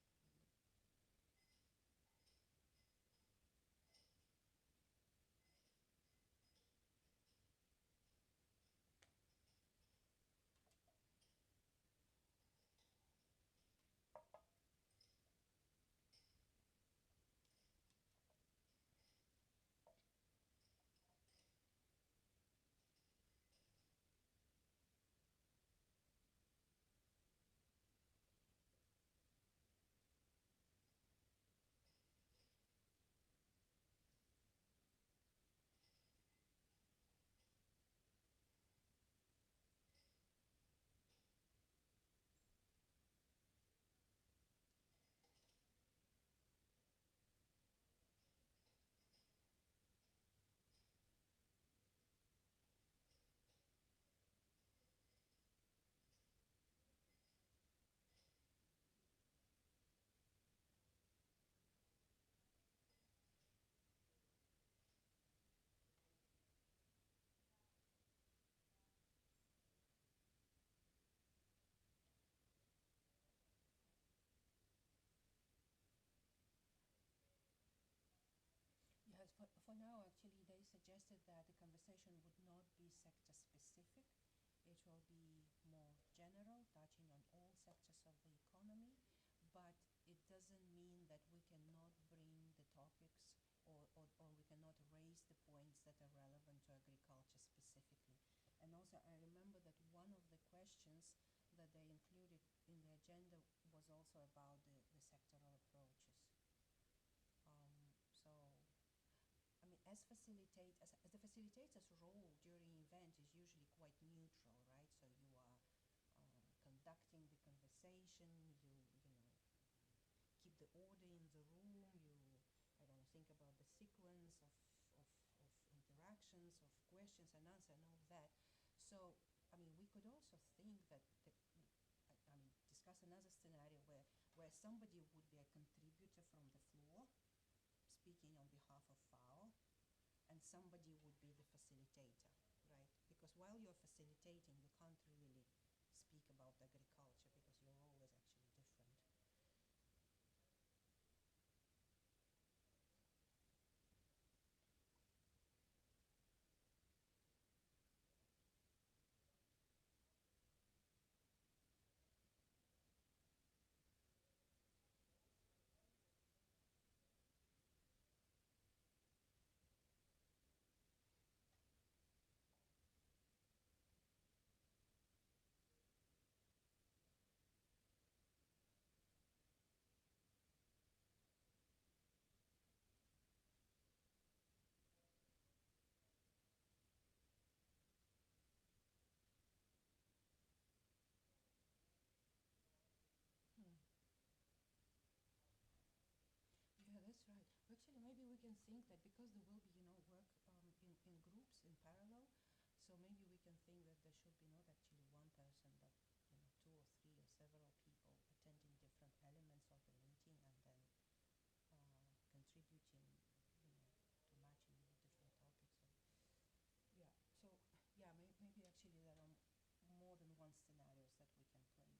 Yes, for now, actually, they suggested that the conversation would not be sector-specific. It will be more general, touching on all sectors of the economy, but it doesn't mean that we cannot bring the topics or we cannot raise the points that are relevant to agriculture specifically. And also, I remember that one of the questions that they included in the agenda was also about the sectoral approaches. So, I mean, as the facilitator's role during event is usually quite neutral, right? So you are conducting the conversation, you know, keep the order in the room, you, I don't know, think about the sequence of interactions, of questions and answers and all that. So, I mean, we could also think that, I mean, discuss another scenario where somebody would be a contributor from the floor, speaking on behalf of FAO, and somebody would be the facilitator, right? Because while you're facilitating, you can't really speak about agriculture because your role is actually different. think that because there will be, work in groups in parallel, so maybe we can think that there should be not actually one person, but two or three or several people attending different elements of the meeting and then contributing, to matching with different topics. Yeah. So yeah, maybe actually there are more than one scenarios that we can play with.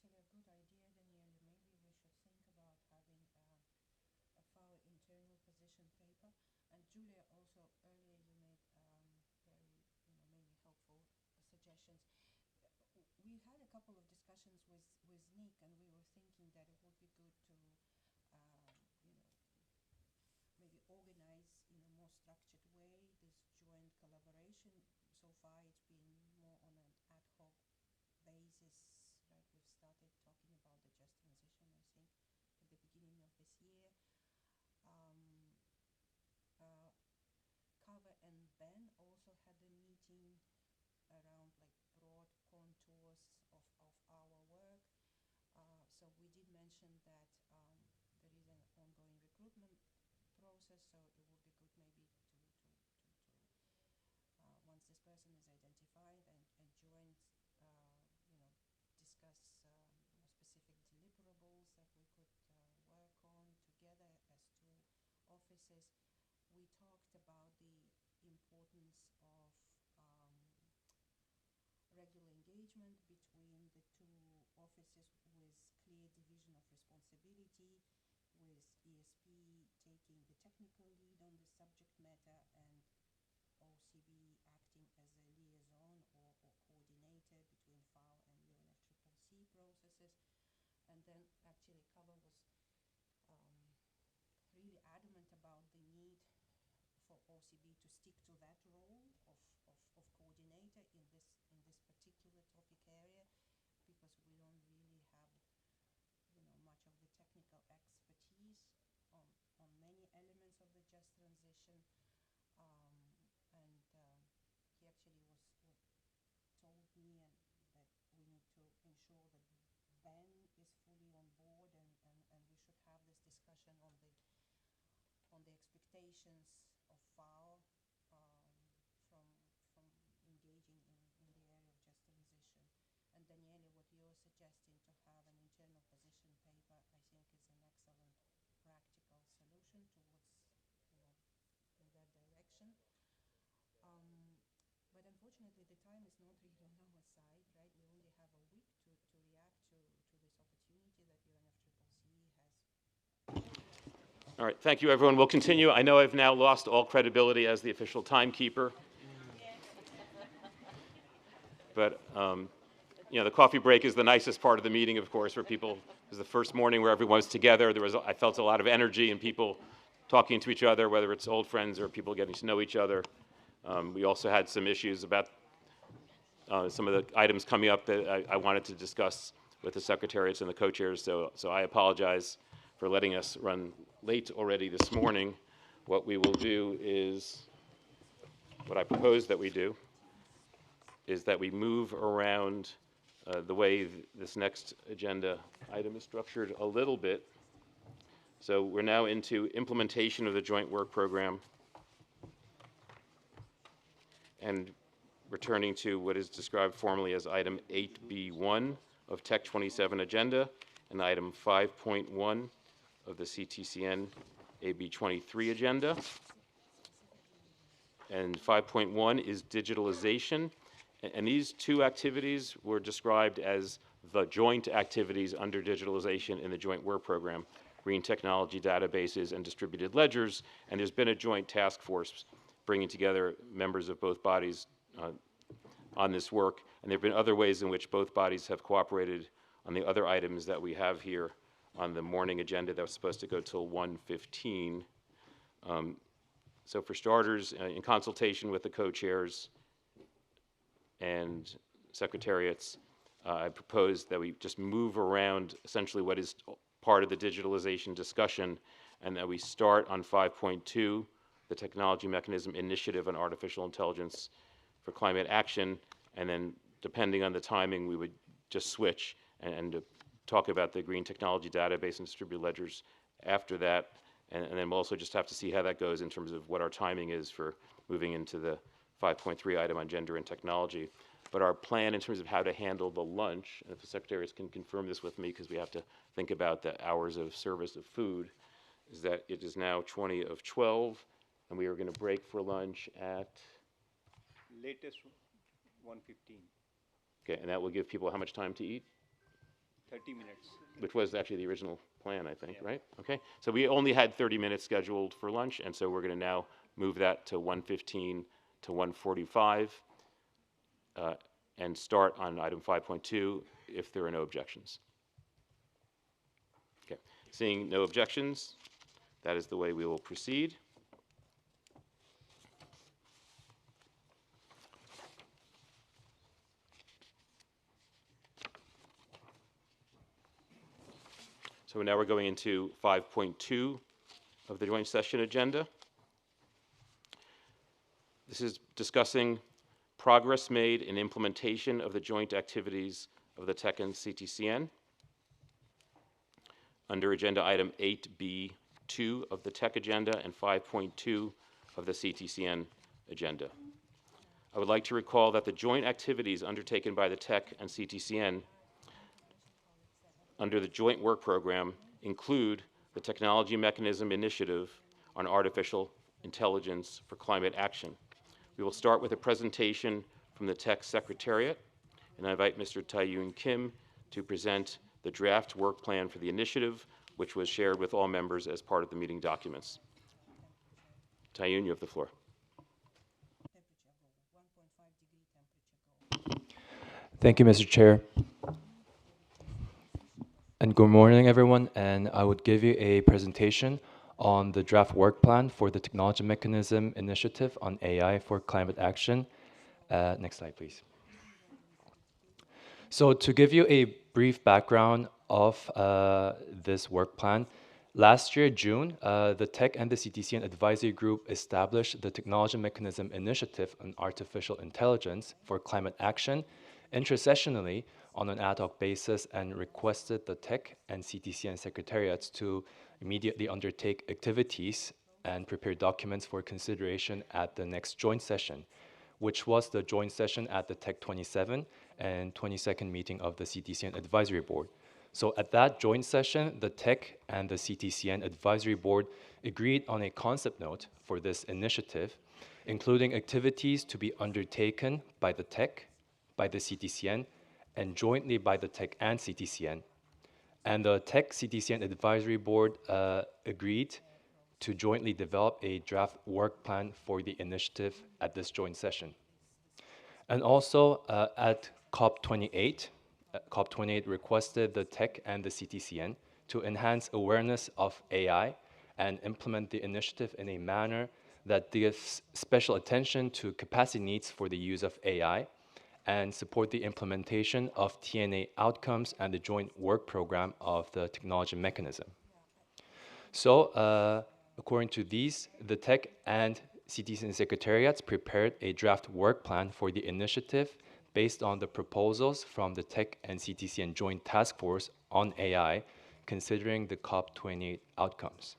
actually a good idea, Danielle. Maybe we should think about having a FAO internal position paper. And Julia, also earlier you made very, maybe helpful suggestions. We had a couple of discussions with Nick, and we were thinking that it would be good to, maybe organize in a more structured way this joint collaboration. So far, it's been more on an ad hoc basis, right? We've started talking about the just transition, I think, at the beginning of this year. Cover and Ben also had a meeting around like broad contours of our work. So we did mention that there is an ongoing recruitment process, so it would be good maybe to once this person is identified and joined, discuss more specific deliverables that we could work on together as two offices. We talked about the importance of regular engagement between the two offices with clear division of responsibility, with ESP taking the technical lead on the subject matter and OCB acting as a liaison or coordinator between FAO and UNFCCC processes. And then actually Cover was really adamant about the need for OCB to stick to that role of coordinator in this particular topic area, because we don't really have much of the technical expertise on many elements of the just transition. He actually told me that we need to ensure that Ben is fully on board, and we should have this discussion on the expectations of FAO from engaging in the area of just transition. And Daniele, what you're suggesting to have an internal position paper, I think is an excellent practical solution towards, in that direction. But unfortunately, the time is not really on our side, right? We only have a week to react to this opportunity that UNFCCC has. All right, thank you, everyone. We'll continue. I know I've now lost all credibility as the official timekeeper. But, the coffee break is the nicest part of the meeting, of course, for people. It was the first morning where everyone was together. I felt a lot of energy and people talking to each other, whether it's old friends or people getting to know each other. We also had some issues about some of the items coming up that I wanted to discuss with the secretariats and the co-chairs, so I apologize for letting us run late already this morning. What we will do is, what I propose that we do, is that we move around the way this next agenda item is structured a little bit. So we're now into implementation of the joint work program and returning to what is described formally as item 8B1 of TEC-27 agenda and item 5.1 of the CTCN AB23 agenda. And 5.1 is digitalization. And these two activities were described as the joint activities under digitalization in the joint work program: green technology databases and distributed ledgers. And there's been a joint task force bringing together members of both bodies on this work. And there have been other ways in which both bodies have cooperated on the other items that we have here on the morning agenda that was supposed to go till 1:15. So for starters, in consultation with the co-chairs and secretariats, I propose that we just move around essentially what is part of the digitalization discussion, and that we start on 5.2, the Technology Mechanism Initiative on Artificial Intelligence for Climate Action, and then depending on the timing, we would just switch and talk about the Green Technology Database and Distributed Ledgers after that, and then we'll also just have to see how that goes in terms of what our timing is for moving into the 5.3 item on gender and technology. But our plan in terms of how to handle the lunch, and if the secretaries can confirm this with me, because we have to think about the hours of service of food, is that it is now 20 of 12, and we are going to break for lunch at? Latest 1:15. Okay, and that will give people how much time to eat? 30 minutes. which was actually the original plan, I think, right? Okay, so we only had 30 minutes scheduled for lunch, and so we're going to now move that to 1:15 to 1:45 and start on item 5.2 if there are no objections. Okay, seeing no objections, that is the way we will proceed. So now we're going into 5.2 of the joint session agenda. This is discussing progress made in implementation of the joint activities of the TEC and CTCN. Under agenda item 8B2 of the TEC agenda and 5.2 of the CTCN agenda. I would like to recall that the joint activities undertaken by the TEC and CTCN under the joint work program include the Technology Mechanism Initiative on Artificial Intelligence for Climate Action. We will start with a presentation from the TEC Secretariat, and I invite Mr. Tae-Yoon Kim to present the draft work plan for the initiative, which was shared with all members as part of the meeting documents. Tae-Yoon, you have the floor. Thank you, Mr. Chair. And good morning, everyone. And I would give you a presentation on the draft work plan for the Technology Mechanism Initiative on AI for Climate Action. Next slide, please. So to give you a brief background of this work plan, last year, June, the TEC and the CTCN Advisory Group established the Technology Mechanism Initiative on Artificial Intelligence for Climate Action intersessionally on an ad hoc basis and requested the TEC and CTCN secretariats to immediately undertake activities and prepare documents for consideration at the next joint session, which was the joint session at the TEC 27 and 22nd meeting of the CTCN Advisory Board. So at that joint session, the TEC and the CTCN Advisory Board agreed on a concept note for this initiative, including activities to be undertaken by the TEC, by the CTCN, and jointly by the TEC and CTCN. And the TEC-CTCN Advisory Board agreed to jointly develop a draft work plan for the initiative at this joint session. And also at COP28, COP28 requested the TEC and the CTCN to enhance awareness of AI and implement the initiative in a manner that gives special attention to capacity needs for the use of AI and support the implementation of TNA outcomes and the joint work program of the technology mechanism. So, according to these, the TEC and CTCN secretariats prepared a draft work plan for the initiative based on the proposals from the TEC and CTCN Joint Task Force on AI, considering the COP28 outcomes.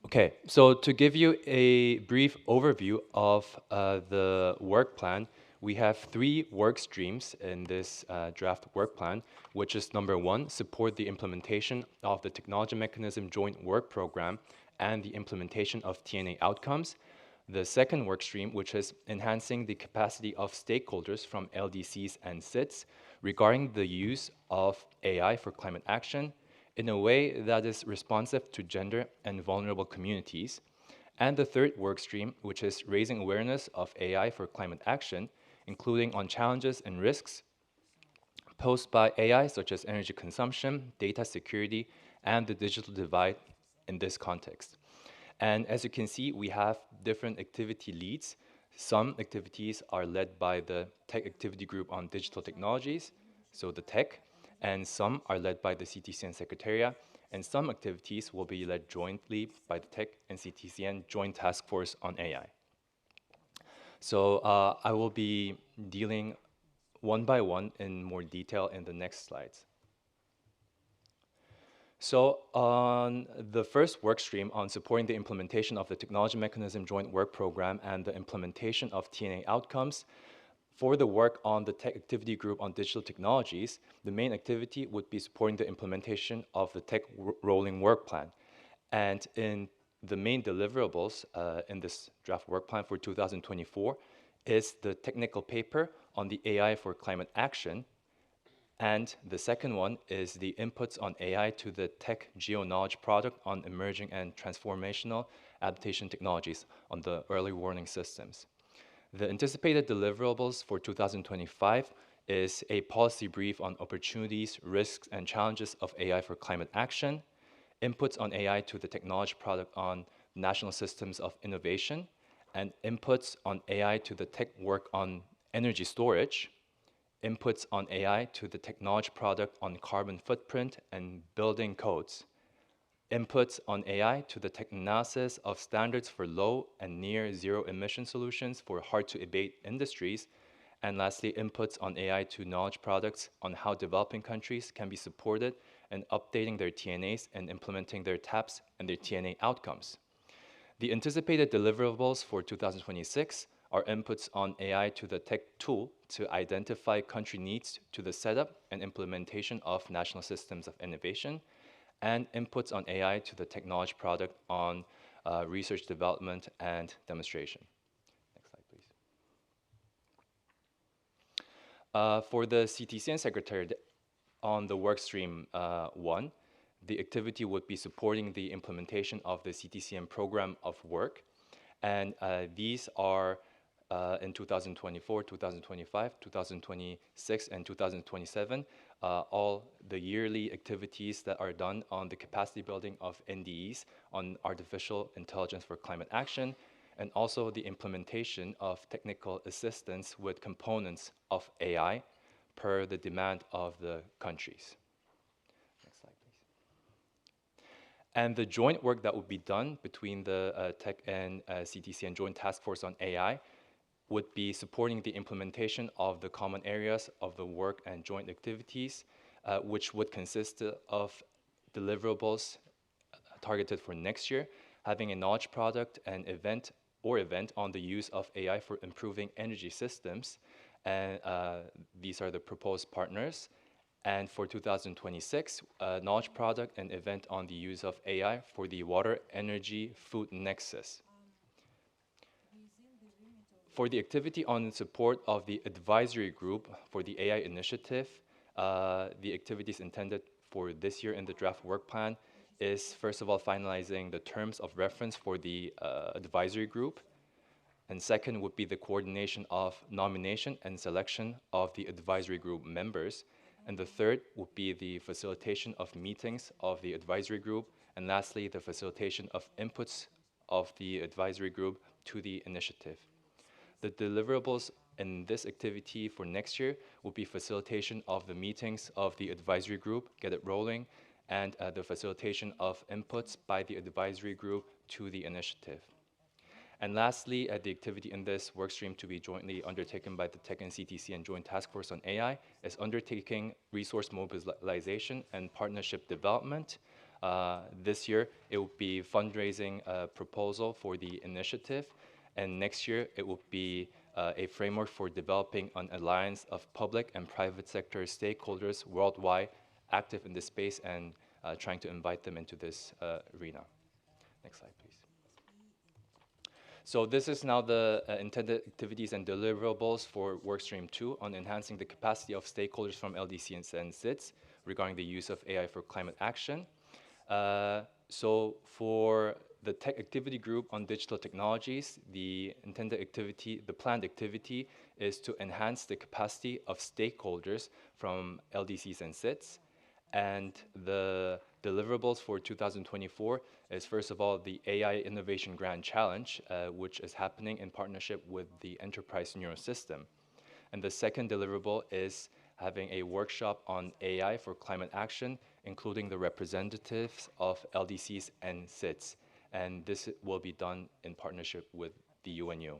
Okay, so to give you a brief overview of the work plan, we have 3 work streams in this draft work plan, which is number 1, support the implementation of the Technology Mechanism Joint Work Program and the implementation of TNA outcomes. The second work stream, which is enhancing the capacity of stakeholders from LDCs and SITs regarding the use of AI for climate action in a way that is responsive to gender and vulnerable communities. And the third work stream, which is raising awareness of AI for climate action, including on challenges and risks posed by AI, such as energy consumption, data security, and the digital divide in this context. And as you can see, we have different activity leads. Some activities are led by the TEC Activity Group on Digital Technologies, so the TEC, and some are led by the CTCN Secretariat, and some activities will be led jointly by the TEC and CTCN Joint Task Force on AI. So I will be dealing one by one in more detail in the next slides. So on the first work stream on supporting the implementation of the Technology Mechanism Joint Work Program and the implementation of TNA outcomes, for the work on the TEC Activity Group on Digital Technologies, the main activity would be supporting the implementation of the TEC Rolling Work Plan. And in the main deliverables in this draft work plan for 2024 is the technical paper on the AI for climate action. And the second one is the inputs on AI to the Tech Geo-Knowledge product on emerging and transformational adaptation technologies on the early warning systems. The anticipated deliverables for 2025 is a policy brief on opportunities, risks, and challenges of AI for climate action, inputs on AI to the technology product on national systems of innovation, and inputs on AI to the tech work on energy storage, inputs on AI to the technology product on carbon footprint and building codes, inputs on AI to the tech analysis of standards for low and near zero emission solutions for hard to abate industries, and lastly, inputs on AI to knowledge products on how developing countries can be supported in updating their TNAs and implementing their TAPs and their TNA outcomes. The anticipated deliverables for 2026 are inputs on AI to the tech tool to identify country needs to the setup and implementation of national systems of innovation, and inputs on AI to the technology product on research development and demonstration. Next slide, please. For the CTCN Secretariat on the workstream 1, the activity would be supporting the implementation of the CTCN program of work. And these are in 2024, 2025, 2026, and 2027, all the yearly activities that are done on the capacity building of NDEs on artificial intelligence for climate action, and also the implementation of technical assistance with components of AI per the demand of the countries. And the joint work that would be done between the TEC and CTCN Joint Task Force on AI would be supporting the implementation of the common areas of the work and joint activities, which would consist of deliverables targeted for next year, having a knowledge product and event on the use of AI for improving energy systems. And these are the proposed partners. And for 2026, a knowledge product and event on the use of AI for the water, energy, food nexus. For the activity on support of the advisory group for the AI initiative, the activities intended for this year in the draft work plan is, first of all, finalizing the terms of reference for the advisory group. And second would be the coordination of nomination and selection of the advisory group members. And the third would be the facilitation of meetings of the advisory group. And lastly, the facilitation of inputs of the advisory group to the initiative. The deliverables in this activity for next year will be facilitation of the meetings of the advisory group, get it rolling, and the facilitation of inputs by the advisory group to the initiative. And lastly, the activity in this workstream to be jointly undertaken by the TEC and CTCN Joint Task Force on AI is undertaking resource mobilization and partnership development. This year, it will be fundraising proposal for the initiative. And next year, it will be a framework for developing an alliance of public and private sector stakeholders worldwide active in this space and trying to invite them into this arena. Next slide, please. So this is now the intended activities and deliverables for Workstream 2 on enhancing the capacity of stakeholders from LDCs and SIDS regarding the use of AI for climate action. So for the tech activity group on digital technologies, the intended activity, the planned activity is to enhance the capacity of stakeholders from LDCs and SIDS. And the deliverables for 2024 is, first of all, the AI Innovation Grand Challenge, which is happening in partnership with the Enterprise Neurosystem. And the second deliverable is having a workshop on AI for climate action, including the representatives of LDCs and SIDS. And this will be done in partnership with the UNU.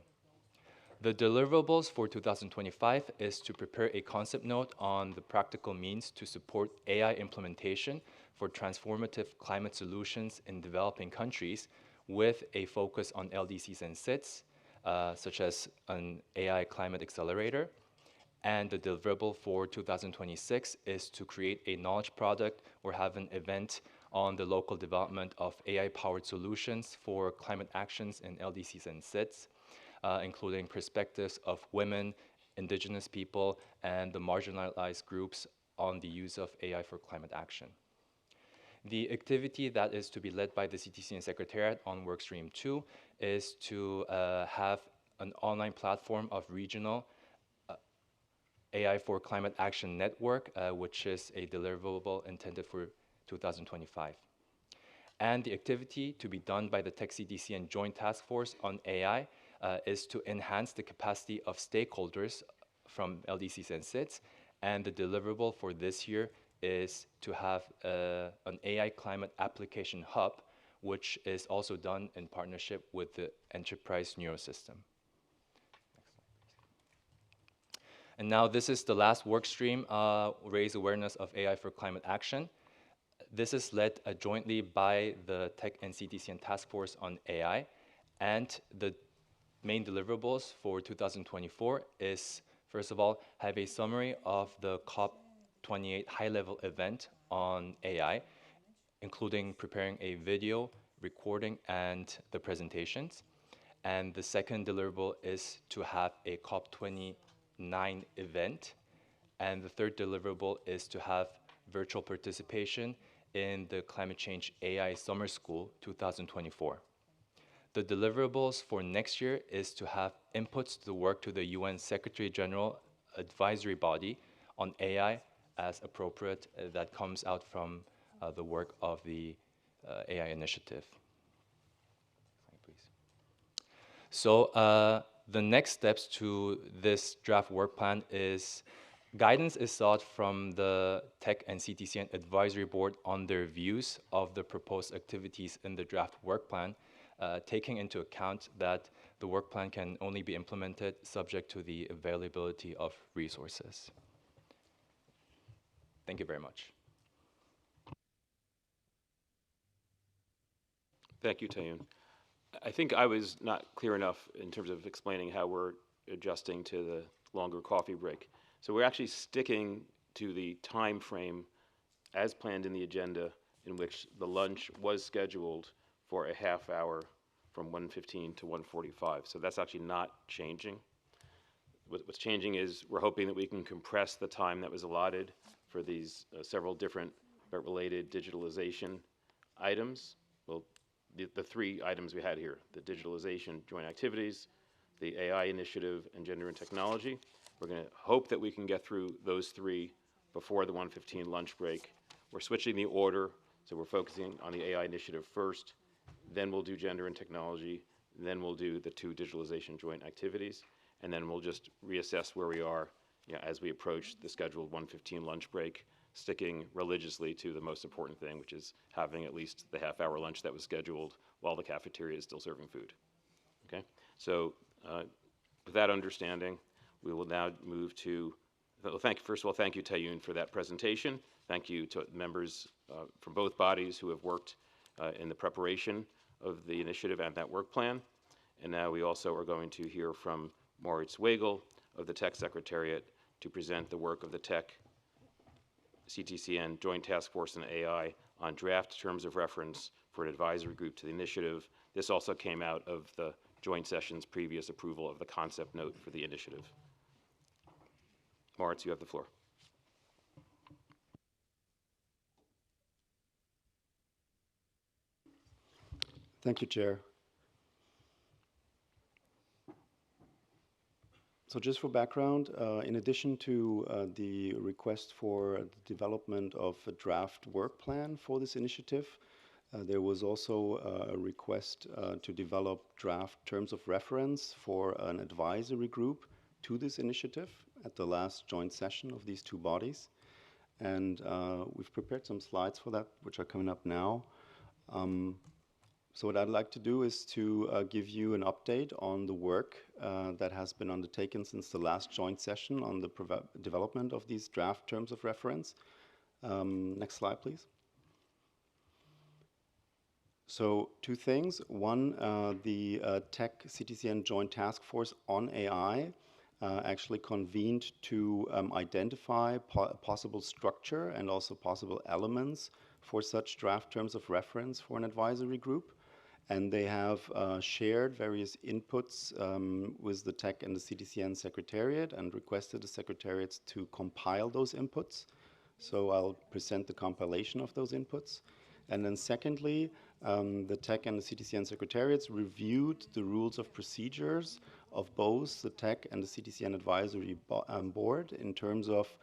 The deliverables for 2025 is to prepare a concept note on the practical means to support AI implementation for transformative climate solutions in developing countries with a focus on LDCs and SIDS, such as an AI climate accelerator. And the deliverable for 2026 is to create a knowledge product or have an event on the local development of AI-powered solutions for climate actions in LDCs and SIDS. including perspectives of women, indigenous people, and the marginalized groups on the use of AI for climate action. The activity that is to be led by the CTCN Secretariat on Workstream 2 is to have an online platform of regional AI for Climate Action Network, which is a deliverable intended for 2025. And the activity to be done by the TEC-CTCN Joint Task Force on AI is to enhance the capacity of stakeholders from LDCs and SIDS, and the deliverable for this year is to have an AI climate application hub, which is also done in partnership with the Enterprise Neurosystem. And now this is the last work stream, raise awareness of AI for climate action. This is led jointly by the TEC and CTCN Task Force on AI, and the main deliverables for 2024 is, first of all, have a summary of the COP28 high-level event on AI, including preparing a video, recording, and the presentations. And the second deliverable is to have a COP29 event. And the third deliverable is to have virtual participation in the Climate Change AI Summer School 2024. The deliverables for next year is to have inputs to the work to the UN Secretary General Advisory Body on AI as appropriate that comes out from the work of the AI initiative. So the next steps to this draft work plan is guidance is sought from the TEC and CTCN Advisory Board on their views of the proposed activities in the draft work plan, taking into account that the work plan can only be implemented subject to the availability of resources. Thank you very much. Thank you, Tayun. I think I was not clear enough in terms of explaining how we're adjusting to the longer coffee break. So we're actually sticking to the time frame as planned in the agenda, in which the lunch was scheduled for a half hour from 1:15 to 1:45. So that's actually not changing. What's changing is we're hoping that we can compress the time that was allotted for these several different but related digitalization items. Well, the three items we had here, the digitalization joint activities, the AI initiative, and gender and technology. We're going to hope that we can get through those three before the 1:15 lunch break. We're switching the order, so we're focusing on the AI initiative first, then we'll do gender and technology, then we'll do the two digitalization joint activities, and then we'll just reassess where we are as we approach the scheduled 1:15 lunch break, sticking religiously to the most important thing, which is having at least the half-hour lunch that was scheduled while the cafeteria is still serving food. Okay? So with that understanding, we will now move to, first of all, thank you, Tayun, for that presentation. Thank you to members from both bodies who have worked in the preparation of the initiative and that work plan. And now we also are going to hear from Moritz Weigel of the TEC Secretariat to present the work of the TEC-CTCN Joint Task Force on AI on draft terms of reference for an advisory group to the initiative. This also came out of the joint session's previous approval of the concept note for the initiative. Moritz, you have the floor. Thank you, Chair. So just for background, in addition to the request for the development of a draft work plan for this initiative, there was also a request to develop draft terms of reference for an advisory group to this initiative at the last joint session of these two bodies. And we've prepared some slides for that, which are coming up now. So what I'd like to do is to give you an update on the work that has been undertaken since the last joint session on the development of these draft terms of reference. Next slide, please. So two things. One, the TEC-CTCN Joint Task Force on AI actually convened to identify possible structure and also possible elements for such draft terms of reference for an advisory group. And they have shared various inputs with the TEC and the CTCN Secretariat and requested the Secretariats to compile those inputs. So I'll present the compilation of those inputs. And then secondly, the TEC and the CTCN Secretariats reviewed the rules of procedures of both the TEC and the CTCN Advisory Board in terms of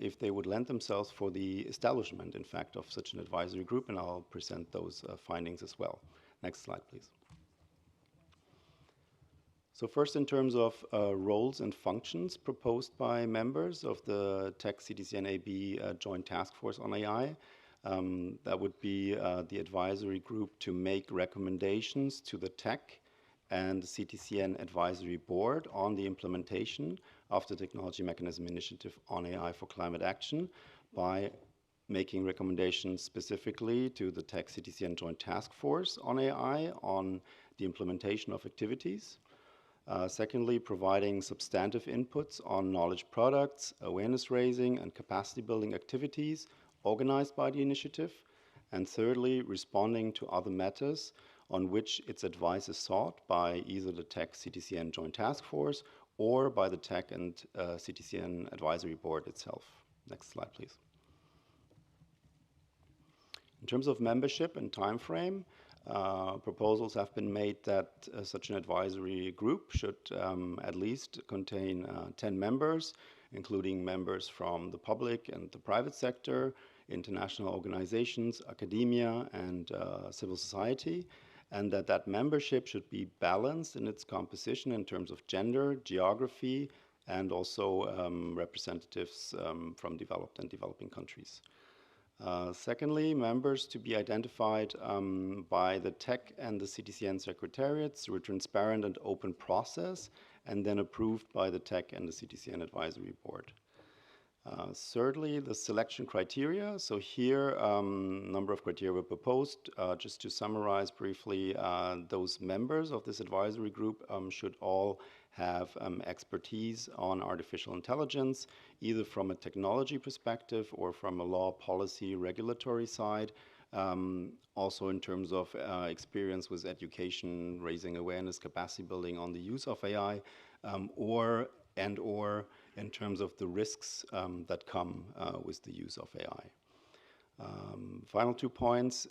if they would lend themselves for the establishment, in fact, of such an advisory group, and I'll present those findings as well. Next slide, please. So first, in terms of roles and functions proposed by members of the TEC-CTCN AB Joint Task Force on AI, that would be the advisory group to make recommendations to the TEC and the CTCN Advisory Board on the implementation of the Technology Mechanism Initiative on AI for Climate Action by making recommendations specifically to the TEC-CTCN Joint Task Force on AI on the implementation of activities. Secondly, providing substantive inputs on knowledge products, awareness raising, and capacity building activities organized by the initiative. And thirdly, responding to other matters on which its advice is sought by either the TEC-CTCN Joint Task Force or by the TEC and CTCN Advisory Board itself. Next slide, please. In terms of membership and time frame, proposals have been made that such an advisory group should at least contain 10 members, including members from the public and the private sector, international organizations, academia, and civil society, and that membership should be balanced in its composition in terms of gender, geography, and also representatives from developed and developing countries. Secondly, members to be identified by the TEC and the CTCN Secretariats through a transparent and open process, and then approved by the TEC and the CTCN Advisory Board. Thirdly, the selection criteria. So here, a number of criteria were proposed. Just to summarize briefly, those members of this advisory group should all have expertise on artificial intelligence, either from a technology perspective or from a law, policy, regulatory side. Also in terms of experience with education, raising awareness, capacity building on the use of AI, or in terms of the risks that come with the use of AI. Final 2 points,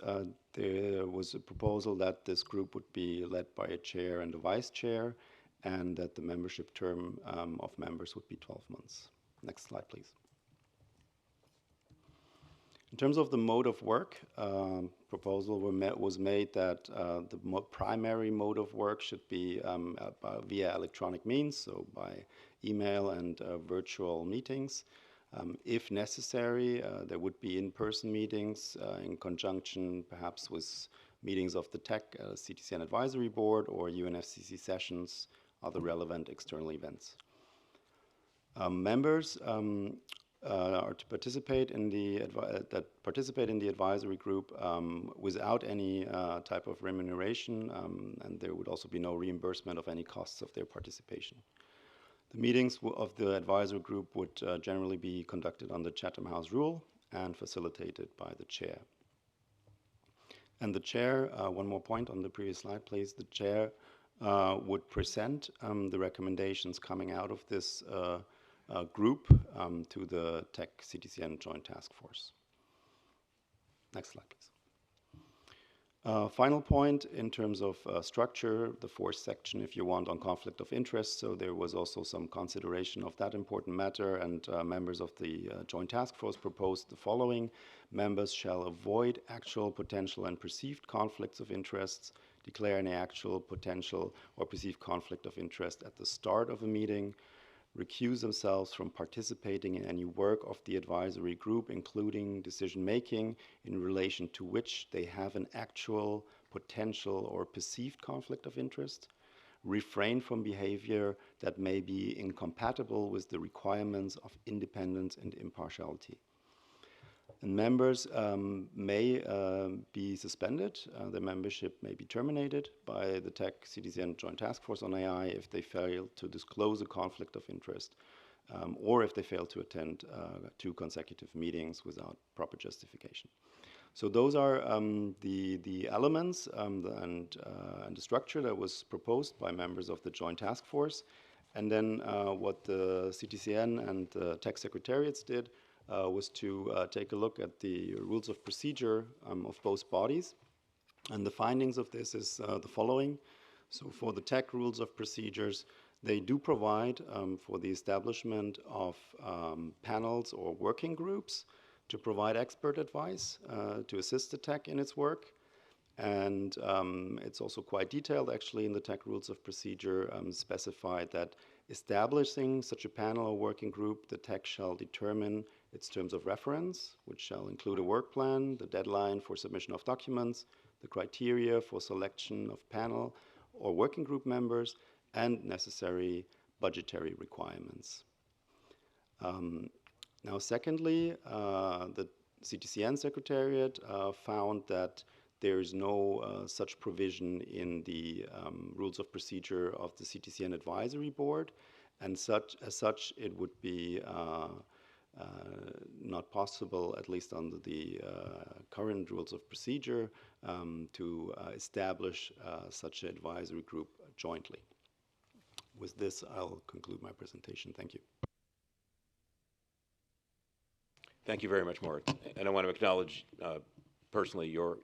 there was a proposal that this group would be led by a chair and a vice chair, and that the membership term of members would be 12 months. Next slide, please. In terms of the mode of work, proposal was made that the primary mode of work should be via electronic means, so by email and virtual meetings. If necessary, there would be in-person meetings in conjunction perhaps with meetings of the TEC, CTCN Advisory Board, or UNFCCC sessions, other relevant external events. Members are to participate in the advisory group without any type of remuneration, and there would also be no reimbursement of any costs of their participation. The meetings of the advisory group would generally be conducted under Chatham House rule and facilitated by the chair. And the chair, one more point on the previous slide, please. The chair would present the recommendations coming out of this group to the TEC-CTCN Joint Task Force. Next slide, please. Final point in terms of structure, the fourth section, if you want, on conflict of interest. So there was also some consideration of that important matter, and members of the Joint Task Force proposed the following. Members shall avoid actual, potential, and perceived conflicts of interests, declare any actual, potential, or perceived conflict of interest at the start of a meeting, recuse themselves from participating in any work of the advisory group, including decision-making in relation to which they have an actual, potential, or perceived conflict of interest, refrain from behavior that may be incompatible with the requirements of independence and impartiality. And members may be suspended. Their membership may be terminated by the TEC-CTCN Joint Task Force on AI if they fail to disclose a conflict of interest, or if they fail to attend 2 consecutive meetings without proper justification. So those are the elements and the structure that was proposed by members of the Joint Task Force. And then what the CTCN and the TEC secretariats did was to take a look at the rules of procedure of both bodies. And the findings of this is the following. So for the TEC rules of procedures, they do provide for the establishment of panels or working groups to provide expert advice to assist the TEC in its work. And it's also quite detailed, actually, in the TEC rules of procedure, specified that establishing such a panel or working group, the TEC shall determine its terms of reference, which shall include a work plan, the deadline for submission of documents, the criteria for selection of panel or working group members, and necessary budgetary requirements. Now, secondly, the CTCN Secretariat found that there is no such provision in the rules of procedure of the CTCN Advisory Board, and as such, it would be not possible, at least under the current rules of procedure, to establish such an advisory group jointly. With this, I'll conclude my presentation. Thank you. Thank you very much, Moritz. And I want to acknowledge personally your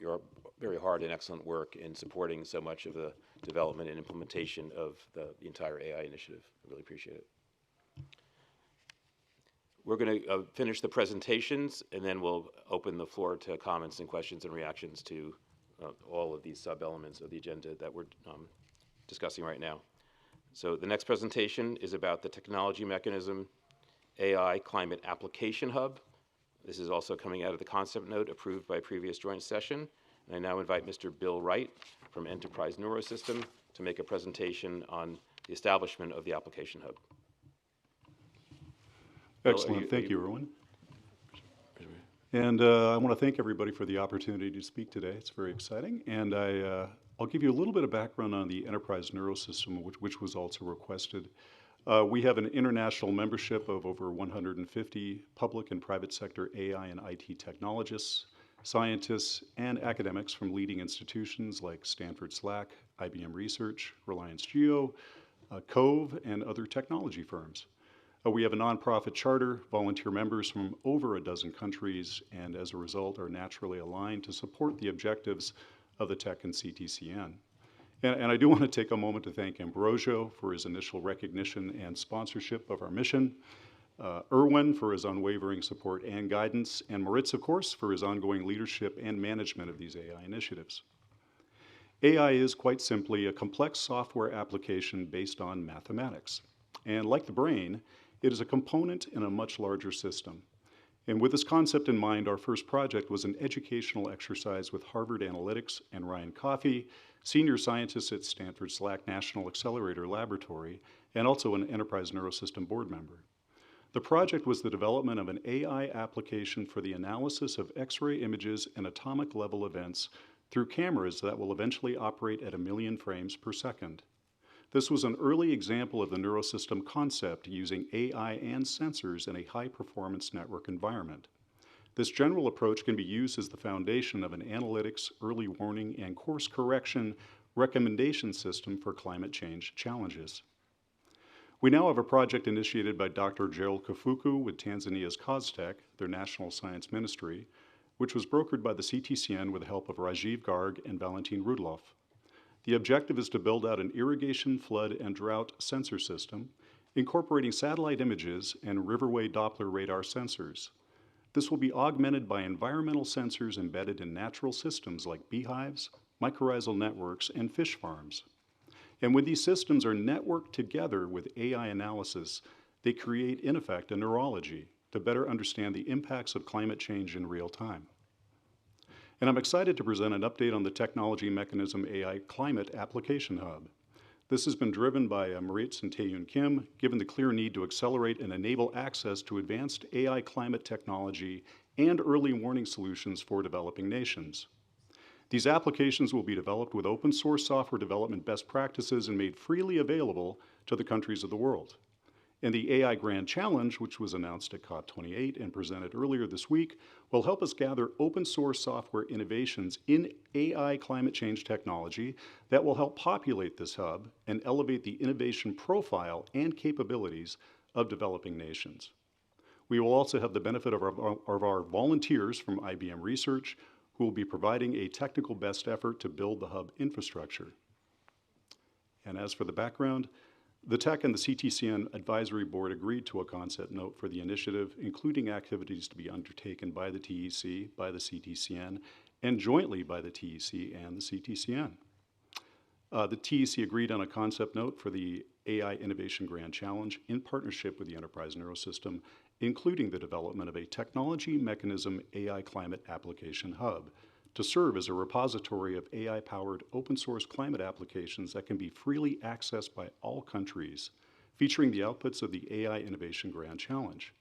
very hard and excellent work in supporting so much of the development and implementation of the entire AI initiative. I really appreciate it. We're going to finish the presentations, and then we'll open the floor to comments and questions and reactions to all of these sub-elements of the agenda that we're discussing right now. So the next presentation is about the technology mechanism AI Climate Application Hub. This is also coming out of the concept note approved by a previous joint session. And I now invite Mr. Bill Wright from Enterprise Neurosystem to make a presentation on the establishment of the application hub. Excellent. Thank you, Erwin. And I want to thank everybody for the opportunity to speak today. It's very exciting. And I'll give you a little bit of background on the Enterprise Neurosystem, which was also requested. We have an international membership of over 150 public and private sector AI and IT technologists, scientists, and academics from leading institutions like Stanford SLAC, IBM Research, Reliance Jio, Cove, and other technology firms. We have a nonprofit charter, volunteer members from over a dozen countries, and as a result are naturally aligned to support the objectives of the TEC and CTCN. And I do want to take a moment to thank Ambrosio for his initial recognition and sponsorship of our mission, Erwin for his unwavering support and guidance, and Moritz, of course, for his ongoing leadership and management of these AI initiatives. AI is quite simply a complex software application based on mathematics. And like the brain, it is a component in a much larger system. And with this concept in mind, our first project was an educational exercise with Harvard Analytics and Ryan Coffey, senior scientist at Stanford SLAC National Accelerator Laboratory, and also an Enterprise Neurosystem board member. The project was the development of an AI application for the analysis of X-ray images and atomic level events through cameras that will eventually operate at 1 million frames per second. This was an early example of the neurosystem concept using AI and sensors in a high-performance network environment. This general approach can be used as the foundation of an analytics, early warning, and course correction recommendation system for climate change challenges. We now have a project initiated by Dr. Gerald Kafuku with Tanzania's COSTECH, their national science ministry, which was brokered by the CTCN with the help of Rajiv Garg and Valentin Rudloff. The objective is to build out an irrigation, flood, and drought sensor system, incorporating satellite images and riverway Doppler radar sensors. This will be augmented by environmental sensors embedded in natural systems like beehives, mycorrhizal networks, and fish farms. And when these systems are networked together with AI analysis, they create, in effect, a neurology to better understand the impacts of climate change in real time. And I'm excited to present an update on the technology mechanism AI Climate Application Hub. This has been driven by Moritz and Tae-Yoon Kim, given the clear need to accelerate and enable access to advanced AI climate technology and early warning solutions for developing nations. These applications will be developed with open source software development best practices and made freely available to the countries of the world. And the AI Grand Challenge, which was announced at COP28 and presented earlier this week, will help us gather open source software innovations in AI climate change technology that will help populate this hub and elevate the innovation profile and capabilities of developing nations. We will also have the benefit of our volunteers from IBM Research, who will be providing a technical best effort to build the hub infrastructure. And as for the background, the TEC and the CTCN Advisory Board agreed to a concept note for the initiative, including activities to be undertaken by the TEC, by the CTCN, and jointly by the TEC and the CTCN. The TEC agreed on a concept note for the AI Innovation Grand Challenge in partnership with the Enterprise Neurosystem, including the development of a technology mechanism AI climate application hub to serve as a repository of AI-powered open-source climate applications that can be freely accessed by all countries, featuring the outputs of the AI Innovation Grand Challenge.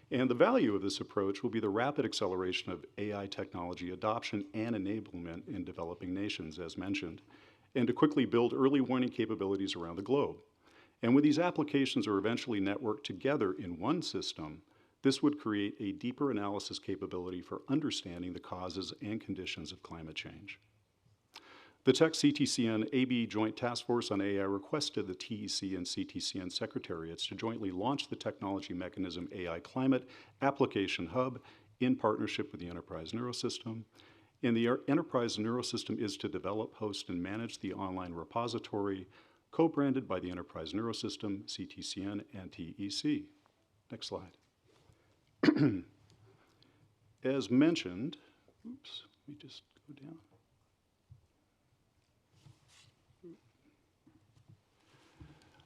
And the value of this approach will be the rapid acceleration of AI technology adoption and enablement in developing nations, as mentioned, and to quickly build early warning capabilities around the globe. And when these applications are eventually networked together in one system, this would create a deeper analysis capability for understanding the causes and conditions of climate change. The TEC-CTCN AB Joint Task Force on AI requested the TEC and CTCN secretariats to jointly launch the technology mechanism AI Climate Application Hub in partnership with the Enterprise Neurosystem. And the Enterprise Neurosystem is to develop, host, and manage the online repository co-branded by the Enterprise Neurosystem, CTCN, and TEC. Next slide. As mentioned, oops, let me just go down.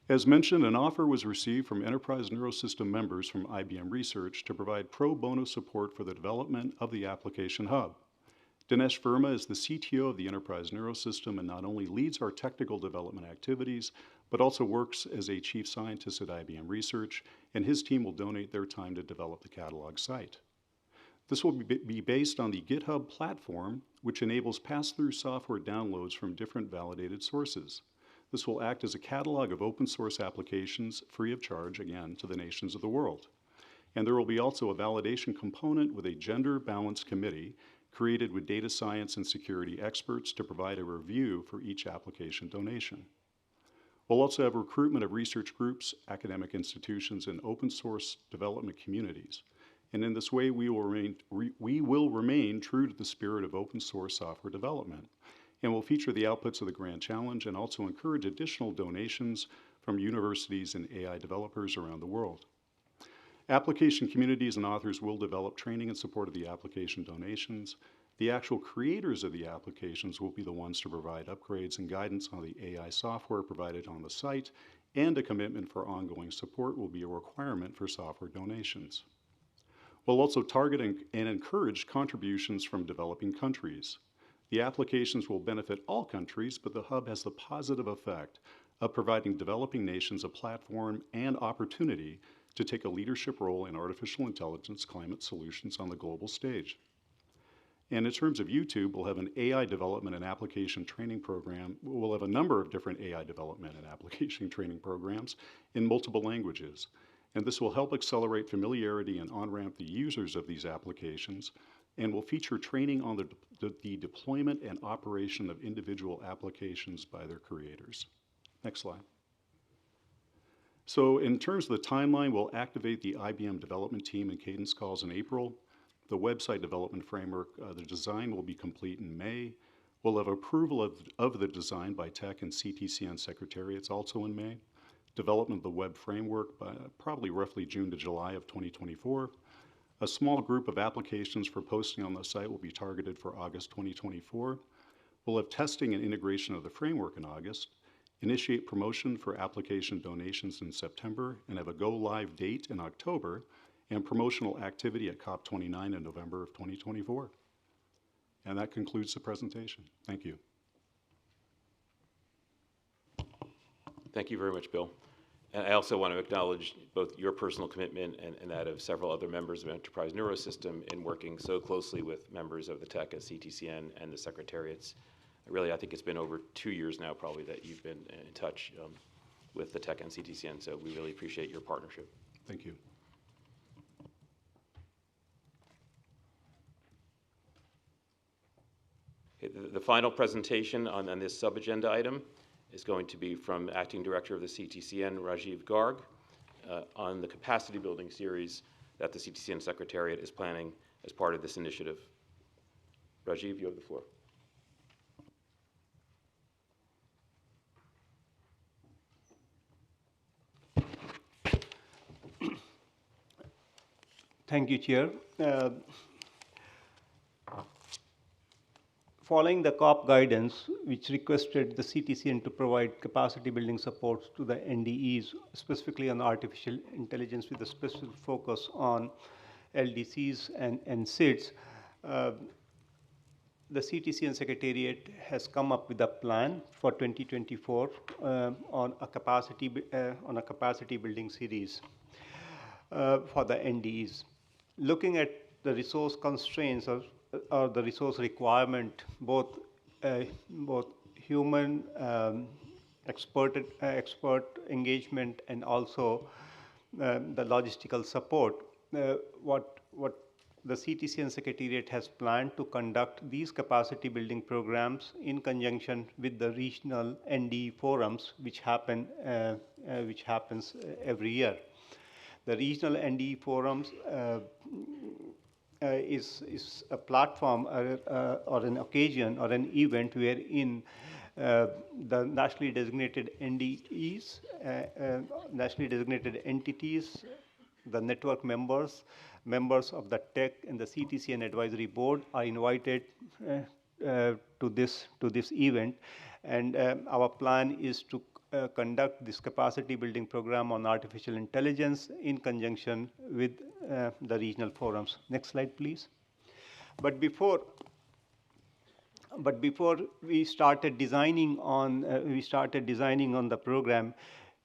As mentioned, an offer was received from Enterprise Neurosystem members from IBM Research to provide pro bono support for the development of the application hub. Dinesh Verma is the CTO of the Enterprise Neurosystem and not only leads our technical development activities, but also works as a chief scientist at IBM Research, and his team will donate their time to develop the catalog site. This will be based on the GitHub platform, which enables pass-through software downloads from different validated sources. This will act as a catalog of open source applications free of charge, again, to the nations of the world. And there will be also a validation component with a gender-balanced committee created with data science and security experts to provide a review for each application donation. We'll also have recruitment of research groups, academic institutions, and open source development communities. And in this way, we will remain true to the spirit of open source software development. And will feature the outputs of the Grand Challenge and also encourage additional donations from universities and AI developers around the world. Application communities and authors will develop training in support of the application donations. The actual creators of the applications will be the ones to provide upgrades and guidance on the AI software provided on the site, and a commitment for ongoing support will be a requirement for software donations. We'll also target and encourage contributions from developing countries. The applications will benefit all countries, but the hub has the positive effect of providing developing nations a platform and opportunity to take a leadership role in artificial intelligence climate solutions on the global stage. And in terms of YouTube, we'll have an AI development and application training program. We'll have a number of different AI development and application training programs in multiple languages. And this will help accelerate familiarity and on-ramp the users of these applications, and will feature training on the deployment and operation of individual applications by their creators. Next slide. So in terms of the timeline, we'll activate the IBM development team and cadence calls in April. The website development framework, the design will be complete in May. We'll have approval of the design by TEC and CTCN secretariats also in May. Development of the web framework by probably roughly June to July of 2024. A small group of applications for posting on the site will be targeted for August 2024. We'll have testing and integration of the framework in August, initiate promotion for application donations in September, and have a go-live date in October, and promotional activity at COP29 in November of 2024. And that concludes the presentation. Thank you. Thank you very much, Bill. And I also want to acknowledge both your personal commitment and that of several other members of Enterprise Neurosystem in working so closely with members of the TEC at CTCN and the secretariats. Really, I think it's been over 2 years now probably that you've been in touch with the TEC and CTCN. So we really appreciate your partnership. Thank you. Okay, the final presentation on this sub-agenda item is going to be from Acting Director of the CTCN, Rajiv Garg, on the capacity building series that the CTCN Secretariat is planning as part of this initiative. Rajiv, you have the floor. Thank you, Chair. Following the COP guidance, which requested the CTCN to provide capacity building supports to the NDEs, specifically on artificial intelligence with a specific focus on LDCs and SIDS, the CTCN Secretariat has come up with a plan for 2024 on a capacity building series for the NDEs. Looking at the resource constraints or the resource requirement, both human expert engagement and also the logistical support, what the CTCN Secretariat has planned to conduct these capacity building programs in conjunction with the regional NDE forums, which happens every year. The regional NDE forums is a platform or an occasion or an event wherein the nationally designated NDEs, nationally designated entities, the network members of the TEC and the CTCN Advisory Board are invited to this event, and our plan is to conduct this capacity building program on artificial intelligence in conjunction with the regional forums. Next slide, please. But before we started designing on the program,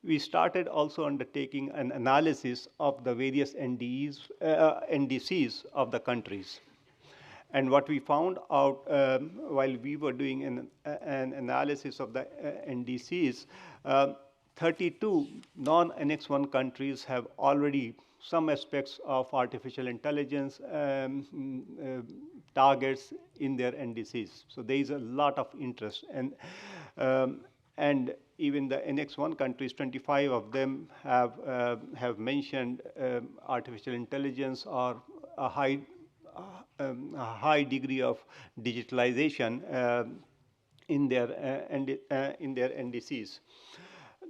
we started also undertaking an analysis of the various NDCs of the countries. And what we found out while we were doing an analysis of the NDCs, 32 non-Annex 1 countries have already some aspects of artificial intelligence targets in their NDCs. So there is a lot of interest. And even the Annex 1 countries, 25 of them have mentioned artificial intelligence or a high degree of digitalization in their NDCs.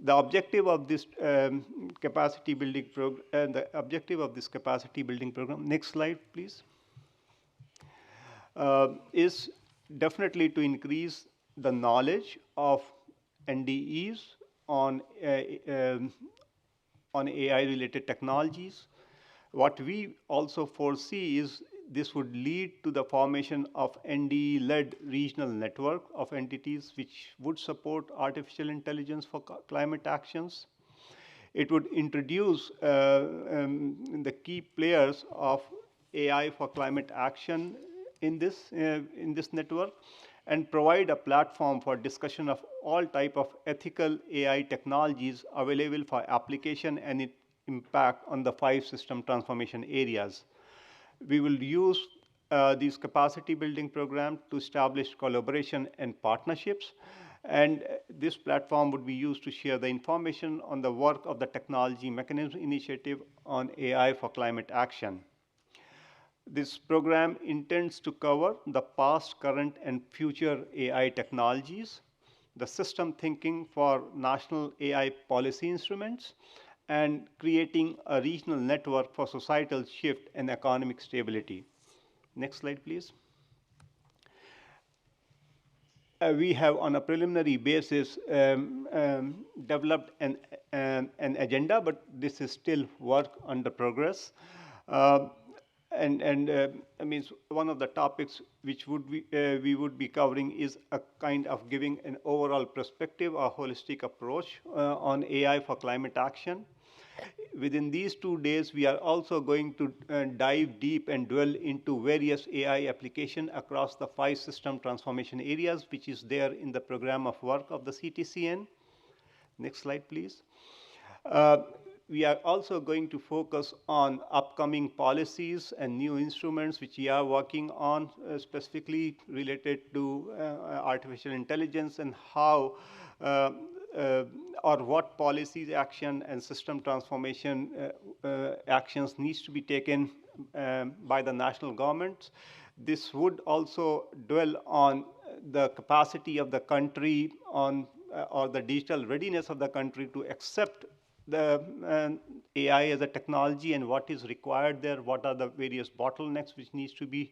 The objective of this capacity building program, next slide, please, is definitely to increase the knowledge of NDEs on AI-related technologies. What we also foresee is this would lead to the formation of NDE-led regional network of entities which would support artificial intelligence for climate actions. It would introduce the key players of AI for climate action in this network and provide a platform for discussion of all type of ethical AI technologies available for application and its impact on the 5 system transformation areas. We will use these capacity building programs to establish collaboration and partnerships, and this platform would be used to share the information on the work of the Technology Mechanism Initiative on AI for climate action. This program intends to cover the past, current, and future AI technologies, the system thinking for national AI policy instruments, and creating a regional network for societal shift and economic stability. Next slide, please. We have, on a preliminary basis, developed an agenda, but this is still work under progress. I mean, one of the topics which we would be covering is a kind of giving an overall perspective, a holistic approach on AI for climate action. Within these 2 days, we are also going to dive deep and dwell into various AI applications across the 5 system transformation areas, which is there in the program of work of the CTCN. Next slide, please. We are also going to focus on upcoming policies and new instruments which we are working on, specifically related to artificial intelligence and how or what policies, action, and system transformation actions needs to be taken by the national governments. This would also dwell on the capacity of the country on or the digital readiness of the country to accept the AI as a technology and what is required there, what are the various bottlenecks which needs to be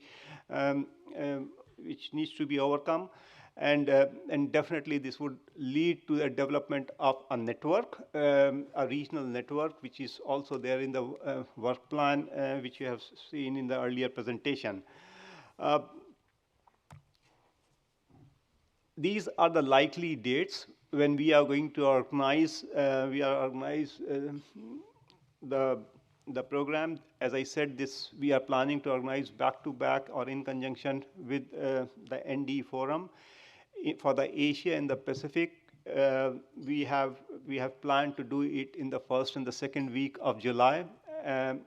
overcome. And definitely this would lead to the development of a network, a regional network, which is also there in the work plan, which you have seen in the earlier presentation. These are the likely dates when we are going to organize, the program. As I said, we are planning to organize back-to-back or in conjunction with the ND Forum. For the Asia and the Pacific, we have planned to do it in the first and the second week of July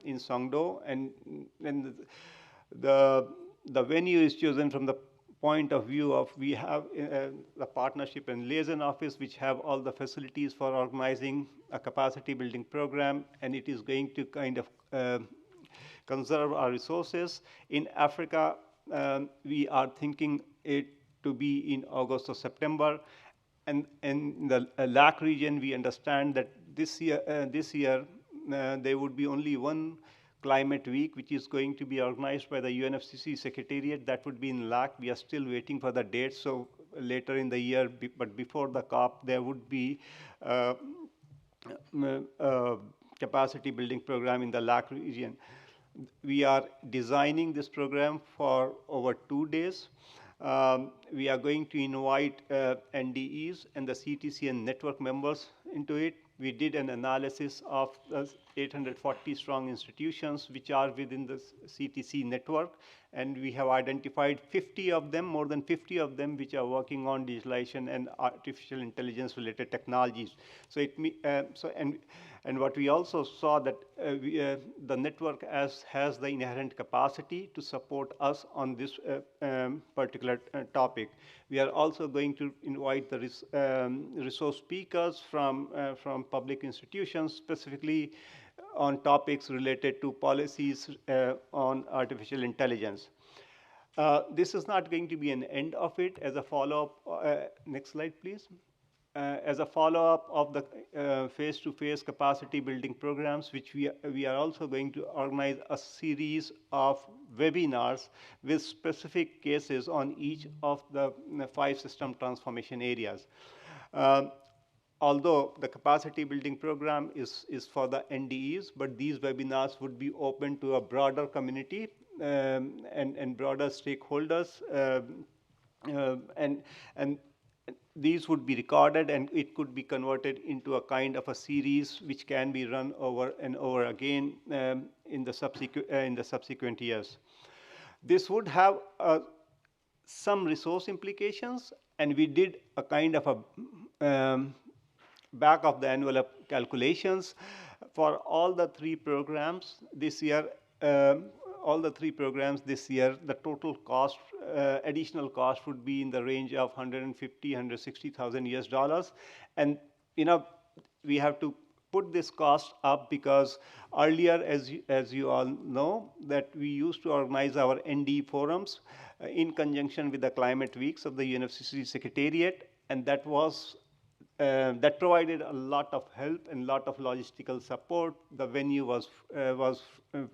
in Songdo, and the venue is chosen from the point of view of we have the partnership and liaison office, which have all the facilities for organizing a capacity building program, and it is going to kind of conserve our resources. In Africa, we are thinking it to be in August or September, and in the LAC region, we understand that this year there would be only one climate week, which is going to be organized by the UNFCCC Secretariat. That would be in LAC. We are still waiting for the date, so later in the year, but before the COP, there would be capacity building program in the LAC region. We are designing this program for over 2 days. We are going to invite NDEs and the CTCN network members into it. We did an analysis of the 840 strong institutions which are within the CTC network, and we have identified 50 of them, more than 50 of them, which are working on digitalization and artificial intelligence related technologies. So and what we also saw that the network has the inherent capacity to support us on this particular topic. We are also going to invite the resource speakers from public institutions, specifically on topics related to policies on artificial intelligence. This is not going to be an end of it. As a follow-up, next slide, please. As a follow-up of the face-to-face capacity building programs, which we are also going to organize a series of webinars with specific cases on each of the 5 system transformation areas. Although the capacity building program is for the NDEs, but these webinars would be open to a broader community and broader stakeholders, and these would be recorded, and it could be converted into a kind of a series which can be run over and over again in the subsequent years. This would have some resource implications, and we did a kind of a back of the envelope calculations for all the 3 programs this year. The total cost, additional cost, would be in the range of $150,000–160,000 US, and we have to put this cost up because earlier, as you all know, that we used to organize our ND forums in conjunction with the climate weeks of the UNFCCC Secretariat, and that provided a lot of help and lot of logistical support. The venue was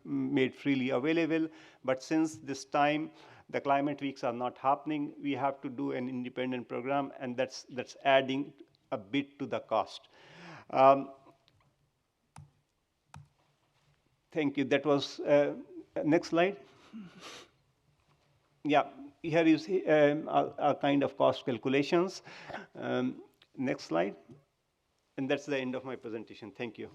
made freely available, but since this time the climate weeks are not happening, we have to do an independent program, and that's adding a bit to the cost. Thank you. That was next slide. Yeah, here is a kind of cost calculations. Next slide. And that's the end of my presentation. Thank you.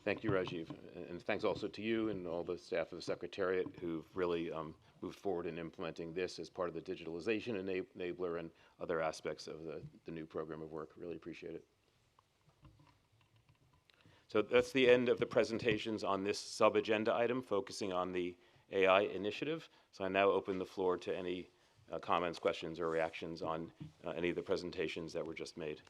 Thank you, Rajiv. And thanks also to you and all the staff of the Secretariat who've really moved forward in implementing this as part of the digitalization enabler and other aspects of the new program of work. Really appreciate it. So that's the end of the presentations on this sub-agenda item, focusing on the AI initiative. So I now open the floor to any comments, questions, or reactions on any of the presentations that were just made.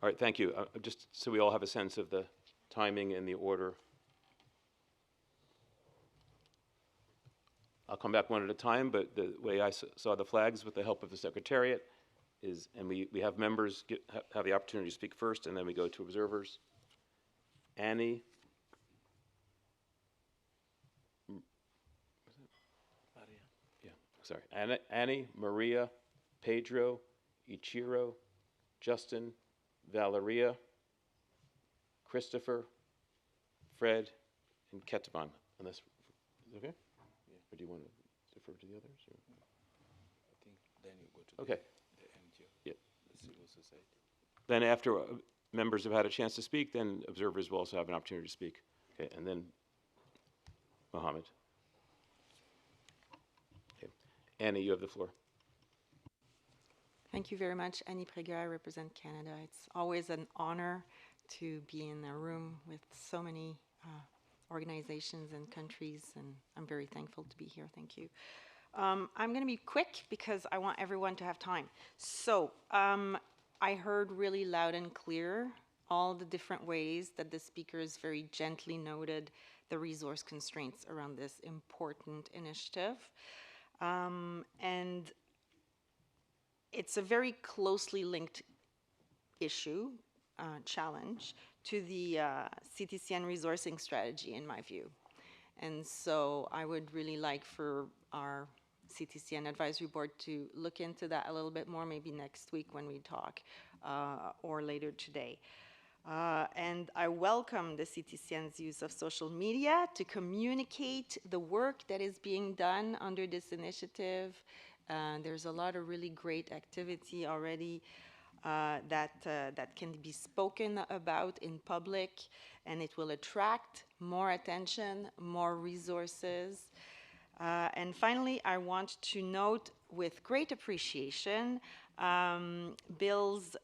All right, thank you. Just so we all have a sense of the timing and the order. I'll come back one at a time, but the way I saw the flags with the help of the Secretariat is, and we have members have the opportunity to speak first, and then we go to observers. Annie. Yeah, sorry. Annie, Maria, Pedro, Ichiro, Justin, Valeria, Christopher, Fred, and Ketavan. Unless, okay? Yeah. Or do you want to defer to the others? Or? I think then you go to okay. the NGO, yeah. the civil society. Then after members have had a chance to speak, then observers will also have an opportunity to speak. Okay, and then Mohammed. Okay. Annie, you have the floor. Thank you very much. Annie Préguer, I represent Canada. It's always an honor to be in a room with so many organizations and countries, and I'm very thankful to be here. Thank you. I'm going to be quick because I want everyone to have time. So I heard really loud and clear all the different ways that the speakers very gently noted the resource constraints around this important initiative. And it's a very closely linked issue, challenge, to the CTCN resourcing strategy, in my view. And so I would really like for our CTCN Advisory Board to look into that a little bit more, maybe next week when we talk, or later today. And I welcome the CTCN's use of social media to communicate the work that is being done under this initiative. There's a lot of really great activity already that can be spoken about in public, and it will attract more attention, more resources. And finally, I want to note with great appreciation Bill's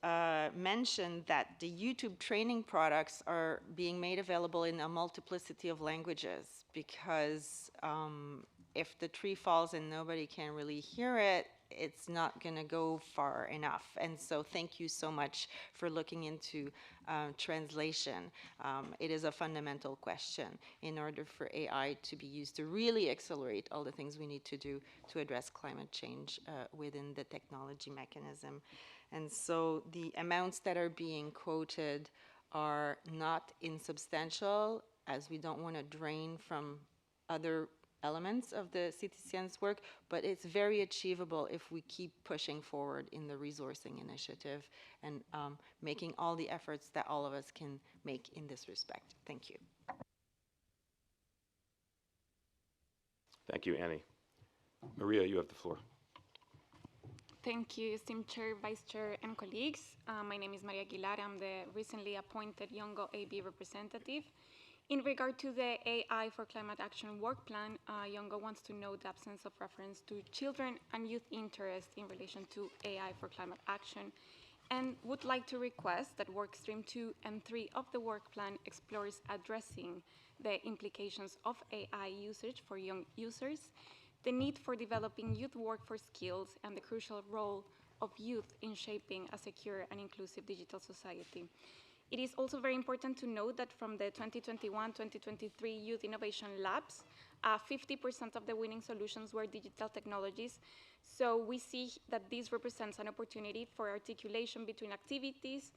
mention that the YouTube training products are being made available in a multiplicity of languages, because if the tree falls and nobody can really hear it, it's not going to go far enough. And so thank you so much for looking into translation. It is a fundamental question in order for AI to be used to really accelerate all the things we need to do to address climate change within the technology mechanism. And so the amounts that are being quoted are not insubstantial, as we don't want to drain from other elements of the CTCN's work, but it's very achievable if we keep pushing forward in the resourcing initiative and making all the efforts that all of us can make in this respect. Thank you. Thank you, Annie. Maria, you have the floor. Thank you, esteemed Chair, Vice Chair, and colleagues. My name is Maria Aguilar. I'm the recently appointed Yongo AB representative. In regard to the AI for Climate Action work plan, Yongo wants to note the absence of reference to children and youth interest in relation to AI for climate action, and would like to request that work stream 2 and 3 of the work plan explores addressing the implications of AI usage for young users, the need for developing youth workforce skills, and the crucial role of youth in shaping a secure and inclusive digital society. It is also very important to note that from the 2021-2023 Youth Innovation Labs, 50% of the winning solutions were digital technologies. So we see that this represents an opportunity for articulation between activities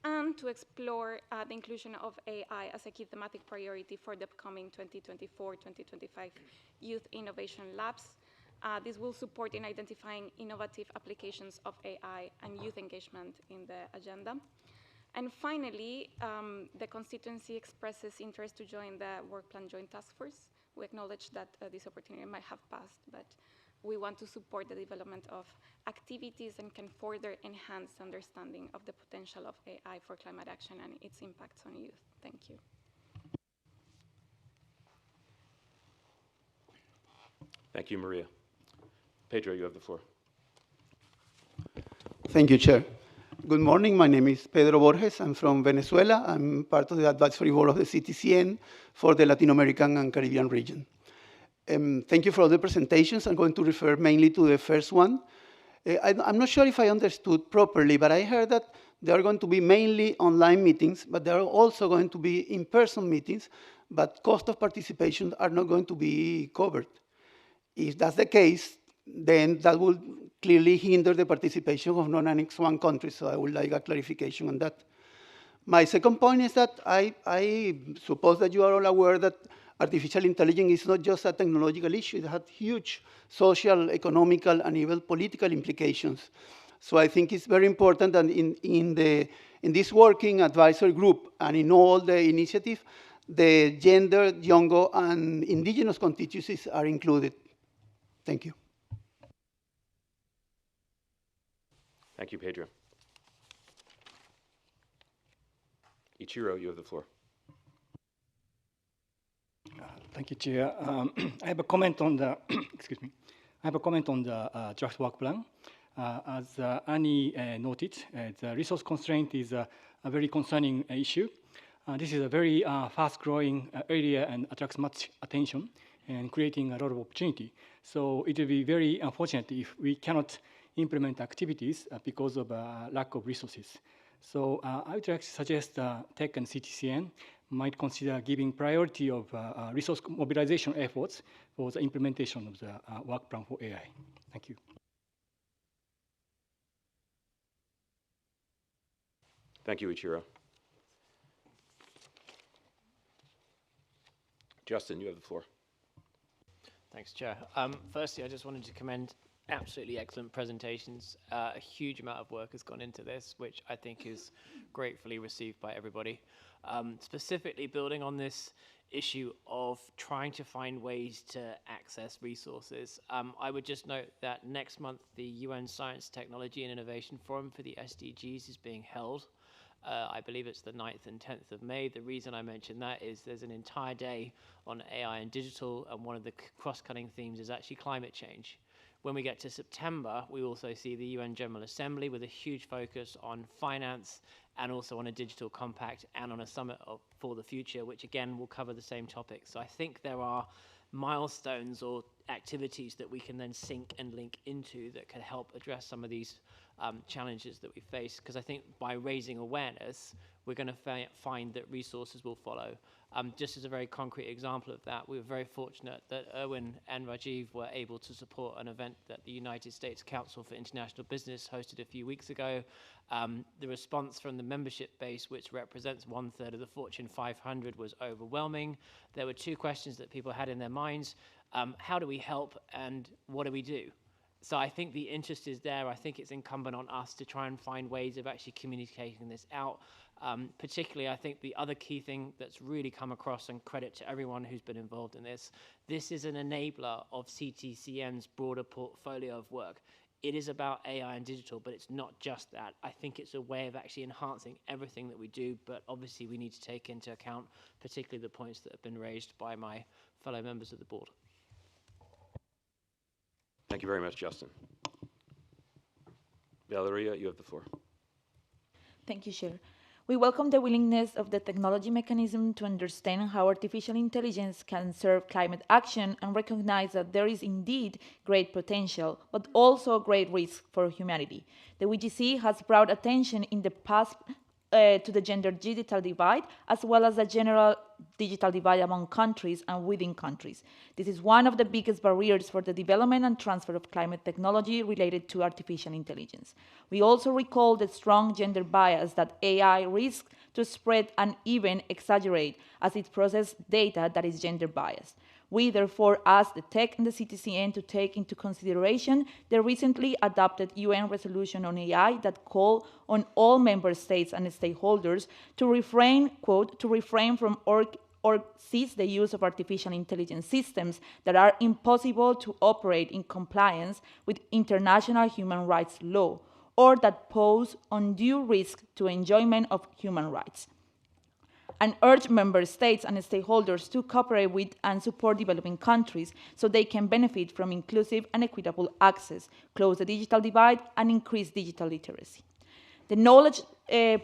and to explore the inclusion of AI as a key thematic priority for the upcoming 2024-2025 Youth Innovation Labs. This will support in identifying innovative applications of AI and youth engagement in the agenda. And finally, the constituency expresses interest to join the Work Plan Joint Task Force. We acknowledge that this opportunity might have passed, but we want to support the development of activities and can further enhance the understanding of the potential of AI for climate action and its impacts on youth. Thank you. Thank you, Maria. Pedro, you have the floor. Thank you, Chair. Good morning. My name is Pedro Borges. I'm from Venezuela. I'm part of the advisory board of the CTCN for the Latin American and Caribbean region. Thank you for all the presentations. I'm going to refer mainly to the first one. I'm not sure if I understood properly, but I heard that there are going to be mainly online meetings, but there are also going to be in-person meetings, but cost of participation are not going to be covered. If that's the case, then that will clearly hinder the participation of non-Annex 1 countries, so I would like a clarification on that. My second point is that I suppose that you are all aware that artificial intelligence is not just a technological issue, it has huge social, economical, and even political implications. So I think it's very important that in this working advisory group and in all the initiatives, the gender, Yongo, and indigenous constituencies are included. Thank you. Thank you, Pedro. Ichiro, you have the floor. Thank you, Chair. I have a comment on the excuse me. I have a comment on the draft work plan. As Annie noted, the resource constraint is a very concerning issue. This is a very fast-growing area and attracts much attention and creating a lot of opportunity. So it will be very unfortunate if we cannot implement activities because of lack of resources. So I would like to suggest TEC and CTCN might consider giving priority of resource mobilization efforts for the implementation of the work plan for AI. Thank you. Thank you, Ichiro. Justin, you have the floor. Thanks, Chair. Firstly, I just wanted to commend absolutely excellent presentations. A huge amount of work has gone into this, which I think is gratefully received by everybody. Specifically building on this issue of trying to find ways to access resources, I would just note that next month the UN Science, Technology and Innovation Forum for the SDGs is being held. I believe it's the 9th and 10th of May. The reason I mention that is there's an entire day on AI and digital, and one of the cross-cutting themes is actually climate change. When we get to September, we also see the UN General Assembly with a huge focus on finance and also on a digital compact and on a summit for the future, which again will cover the same topic. So I think there are milestones or activities that we can then sync and link into that can help address some of these challenges that we face, because I think by raising awareness, we're going to find that resources will follow. Just as a very concrete example of that, we were very fortunate that Erwin and Rajiv were able to support an event that the United States Council for International Business hosted a few weeks ago. The response from the membership base, which represents 1/3 of the Fortune 500, was overwhelming. There were two questions that people had in their minds. how do we help and what do we do? So I think the interest is there. I think it's incumbent on us to try and find ways of actually communicating this out. Particularly, I think the other key thing that's really come across, and credit to everyone who's been involved in this is an enabler of CTCN's broader portfolio of work. It is about AI and digital, but it's not just that. I think it's a way of actually enhancing everything that we do, but obviously we need to take into account particularly the points that have been raised by my fellow members of the board. Thank you very much, Justin. Valeria, you have the floor. Thank you, Chair. We welcome the willingness of the technology mechanism to understand how artificial intelligence can serve climate action and recognize that there is indeed great potential, but also great risk for humanity. The WGC has brought attention in the past to the gender digital divide, as well as the general digital divide among countries and within countries. This is one of the biggest barriers for the development and transfer of climate technology related to artificial intelligence. We also recall the strong gender bias that AI risks to spread and even exaggerate as it processes data that is gender biased. We therefore ask the TEC and the CTCN to take into consideration the recently adopted UN resolution on AI that call on all member states and stakeholders to refrain, quote, to refrain from or cease the use of artificial intelligence systems that are impossible to operate in compliance with international human rights law or that pose undue risk to enjoyment of human rights, and urge member states and stakeholders to cooperate with and support developing countries so they can benefit from inclusive and equitable access, close the digital divide, and increase digital literacy. The knowledge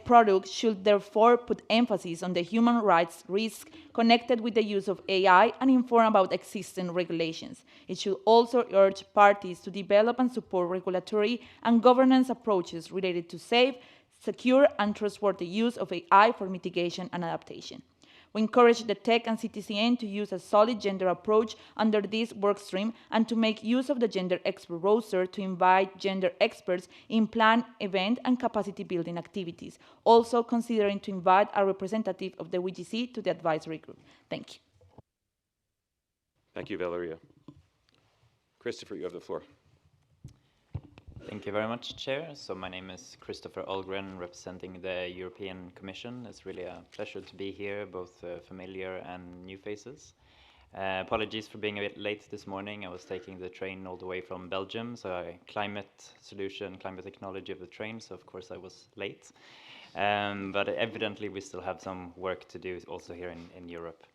product should therefore put emphasis on the human rights risk connected with the use of AI and inform about existing regulations. It should also urge parties to develop and support regulatory and governance approaches related to safe, secure and trustworthy use of AI for mitigation and adaptation. We encourage the TEC and CTCN to use a solid gender approach under this workstream and to make use of the gender expert roster to invite gender experts in planned event and capacity building activities, also considering to invite a representative of the WGC to the advisory group. Thank you. Thank you, Valeria. Christopher, you have the floor. Thank you very much, Chair. So my name is Christopher Algren, representing the European Commission. It's really a pleasure to be here, both familiar and new faces. Apologies for being a bit late this morning. I was taking the train all the way from Belgium, so climate technology of the train, so of course I was late. But evidently we still have some work to do also here in Europe.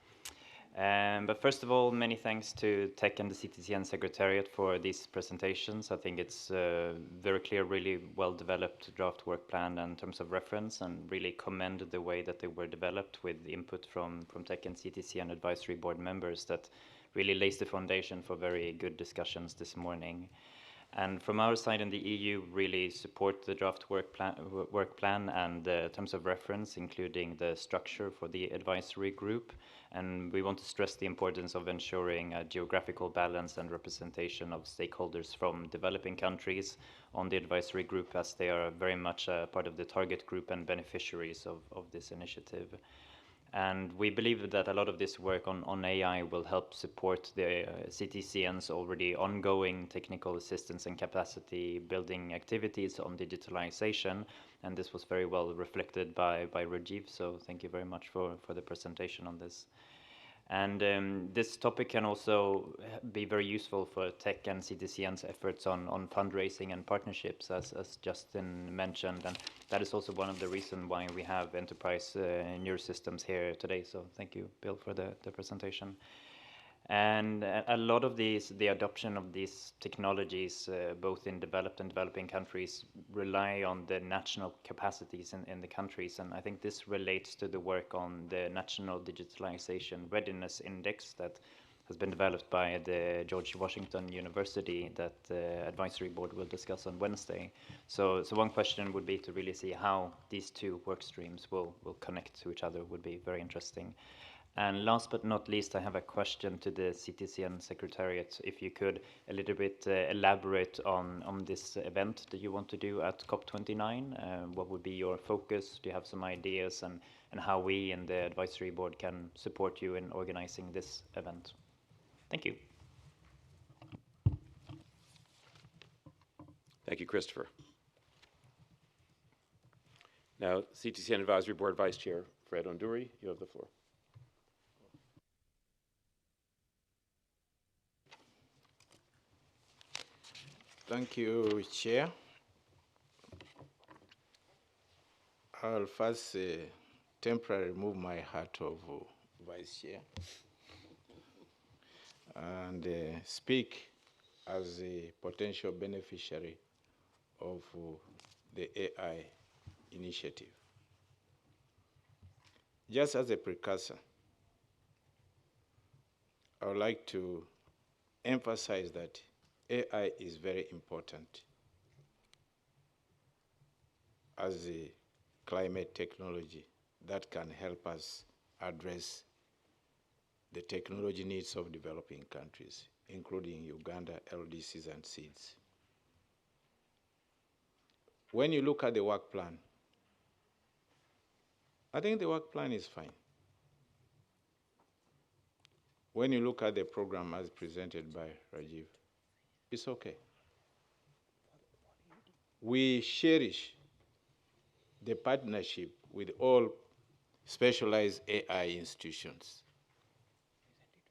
But first of all, many thanks to TEC and the CTCN Secretariat for these presentations. I think it's very clear, really well-developed draft work plan in terms of reference, and really commend the way that they were developed with input from TEC and CTCN advisory board members that really lays the foundation for very good discussions this morning. And from our side in the EU, really support the draft work plan and the terms of reference, including the structure for the advisory group. And we want to stress the importance of ensuring a geographical balance and representation of stakeholders from developing countries on the advisory group, as they are very much a part of the target group and beneficiaries of this initiative. And we believe that a lot of this work on AI will help support the CTCN's already ongoing technical assistance and capacity building activities on digitalization. And this was very well reflected by Rajiv, so thank you very much for the presentation on this. And this topic can also be very useful for TEC and CTCN's efforts on fundraising and partnerships, as Justin mentioned. And that is also one of the reasons why we have enterprise neurosystems here today. So thank you, Bill, for the presentation. And a lot of the adoption of these technologies, both in developed and developing countries, rely on the national capacities in the countries. And I think this relates to the work on the National Digitalization Readiness Index that has been developed by the George Washington University that the advisory board will discuss on Wednesday. So one question would be to really see how these two work streams will connect to each other. Would be very interesting. And last but not least, I have a question to the CTCN Secretariat. If you could a little bit elaborate on this event that you want to do at COP29. What would be your focus? Do you have some ideas and how we in the advisory board can support you in organizing this event? Thank you. Thank you, Christopher. Now, CTCN Advisory Board Vice Chair Fred Onduri, you have the floor. Thank you, Chair. I'll first temporarily remove my hat of Vice Chair and speak as a potential beneficiary of the AI initiative. Just as a precursor, I would like to emphasize that AI is very important as a climate technology that can help us address the technology needs of developing countries, including Uganda, LDCs, and seeds. When you look at the work plan, I think the work plan is fine. When you look at the program as presented by Rajiv, it's okay. We cherish the partnership with all specialized AI institutions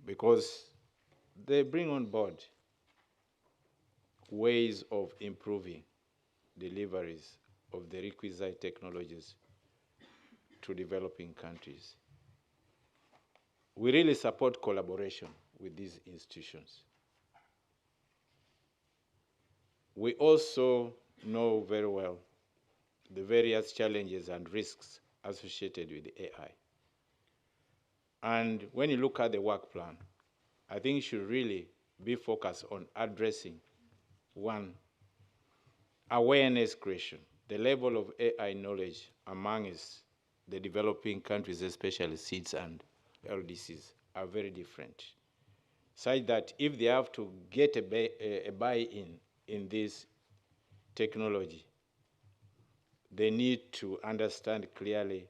because they bring on board ways of improving deliveries of the requisite technologies to developing countries. We really support collaboration with these institutions. We also know very well the various challenges and risks associated with AI. And when you look at the work plan, I think it should really be focused on addressing, one, awareness creation. The level of AI knowledge among the developing countries, especially seeds and LDCs, are very different, such that if they have to get a buy-in in this technology, they need to understand clearly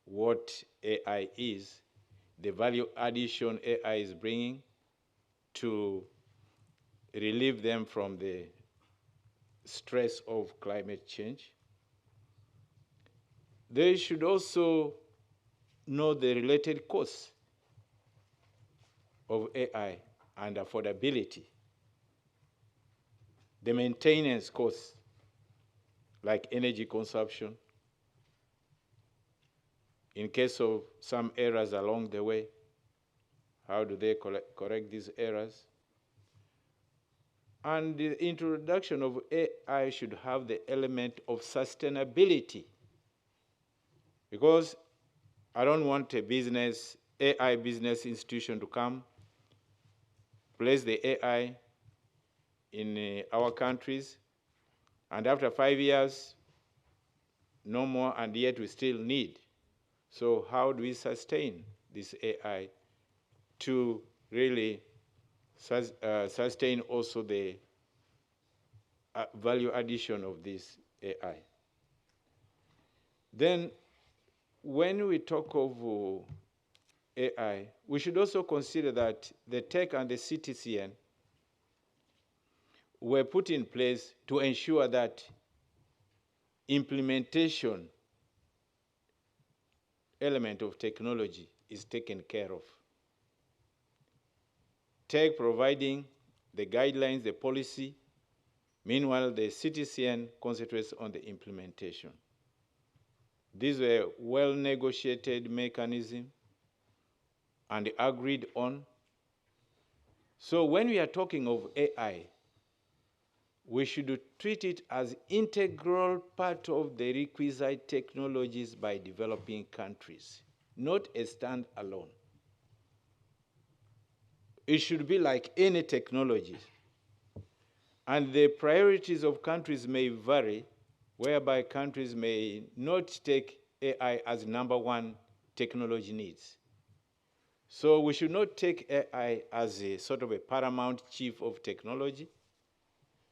what AI is, the value addition AI is bringing to relieve them from the stress of climate change. They should also know the related costs of AI and affordability, the maintenance costs, like energy consumption, in case of some errors along the way, how do they correct these errors? And the introduction of AI should have the element of sustainability, because I don't want a AI business institution to come, place the AI in our countries, and after 5 years, no more, and yet we still need. So how do we sustain this AI to really sustain also the value addition of this AI? Then, when we talk of AI, we should also consider that the TEC and the CTCN were put in place to ensure that implementation element of technology is taken care of. TEC providing the guidelines, the policy, meanwhile the CTCN concentrates on the implementation. These were well-negotiated mechanism and agreed on. So when we are talking of AI, we should treat it as integral part of the requisite technologies by developing countries, not a stand-alone. It should be like any technology. And the priorities of countries may vary, whereby countries may not take AI as #1 technology needs. So we should not take AI as a sort of a paramount chief of technology,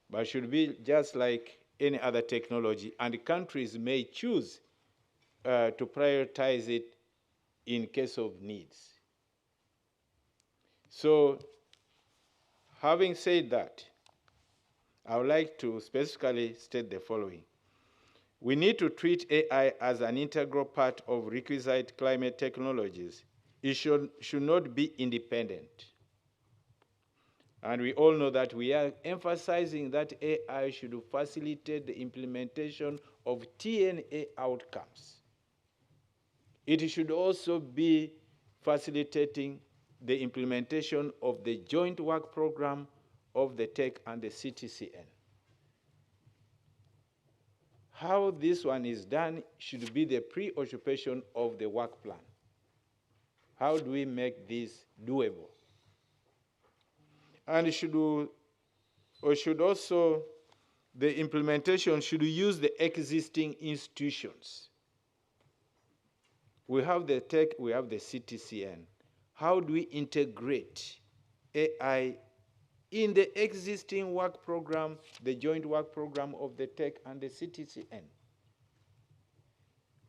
but should be just like any other technology, and countries may choose to prioritize it in case of needs. So having said that, I would like to specifically state the following. We need to treat AI as an integral part of requisite climate technologies. It should not be independent. And we all know that we are emphasizing that AI should facilitate the implementation of TNA outcomes. It should also be facilitating the implementation of the joint work program of the TEC and the CTCN. How this one is done should be the preoccupation of the work plan. How do we make this doable? And the implementation should use the existing institutions. We have the TEC, we have the CTCN. How do we integrate AI in the existing work program, the joint work program of the TEC and the CTCN?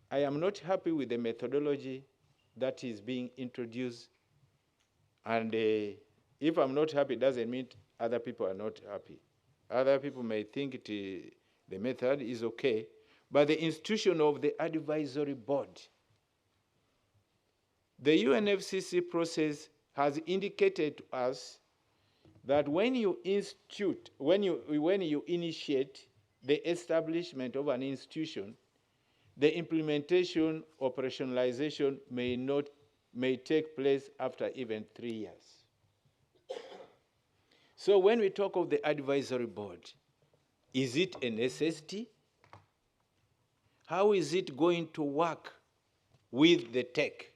I am not happy with the methodology that is being introduced. And if I'm not happy, it doesn't mean other people are not happy. Other people may think the method is okay, but the institution of the advisory board, the UNFCCC process has indicated to us that when you initiate the establishment of an institution, the implementation, operationalization may take place after even 3 years. So when we talk of the advisory board, is it a necessity? How is it going to work with the TEC?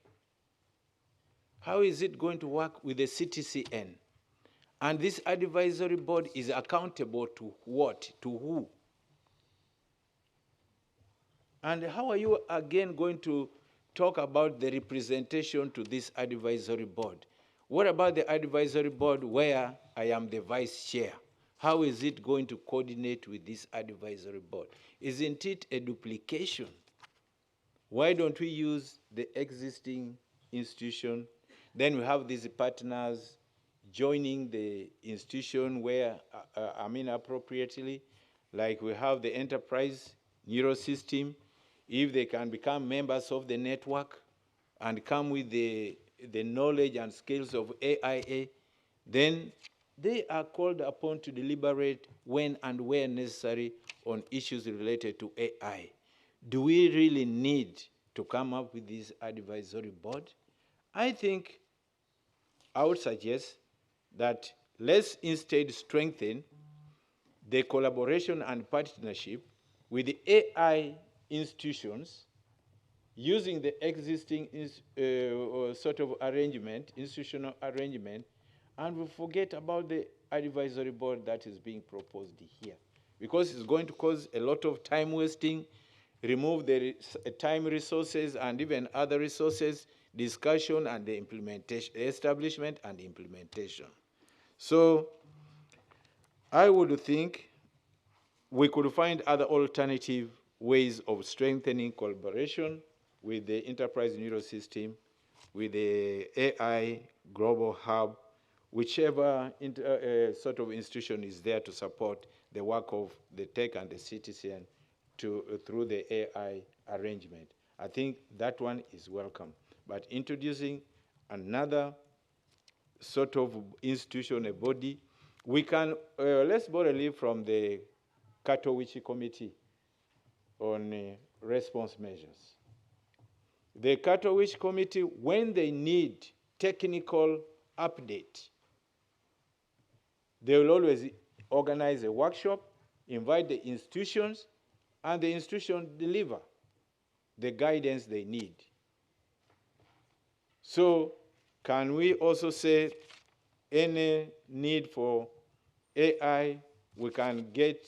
How is it going to work with the CTCN? And this advisory board is accountable to what? To who? And how are you again going to talk about the representation to this advisory board? What about the advisory board where I am the vice chair? How is it going to coordinate with this advisory board? Isn't it a duplication? Why don't we use the existing institution? Then we have these partners joining the institution where, appropriately, like we have the enterprise neural system. If they can become members of the network and come with the knowledge and skills of AIA, then they are called upon to deliberate when and where necessary on issues related to AI. Do we really need to come up with this advisory board? I think I would suggest that let's instead strengthen the collaboration and partnership with the AI institutions using the existing sort of arrangement, institutional arrangement, and we forget about the advisory board that is being proposed here, because it's going to cause a lot of time wasting, remove the time resources and even other resources, discussion and the implementation, establishment and implementation. So I would think we could find other alternative ways of strengthening collaboration with the enterprise neural system, with the AI global hub, whichever sort of institution is there to support the work of the TEC and the CTCN through the AI arrangement. I think that one is welcome. But introducing another sort of institution, a body, we can, let's borrow a leaf from the Katowice Committee on Response Measures. The Katowice Committee, when they need technical update, they will always organize a workshop, invite the institutions, and the institutions deliver the guidance they need. So can we also say any need for AI, we can get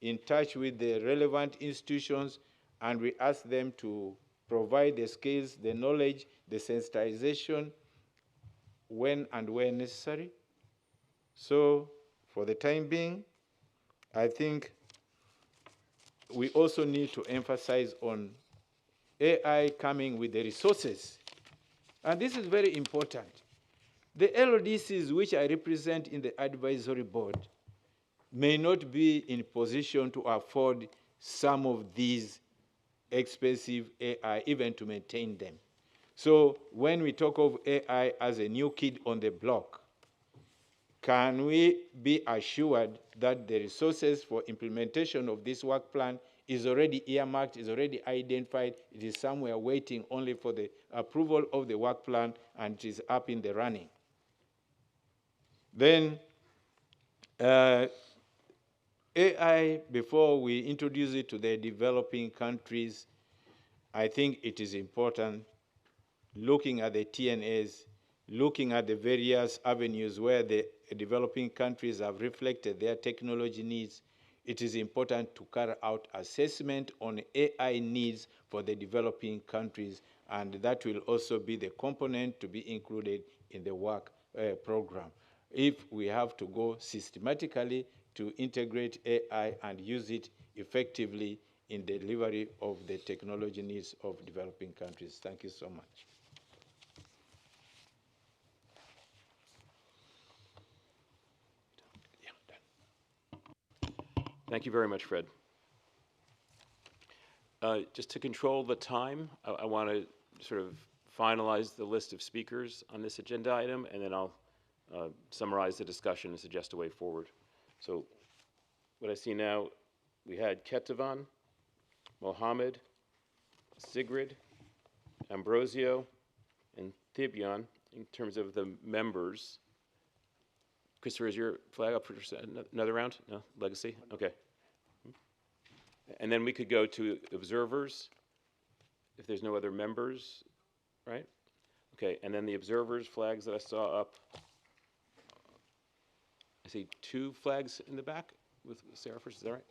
in touch with the relevant institutions and we ask them to provide the skills, the knowledge, the sensitization when and where necessary. So for the time being, I think we also need to emphasize on AI coming with the resources. And this is very important. The LDCs which I represent in the advisory board, may not be in position to afford some of these expensive AI, even to maintain them. So when we talk of AI as a new kid on the block, can we be assured that the resources for implementation of this work plan is already earmarked, is already identified, it is somewhere waiting only for the approval of the work plan, and it is up in the running? Then AI, before we introduce it to the developing countries, I think it is important, looking at the TNAs, looking at the various avenues where the developing countries have reflected their technology needs, it is important to carry out assessment on AI needs for the developing countries, and that will also be the component to be included in the work program. If we have to go systematically to integrate AI and use it effectively in delivery of the technology needs of developing countries. Thank you so much. Thank you very much, Fred. Just to control the time, I want to sort of finalize the list of speakers on this agenda item, and then I'll summarize the discussion and suggest a way forward. So what I see now, we had Ketavan, Mohammed, Sigrid, Ambrosio, and Thibion in terms of the members. Christopher, is your flag up for another round? No? Legacy? Okay. And then we could go to observers, if there's no other members, right? Okay, and then the observers flags that I saw up. I see 2 flags in the back with Sarah first, is that right?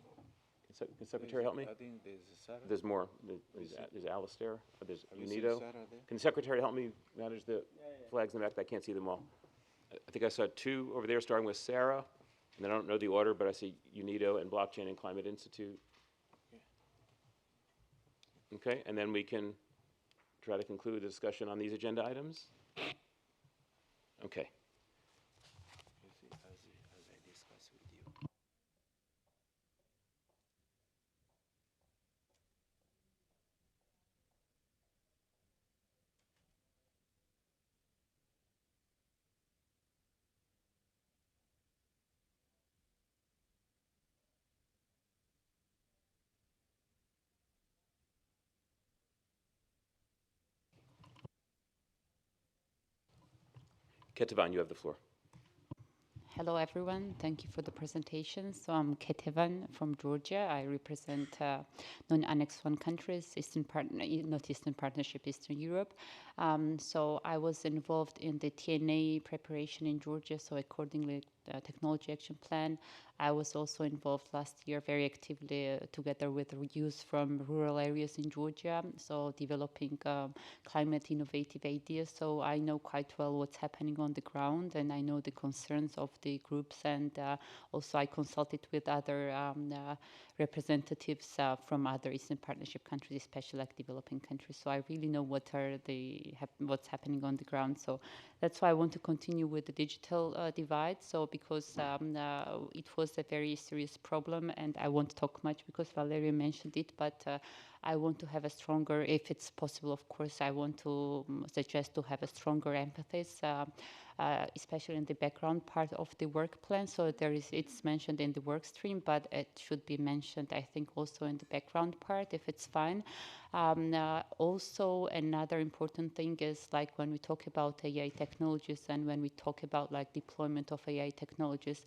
Can Secretary help me? I think there's Sarah. There's more. There's Alistair, there's Have you seen Unito. Sarah there? Can the Secretary help me manage the flags in the back? I can't see them all. I think I saw 2 over there starting with Sarah, and then I don't know the order, but I see Unito and Blockchain and Climate Institute. Okay, and then we can try to conclude the discussion on these agenda items. Okay. As I discussed with you. Ketavan, you have the floor. Hello, everyone. Thank you for the presentation. So I'm Ketavan from Georgia. I represent non-Annex 1 countries, not Eastern Partnership, Eastern Europe. So I was involved in the TNA preparation in Georgia, so accordingly, Technology Action Plan. I was also involved last year very actively together with youth from rural areas in Georgia, so developing climate innovative ideas. So I know quite well what's happening on the ground, and I know the concerns of the groups, and also I consulted with other representatives from other Eastern Partnership countries, especially like developing countries. So I really know what's happening on the ground. So that's why I want to continue with the digital divide. So because it was a very serious problem, and I won't talk much because Valeria mentioned it, but I want to have a stronger, if it's possible, of course, I want to suggest to have a stronger empathy, especially in the background part of the work plan. So it's mentioned in the work stream, but it should be mentioned, I think, also in the background part, if it's fine. Also, another important thing is like when we talk about AI technologies and when we talk about like deployment of AI technologies,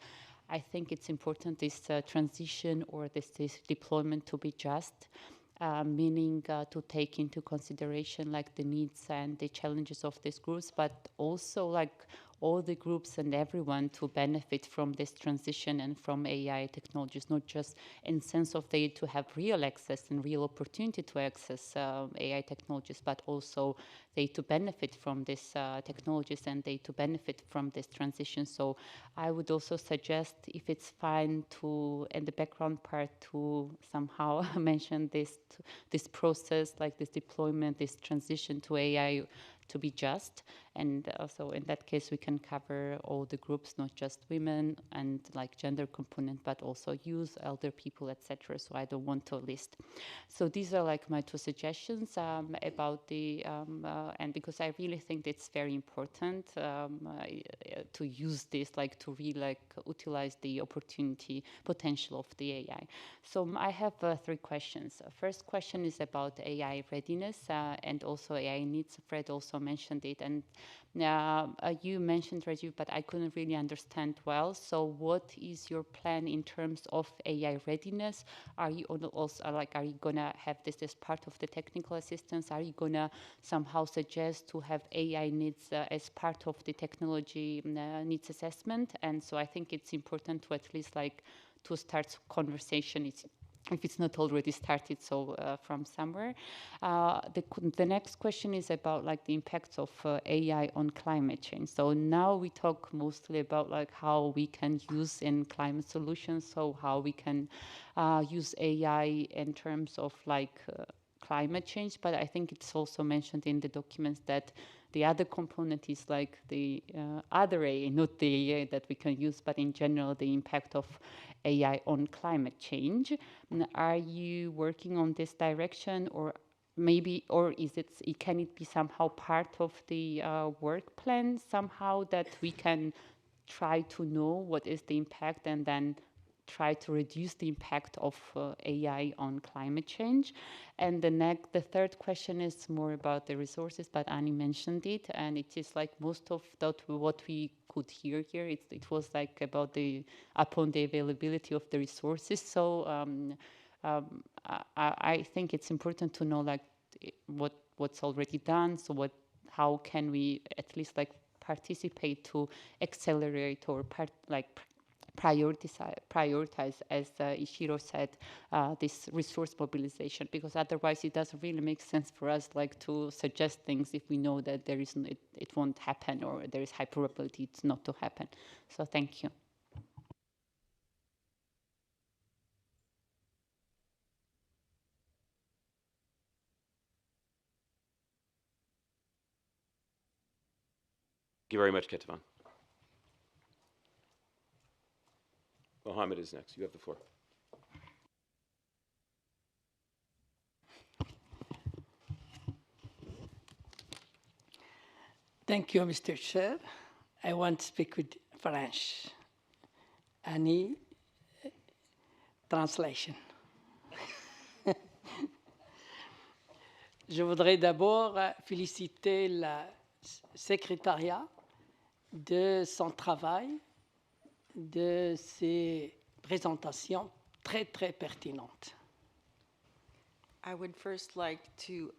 I think it's important this transition or this deployment to be just. Meaning to take into consideration like the needs and the challenges of these groups, but also like all the groups and everyone to benefit from this transition and from AI technologies, not just in sense of they to have real access and real opportunity to access AI technologies, but also they to benefit from these technologies and they to benefit from this transition. So I would also suggest, if it's fine, to in the background part to somehow mention this process, like this deployment, this transition to AI to be just. And also in that case, we can cover all the groups, not just women and like gender component, but also youth, elder people, etc. So I don't want to list. So these are like my two suggestions about the, and because I really think it's very important to use this, like to really like utilize the opportunity potential of the AI. So I have 3 questions. First question is about AI readiness and also AI needs. Fred also mentioned it, and you mentioned, Rajiv, but I couldn't really understand well. So what is your plan in terms of AI readiness? Are you also like, are you gonna have this as part of the technical assistance? Are you gonna somehow suggest to have AI needs as part of the technology needs assessment? And so I think it's important to at least like to start conversation. If it's not already started, so from somewhere. The next question is about like the impacts of AI on climate change. So now we talk mostly about like how we can use in climate solutions, so how we can use AI in terms of like climate change, but I think it's also mentioned in the documents that the other component is like the other AI, not the AI that we can use, but in general, the impact of AI on climate change. Are you working on this direction, or maybe, or is it, can it be somehow part of the work plan somehow that we can try to know what is the impact and then try to reduce the impact of AI on climate change? And the third question is more about the resources, but Annie mentioned it, and it is like most of that what we could hear here, it was like about upon the availability of the resources. So I think it's important to know like what's already done. So how can we at least like participate to accelerate or prioritize, as Ishiro said, this resource mobilization, because otherwise it doesn't really make sense for us like to suggest things if we know that there is it won't happen, or there is high probability it's not to happen. So thank you. Thank you very much, Ketavan. Mohammed is next. You have the floor. Thank you, Mr. Chair. I want to speak with French. Annie, translation. Je voudrais d'abord féliciter le secrétariat de son travail, de ses présentations très, très pertinentes. I would first like to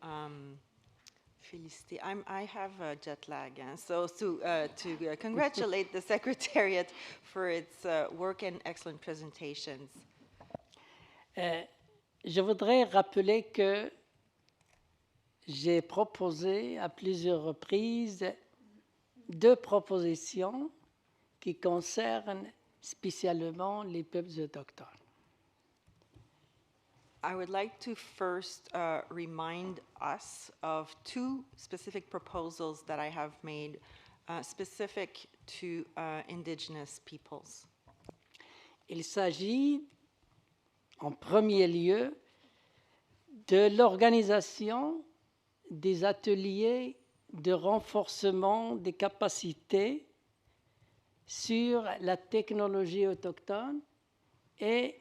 felicitate. I have a jet lag, so to congratulate the Secretariat for its work and excellent presentations. Je voudrais rappeler que j'ai proposé à plusieurs reprises 2 propositions qui concernent spécialement les peuples autochtones. I would like to first remind us of 2 specific proposals that I have made specific to indigenous peoples. Il s'agit en premier lieu de l'organisation des ateliers de renforcement des capacités sur la technologie autochtone et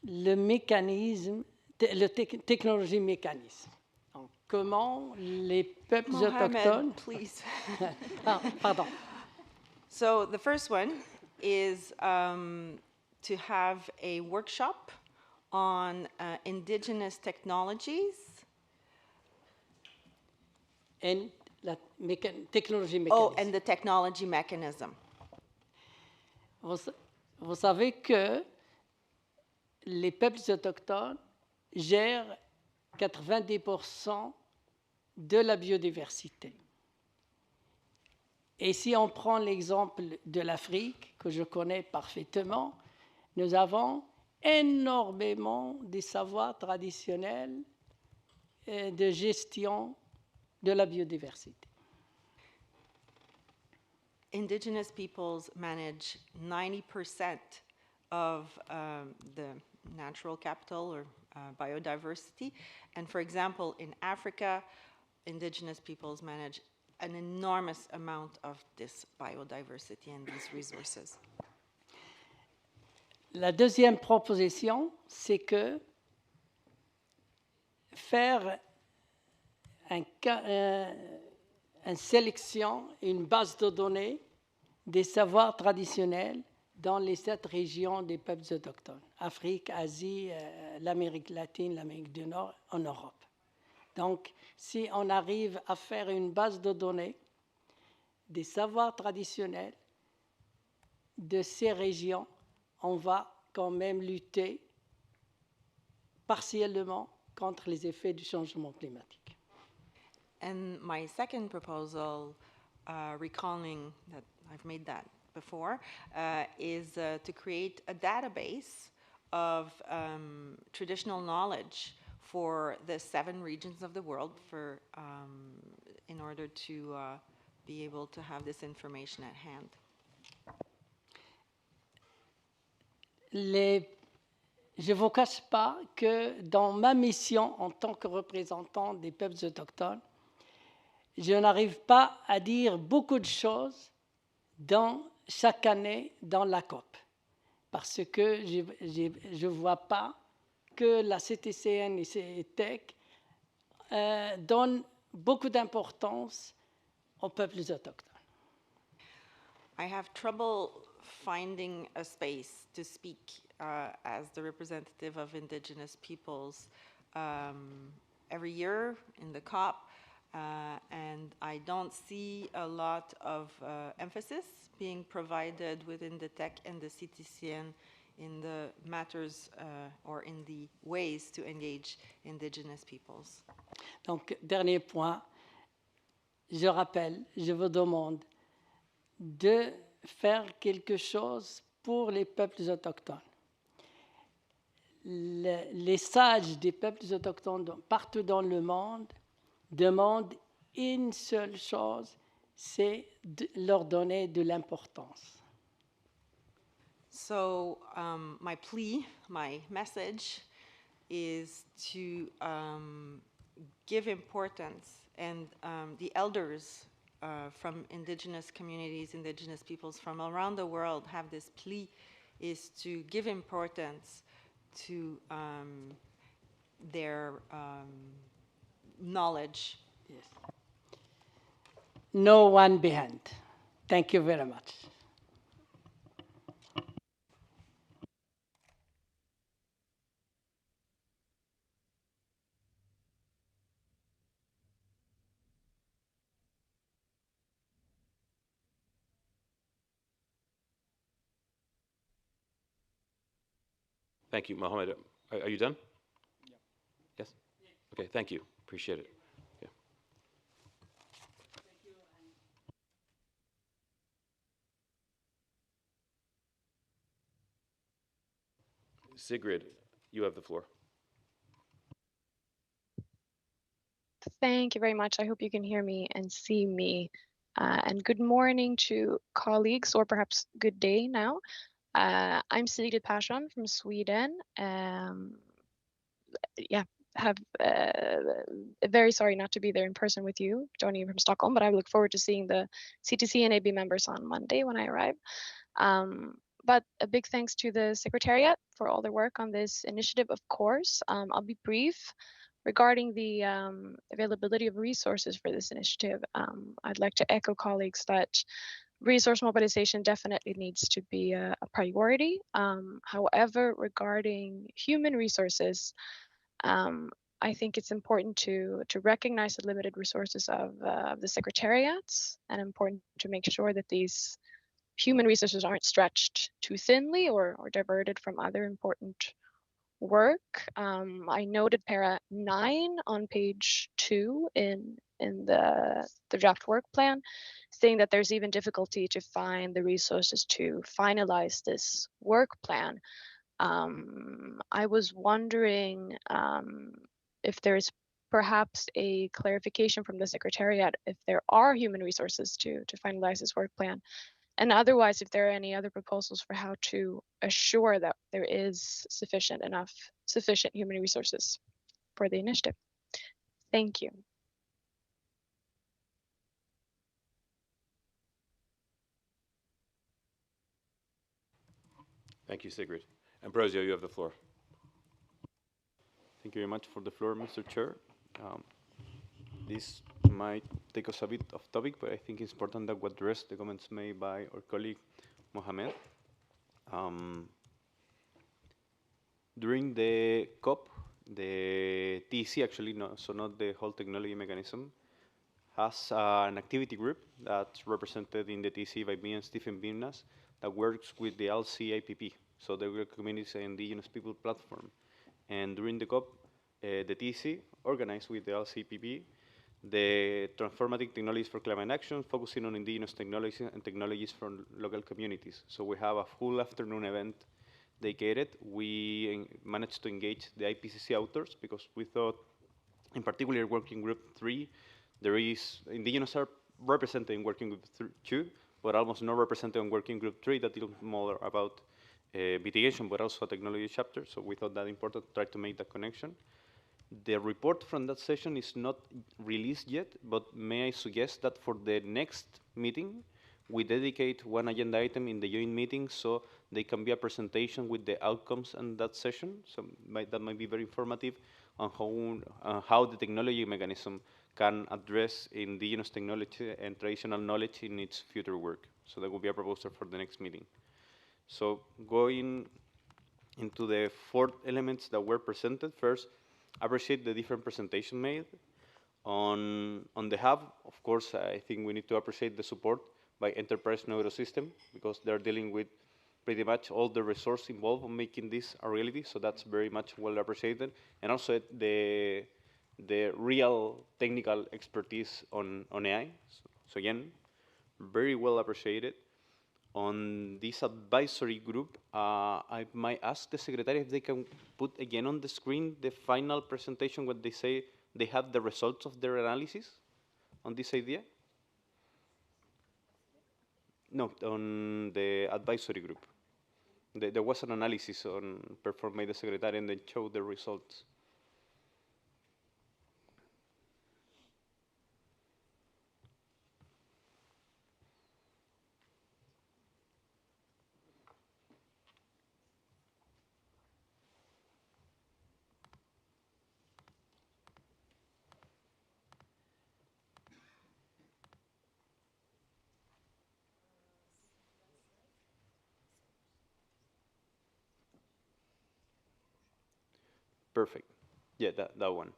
le mécanisme, technologie mécanisme. Donc, comment les peuples Mohammed, autochtones... please. Pardon. So the first one is to have a workshop on indigenous technologies. And la technologie mécanisme. Oh, and the technology mechanism. Vous savez que les peuples autochtones gèrent 90% de la biodiversité. Et si on prend l'exemple de l'Afrique, que je connais parfaitement, nous avons énormément de savoirs traditionnels de gestion de la biodiversité. indigenous peoples manage 90% of the natural capital or biodiversity. And for example, in Africa, indigenous peoples manage an enormous amount of this biodiversity and these resources. La deuxième proposition, c'est que faire une sélection, une base de données des savoirs traditionnels dans les 7 régions des peuples autochtones, Afrique, Asie, l'Amérique latine, l'Amérique du Nord, en Europe. Donc, si on arrive à faire une base de données des savoirs traditionnels de ces régions, on va quand même lutter partiellement contre les effets du changement climatique. And my second proposal, recalling that I've made that before, is to create a database of traditional knowledge for the 7 regions of the world for, in order to be able to have this information at hand. Je ne vous cache pas que dans ma mission en tant que représentant des peuples autochtones, je n'arrive pas à dire beaucoup de choses chaque année dans la COP, parce que je ne vois pas que la CTCN et TEC donnent beaucoup d'importance aux peuples autochtones. I have trouble finding a space to speak as the representative of indigenous peoples every year in the COP, and I don't see a lot of emphasis being provided within the TEC and the CTCN in the matters or in the ways to engage indigenous peoples. Donc, dernier point, je rappelle, je vous demande de faire quelque chose pour les peuples autochtones. Les sages des peuples autochtones partout dans le monde demandent une seule chose, c'est de leur donner de l'importance. So my plea, my message is to give importance, and the elders from indigenous communities, indigenous peoples from around the world have this plea, is to give importance to their knowledge. Yes. No one behind. Thank you very much. Thank you, Mohammed. Are you done? Yeah. Yes? Okay, thank you. Appreciate it. Yeah. Sigrid, you have the floor. Thank you very much. I hope you can hear me and see me. And good morning to colleagues, or perhaps good day now. I'm Sigrid Persson from Sweden. Very sorry not to be there in person with you, joining you from Stockholm, but I look forward to seeing the CTC and AB members on Monday when I arrive. But a big thanks to the Secretariat for all their work on this initiative, of course. I'll be brief. Regarding the availability of resources for this initiative, I'd like to echo colleagues that resource mobilization definitely needs to be a priority. However, regarding human resources, I think it's important to recognize the limited resources of the secretariats, and important to make sure that these human resources aren't stretched too thinly or diverted from other important work. I noted para 9 on page 2 in the draft work plan, saying that there's even difficulty to find the resources to finalize this work plan. I was wondering if there's perhaps a clarification from the Secretariat if there are human resources to finalize this work plan. And otherwise, if there are any other proposals for how to assure that there is sufficient human resources for the initiative. Thank you. Thank you, Sigrid. Ambrosio, you have the floor. Thank you very much for the floor, Mr. Chair. This might take us a bit off topic, but I think it's important that we address the comments made by our colleague Mohamed. During the COP, the TEC actually, so not the whole technology mechanism, has an activity group that's represented in the TEC by me and Stephen Bimnas that works with the LCIPP, so the Rural Communities and Indigenous People Platform. And during the COP, the TEC organized with the LCIPP the Transformative Technologies for Climate Action, focusing on indigenous technologies and technologies from local communities. So we have a full afternoon event dedicated. We managed to engage the IPCC authors because we thought, in particular, Working Group 3, there is, indigenous are represented in Working Group 2, but almost not represented in Working Group 3, that is more about mitigation, but also a technology chapter. So we thought that important to try to make that connection. The report from that session is not released yet, but may I suggest that for the next meeting, we dedicate one agenda item in the joint meeting so they can be a presentation with the outcomes in that session. So that might be very informative on how the technology mechanism can address indigenous technology and traditional knowledge in its future work. So that will be a proposal for the next meeting. So going into the 4 elements that were presented, first, appreciate the different presentation made. On the hub, of course, I think we need to appreciate the support by Enterprise Neurosystem because they're dealing with pretty much all the resource involved in making this a reality, so that's very much well appreciated. And also the real technical expertise on AI. So again, very well appreciated. On this advisory group, I might ask the secretary if they can put again on the screen the final presentation when they say they have the results of their analysis on this idea. No, on the advisory group. There was an analysis performed by the secretary and they showed the results. Perfect. Yeah, that one.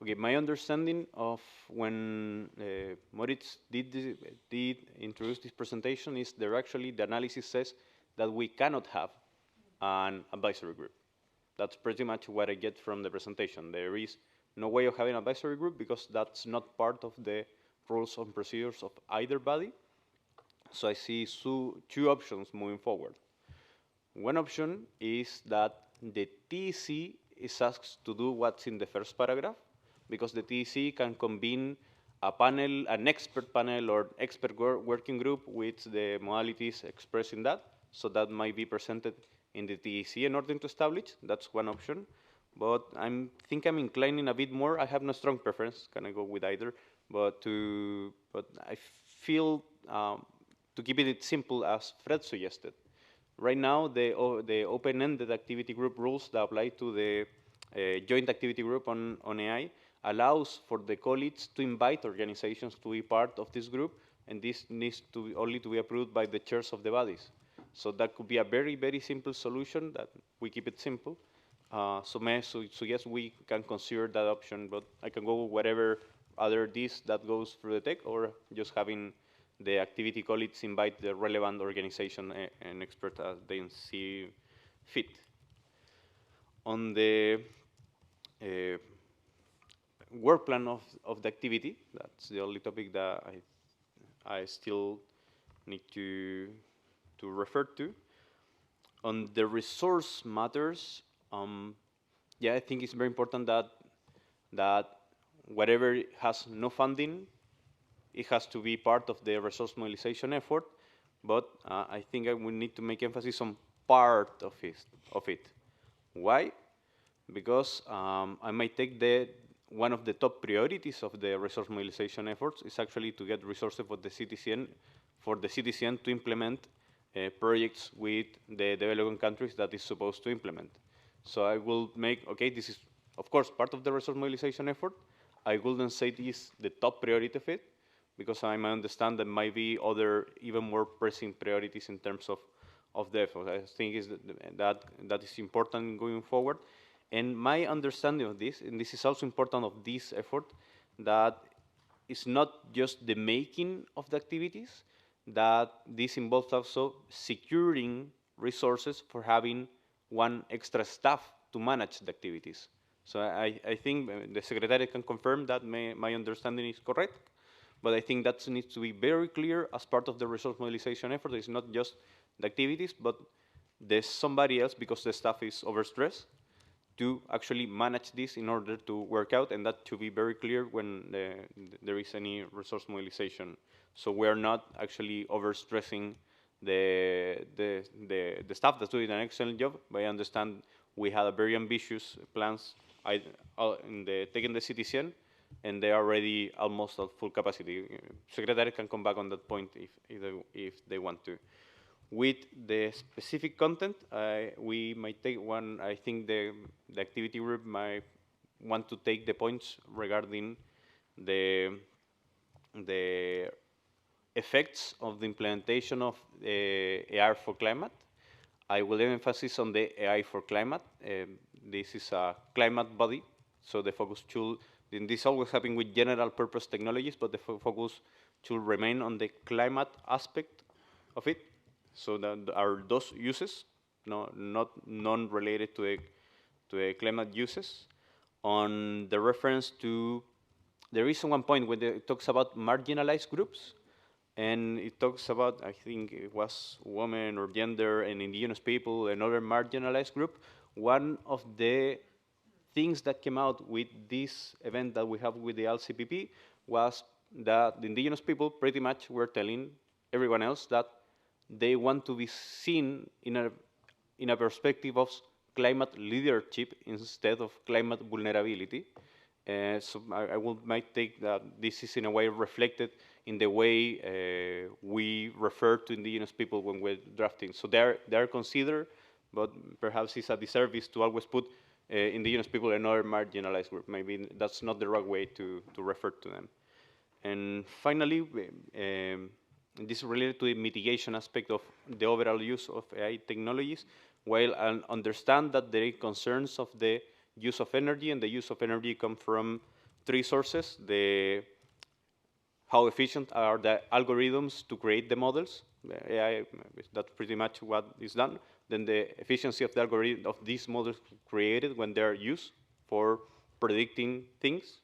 Okay, my understanding of when Moritz did introduce this presentation is there actually the analysis says that we cannot have an advisory group. That's pretty much what I get from the presentation. There is no way of having an advisory group because that's not part of the rules and procedures of either body. So I see two options moving forward. One option is that the TEC is asked to do what's in the first paragraph, because the TEC can convene a panel, an expert panel or expert working group with the modalities expressed in that. So that might be presented in the TEC in order to establish. That's one option. But I think I'm inclining a bit more. I have no strong preference. Can I go with either? But I feel to keep it simple as Fred suggested. Right now, the open-ended activity group rules that apply to the joint activity group on AI allows for the colleagues to invite organizations to be part of this group, and this needs to only to be approved by the chairs of the bodies. So that could be a very, very simple solution that we keep it simple. So yes, we can consider that option, but I can go with whatever other this that goes through the tech, or just having the activity colleagues invite the relevant organization and expert as they see fit. On the work plan of the activity, that's the only topic that I still need to refer to. On the resource matters, yeah, I think it's very important that whatever has no funding, it has to be part of the resource mobilization effort, but I think we need to make emphasis on part of it. Why? Because I might take one of the top priorities of the resource mobilization efforts is actually to get resources for the CTCN to implement projects with the developing countries that is supposed to implement. So I will make, okay, this is, of course, part of the resource mobilization effort. I wouldn't say this is the top priority of it, because I might understand there might be other, even more pressing priorities in terms of the effort. I think that is important going forward. And my understanding of this, and this is also important of this effort, that it's not just the making of the activities, that this involves also securing resources for having one extra staff to manage the activities. So I think the Secretary can confirm that my understanding is correct, but I think that needs to be very clear as part of the resource mobilization effort. It's not just the activities, but there's somebody else, because the staff is overstressed, to actually manage this in order to work out, and that should be very clear when there is any resource mobilization. So we are not actually overstressing the staff that's doing an excellent job, but I understand we had a very ambitious plans in taking the CTCN, and they are already almost at full capacity. Secretary can come back on that point if they want to. With the specific content, we might take one, I think the activity group might want to take the points regarding the effects of the implementation of AI for climate. I will emphasize on the AI for climate. This is a climate body, so the focus should, and this always happens with general purpose technologies, but the focus should remain on the climate aspect of it. So that are those uses, not non-related to a climate uses. On the reference to, there is one point where it talks about marginalized groups, and it talks about, I think it was women or gender and indigenous people, another marginalized group. One of the things that came out with this event that we have with the LCPP was that the indigenous people pretty much were telling everyone else that they want to be seen in a perspective of climate leadership instead of climate vulnerability. So I might take that this is in a way reflected in the way we refer to indigenous people when we're drafting. So they're considered, but perhaps it's a disservice to always put indigenous people in another marginalized group. Maybe that's not the right way to refer to them. And finally, this is related to the mitigation aspect of the overall use of AI technologies. While I understand that there are concerns of the use of energy, and the use of energy come from three sources: how efficient are the algorithms to create the models. AI, that's pretty much what is done. Then the efficiency of the algorithm of these models created when they're used for predicting things,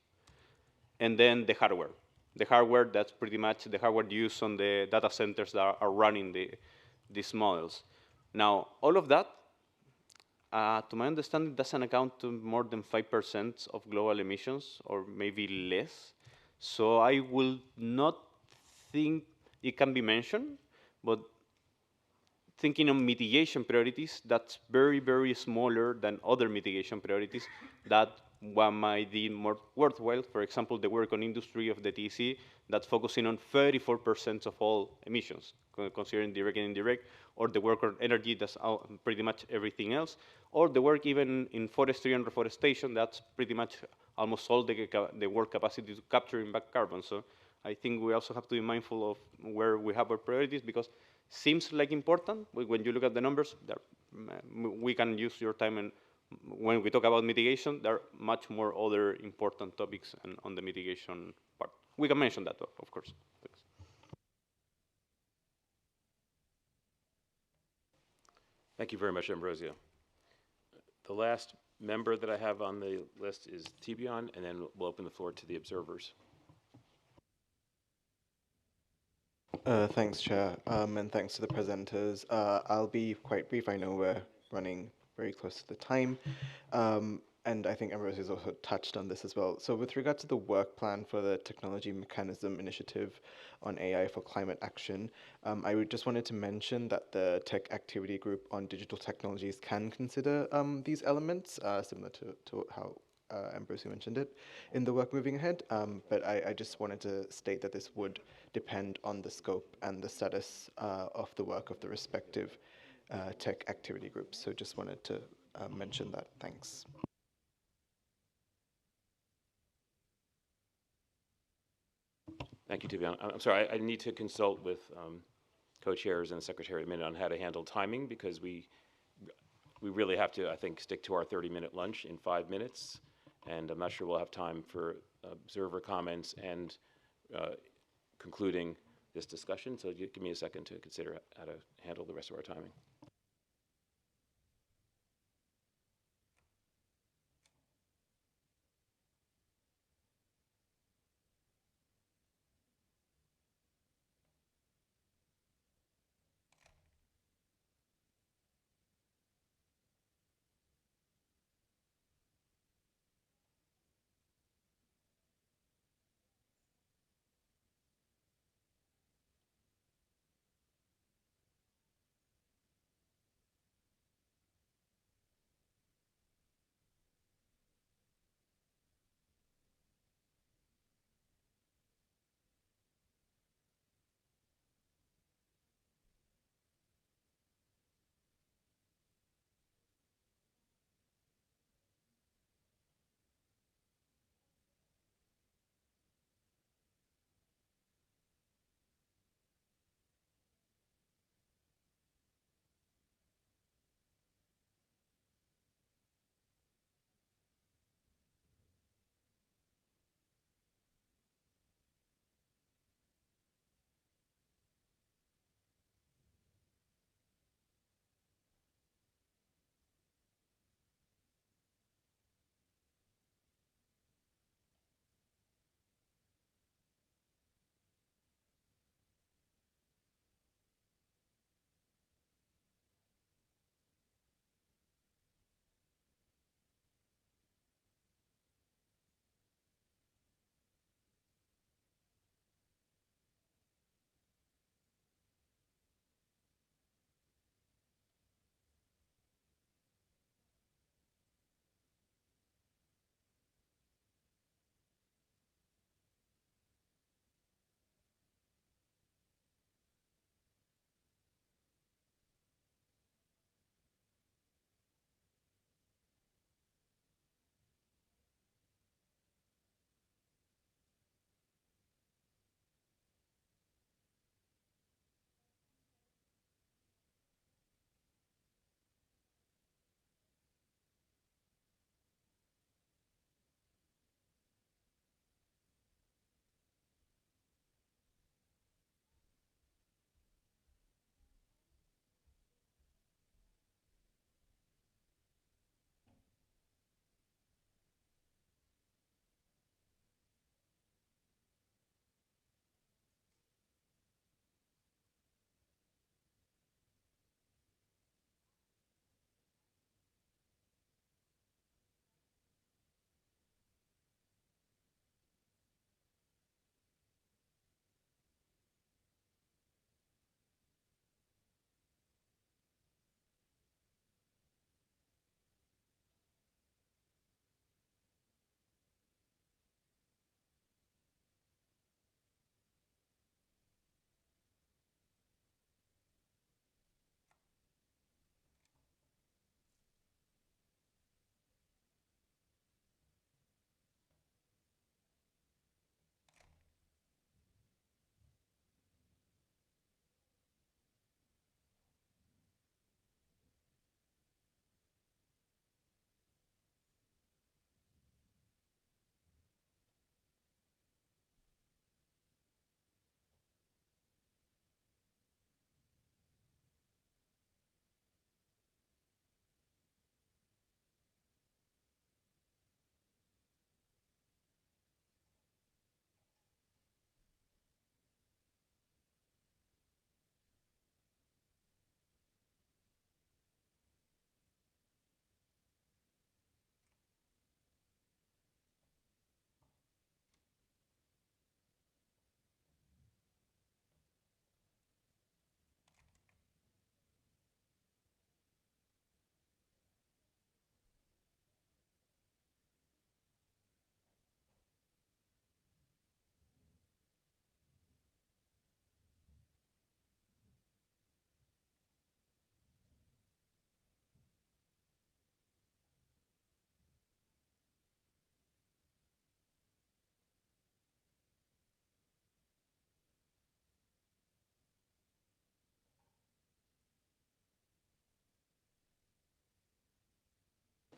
and then the hardware. The hardware, that's pretty much the hardware used on the data centers that are running these models. Now, all of that, to my understanding, doesn't account to more than 5% of global emissions, or maybe less. So I will not think it can be mentioned, but thinking on mitigation priorities, that's very, very smaller than other mitigation priorities that one might be more worthwhile. For example, the work on industry of the TEC that's focusing on 34% of all emissions, considering direct and indirect, or the work on energy, that's pretty much everything else, or the work even in forestry and reforestation, that's pretty much almost all the work capacity to capturing back carbon. So I think we also have to be mindful of where we have our priorities, because seems like important, but when you look at the numbers, we can use your time, and when we talk about mitigation, there are much more other important topics on the mitigation part. We can mention that, of course. Thanks. Thank you very much, Ambrosio. The last member that I have on the list is Tibion, and then we'll open the floor to the observers. Thanks, Chair, and thanks to the presenters. I'll be quite brief. I know we're running very close to the time. and I think Ambrose has also touched on this as well. So with regard to the work plan for the Technology Mechanism Initiative on AI for Climate Action, just wanted to mention that the Tech Activity Group on Digital Technologies can consider these elements, similar to how Ambrosio mentioned it, in the work moving ahead. But I just wanted to state that this would depend on the scope and the status of the work of the respective tech activity groups. So just wanted to mention that. Thanks. Thank you, Tivian. I'm sorry, I need to consult with co-chairs and the secretary in a minute on how to handle timing, because we really have to, I think, stick to our 30-minute lunch in 5 minutes, and I'm not sure we'll have time for observer comments and concluding this discussion. So give me a second to consider how to handle the rest of our timing.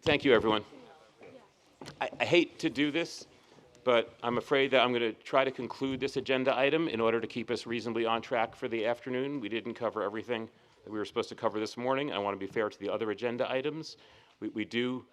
Thank you, everyone. I hate to do this, but I'm afraid that I'm going to try to conclude this agenda item in order to keep us reasonably on track for the afternoon. We didn't cover everything that we were supposed to cover this morning. I want to be fair to the other agenda items. We do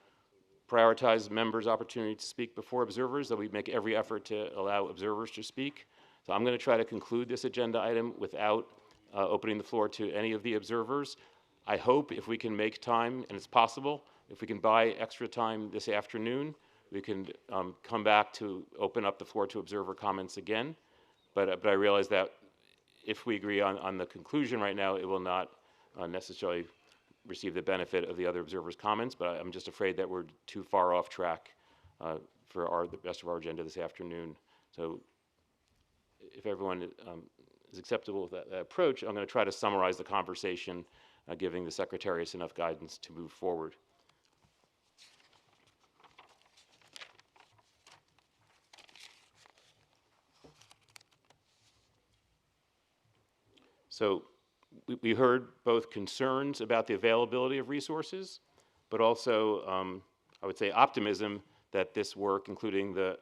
prioritize members' opportunity to speak before observers, though we make every effort to allow observers to speak. So I'm going to try to conclude this agenda item without opening the floor to any of the observers. I hope if we can make time, and it's possible, if we can buy extra time this afternoon, we can come back to open up the floor to observer comments again. But I realize that if we agree on the conclusion right now, it will not necessarily receive the benefit of the other observers' comments, but I'm just afraid that we're too far off track for the rest of our agenda this afternoon. So if everyone is acceptable with that approach, I'm going to try to summarize the conversation, giving the Secretariat enough guidance to move forward. So we heard both concerns about the availability of resources, but also, I would say, optimism that this work, including the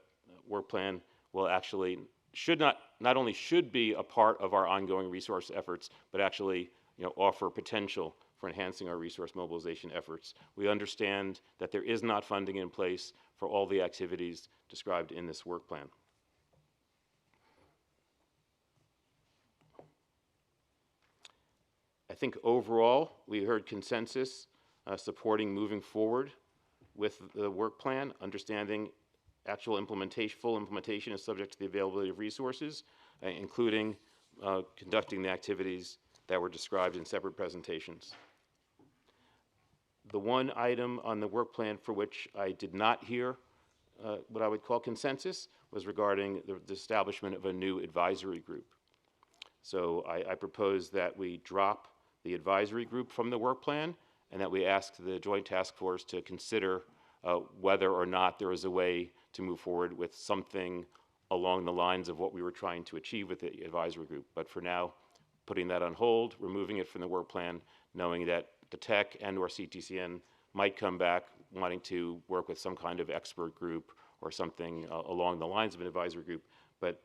work plan, will actually not only should be a part of our ongoing resource efforts, but actually offer potential for enhancing our resource mobilization efforts. We understand that there is not funding in place for all the activities described in this work plan. I think overall, we heard consensus supporting moving forward with the work plan, understanding actual implementation, full implementation is subject to the availability of resources, including conducting the activities that were described in separate presentations. The one item on the work plan for which I did not hear what I would call consensus was regarding the establishment of a new advisory group. So I propose that we drop the advisory group from the work plan and that we ask the Joint Task Force to consider whether or not there is a way to move forward with something along the lines of what we were trying to achieve with the advisory group. But for now, putting that on hold, removing it from the work plan, knowing that the TEC and/or CTCN might come back wanting to work with some kind of expert group or something along the lines of an advisory group. But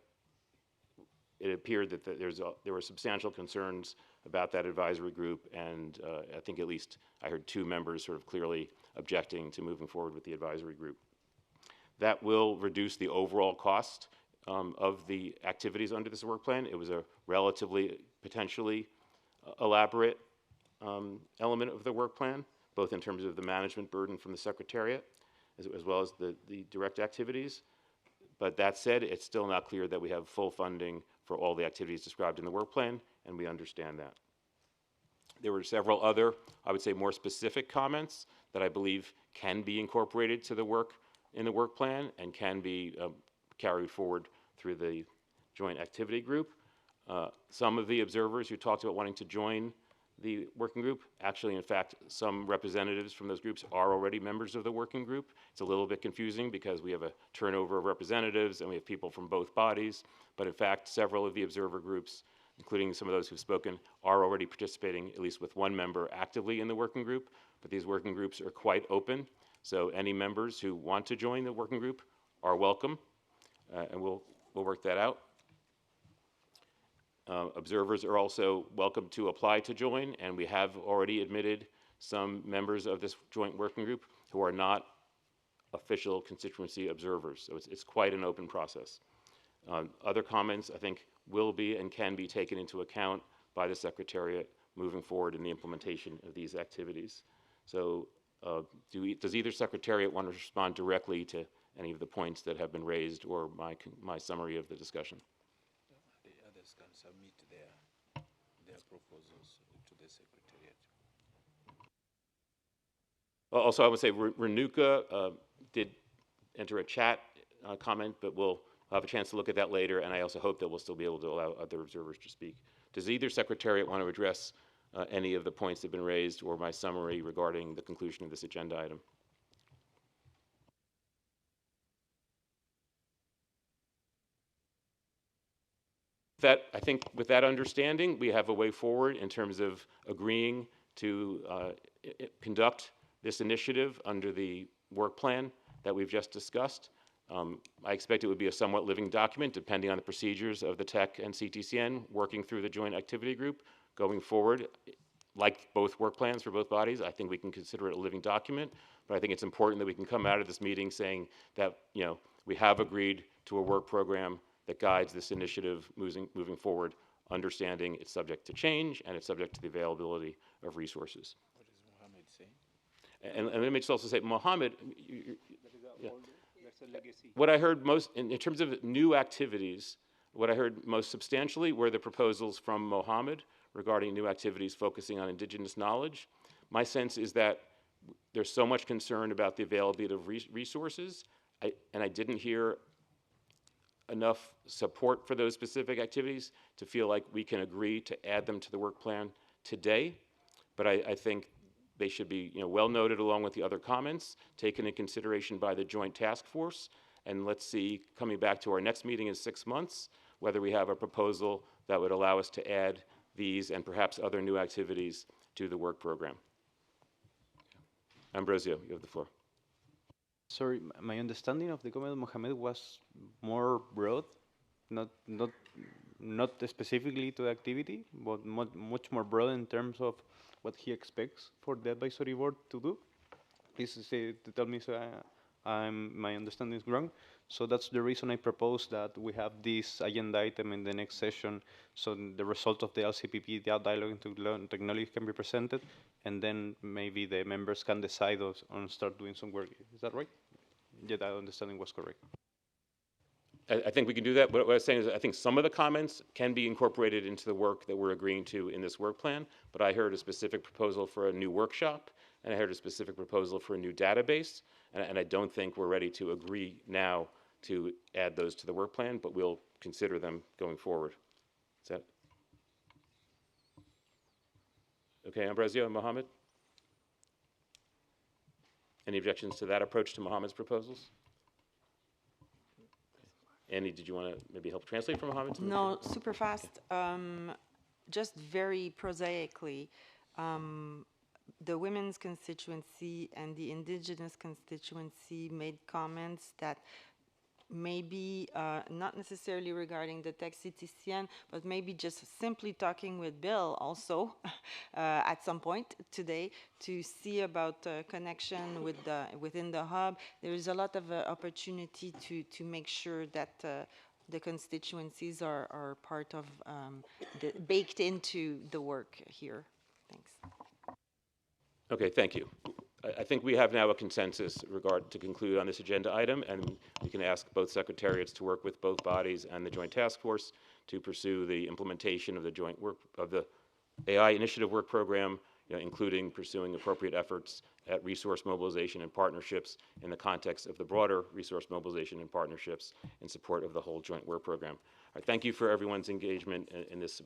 it appeared that there were substantial concerns about that advisory group, and I think at least I heard 2 members sort of clearly objecting to moving forward with the advisory group. That will reduce the overall cost of the activities under this work plan. It was a relatively, potentially elaborate element of the work plan, both in terms of the management burden from the Secretariat as well as the direct activities. But that said, it's still not clear that we have full funding for all the activities described in the work plan, and we understand that. There were several other, I would say, more specific comments that I believe can be incorporated to the work in the work plan and can be carried forward through the joint activity group. Some of the observers who talked about wanting to join the working group, actually, in fact, some representatives from those groups are already members of the working group. It's a little bit confusing because we have a turnover of representatives and we have people from both bodies, but in fact, several of the observer groups, including some of those who've spoken, are already participating, at least with one member, actively in the working group. But these working groups are quite open, so any members who want to join the working group are welcome, and we'll work that out. Observers are also welcome to apply to join, and we have already admitted some members of this joint working group who are not official constituency observers, so it's quite an open process. Other comments, I think, will be and can be taken into account by the Secretariat moving forward in the implementation of these activities. So does either Secretariat want to respond directly to any of the points that have been raised or my summary of the discussion? The others can submit their proposals to the Secretariat. Also, I would say Renuka did enter a chat comment, but we'll have a chance to look at that later, and I also hope that we'll still be able to allow other observers to speak. Does either Secretariat want to address any of the points that have been raised or my summary regarding the conclusion of this agenda item? I think with that understanding, we have a way forward in terms of agreeing to conduct this initiative under the work plan that we've just discussed. I expect it would be a somewhat living document, depending on the procedures of the TEC and CTCN working through the joint activity group going forward. Like both work plans for both bodies, I think we can consider it a living document, but I think it's important that we can come out of this meeting saying that, we have agreed to a work program that guides this initiative moving forward, understanding it's subject to change and it's subject to the availability of resources. What does Mohammed say? And let me just also say, Mohammed, what I heard most, in terms of new activities, what I heard most substantially were the proposals from Mohammed regarding new activities focusing on indigenous knowledge. My sense is that there's so much concern about the availability of resources, and I didn't hear enough support for those specific activities to feel like we can agree to add them to the work plan today. But I think they should be well noted along with the other comments, taken in consideration by the joint task force. And let's see, coming back to our next meeting in 6 months, whether we have a proposal that would allow us to add these and perhaps other new activities to the work program. Ambrosio, you have the floor. Sorry, my understanding of the comment of Mohammed was more broad, not specifically to the activity, but much more broad in terms of what he expects for the advisory board to do. Please say to tell me so my understanding is wrong. So that's the reason I propose that we have this agenda item in the next session, so the result of the LCPP, the dialogue into technology, can be presented, and then maybe the members can decide on start doing some work. Is that right? Yeah, that understanding was correct. I think we can do that. What I was saying is I think some of the comments can be incorporated into the work that we're agreeing to in this work plan, but I heard a specific proposal for a new workshop, and I heard a specific proposal for a new database, and I don't think we're ready to agree now to add those to the work plan, but we'll consider them going forward. Is that okay, Ambrosio and Mohammed? Any objections to that approach to Mohammed's proposals? Annie, did you want to maybe help translate for Mohammed? No, super fast. Just very prosaically, the women's constituency and the indigenous constituency made comments that maybe not necessarily regarding the TEC-CTCN, but maybe just simply talking with Bill also at some point today to see about connection with within the hub. There is a lot of opportunity to make sure that the constituencies are part of, baked into the work here. Thanks. Okay, thank you. I think we have now a consensus to conclude on this agenda item, and we can ask both secretariats to work with both bodies and the joint task force to pursue the implementation of the joint work of the AI initiative work program, including pursuing appropriate efforts at resource mobilization and partnerships in the context of the broader resource mobilization and partnerships in support of the whole joint work program. All right, thank you for everyone's engagement in this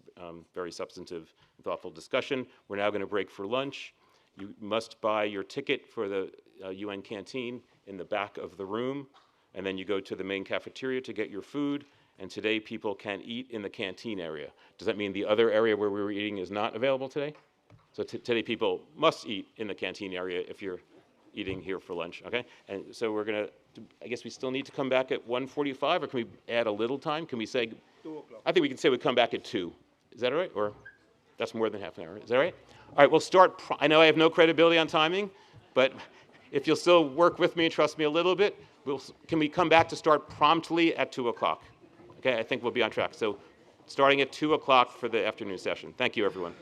very substantive and thoughtful discussion. We're now going to break for lunch. You must buy your ticket for the UN canteen in the back of the room, and then you go to the main cafeteria to get your food, and today people can eat in the canteen area. Does that mean the other area where we were eating is not available today? So today people must eat in the canteen area if you're eating here for lunch, okay? And so we're gonna, I guess we still need to come back at 1:45, or can we add a little time? Can we say, 2 o'clock. I think we can say we come back at 2. Is that all right? Or that's more than half an hour, is that right? All right, we'll start, I know I have no credibility on timing, but if you'll still work with me and trust me a little bit, can we come back to start promptly at 2 o'clock? Okay, I think we'll be on track. So starting at 2 o'clock for the afternoon session. Thank you, everyone.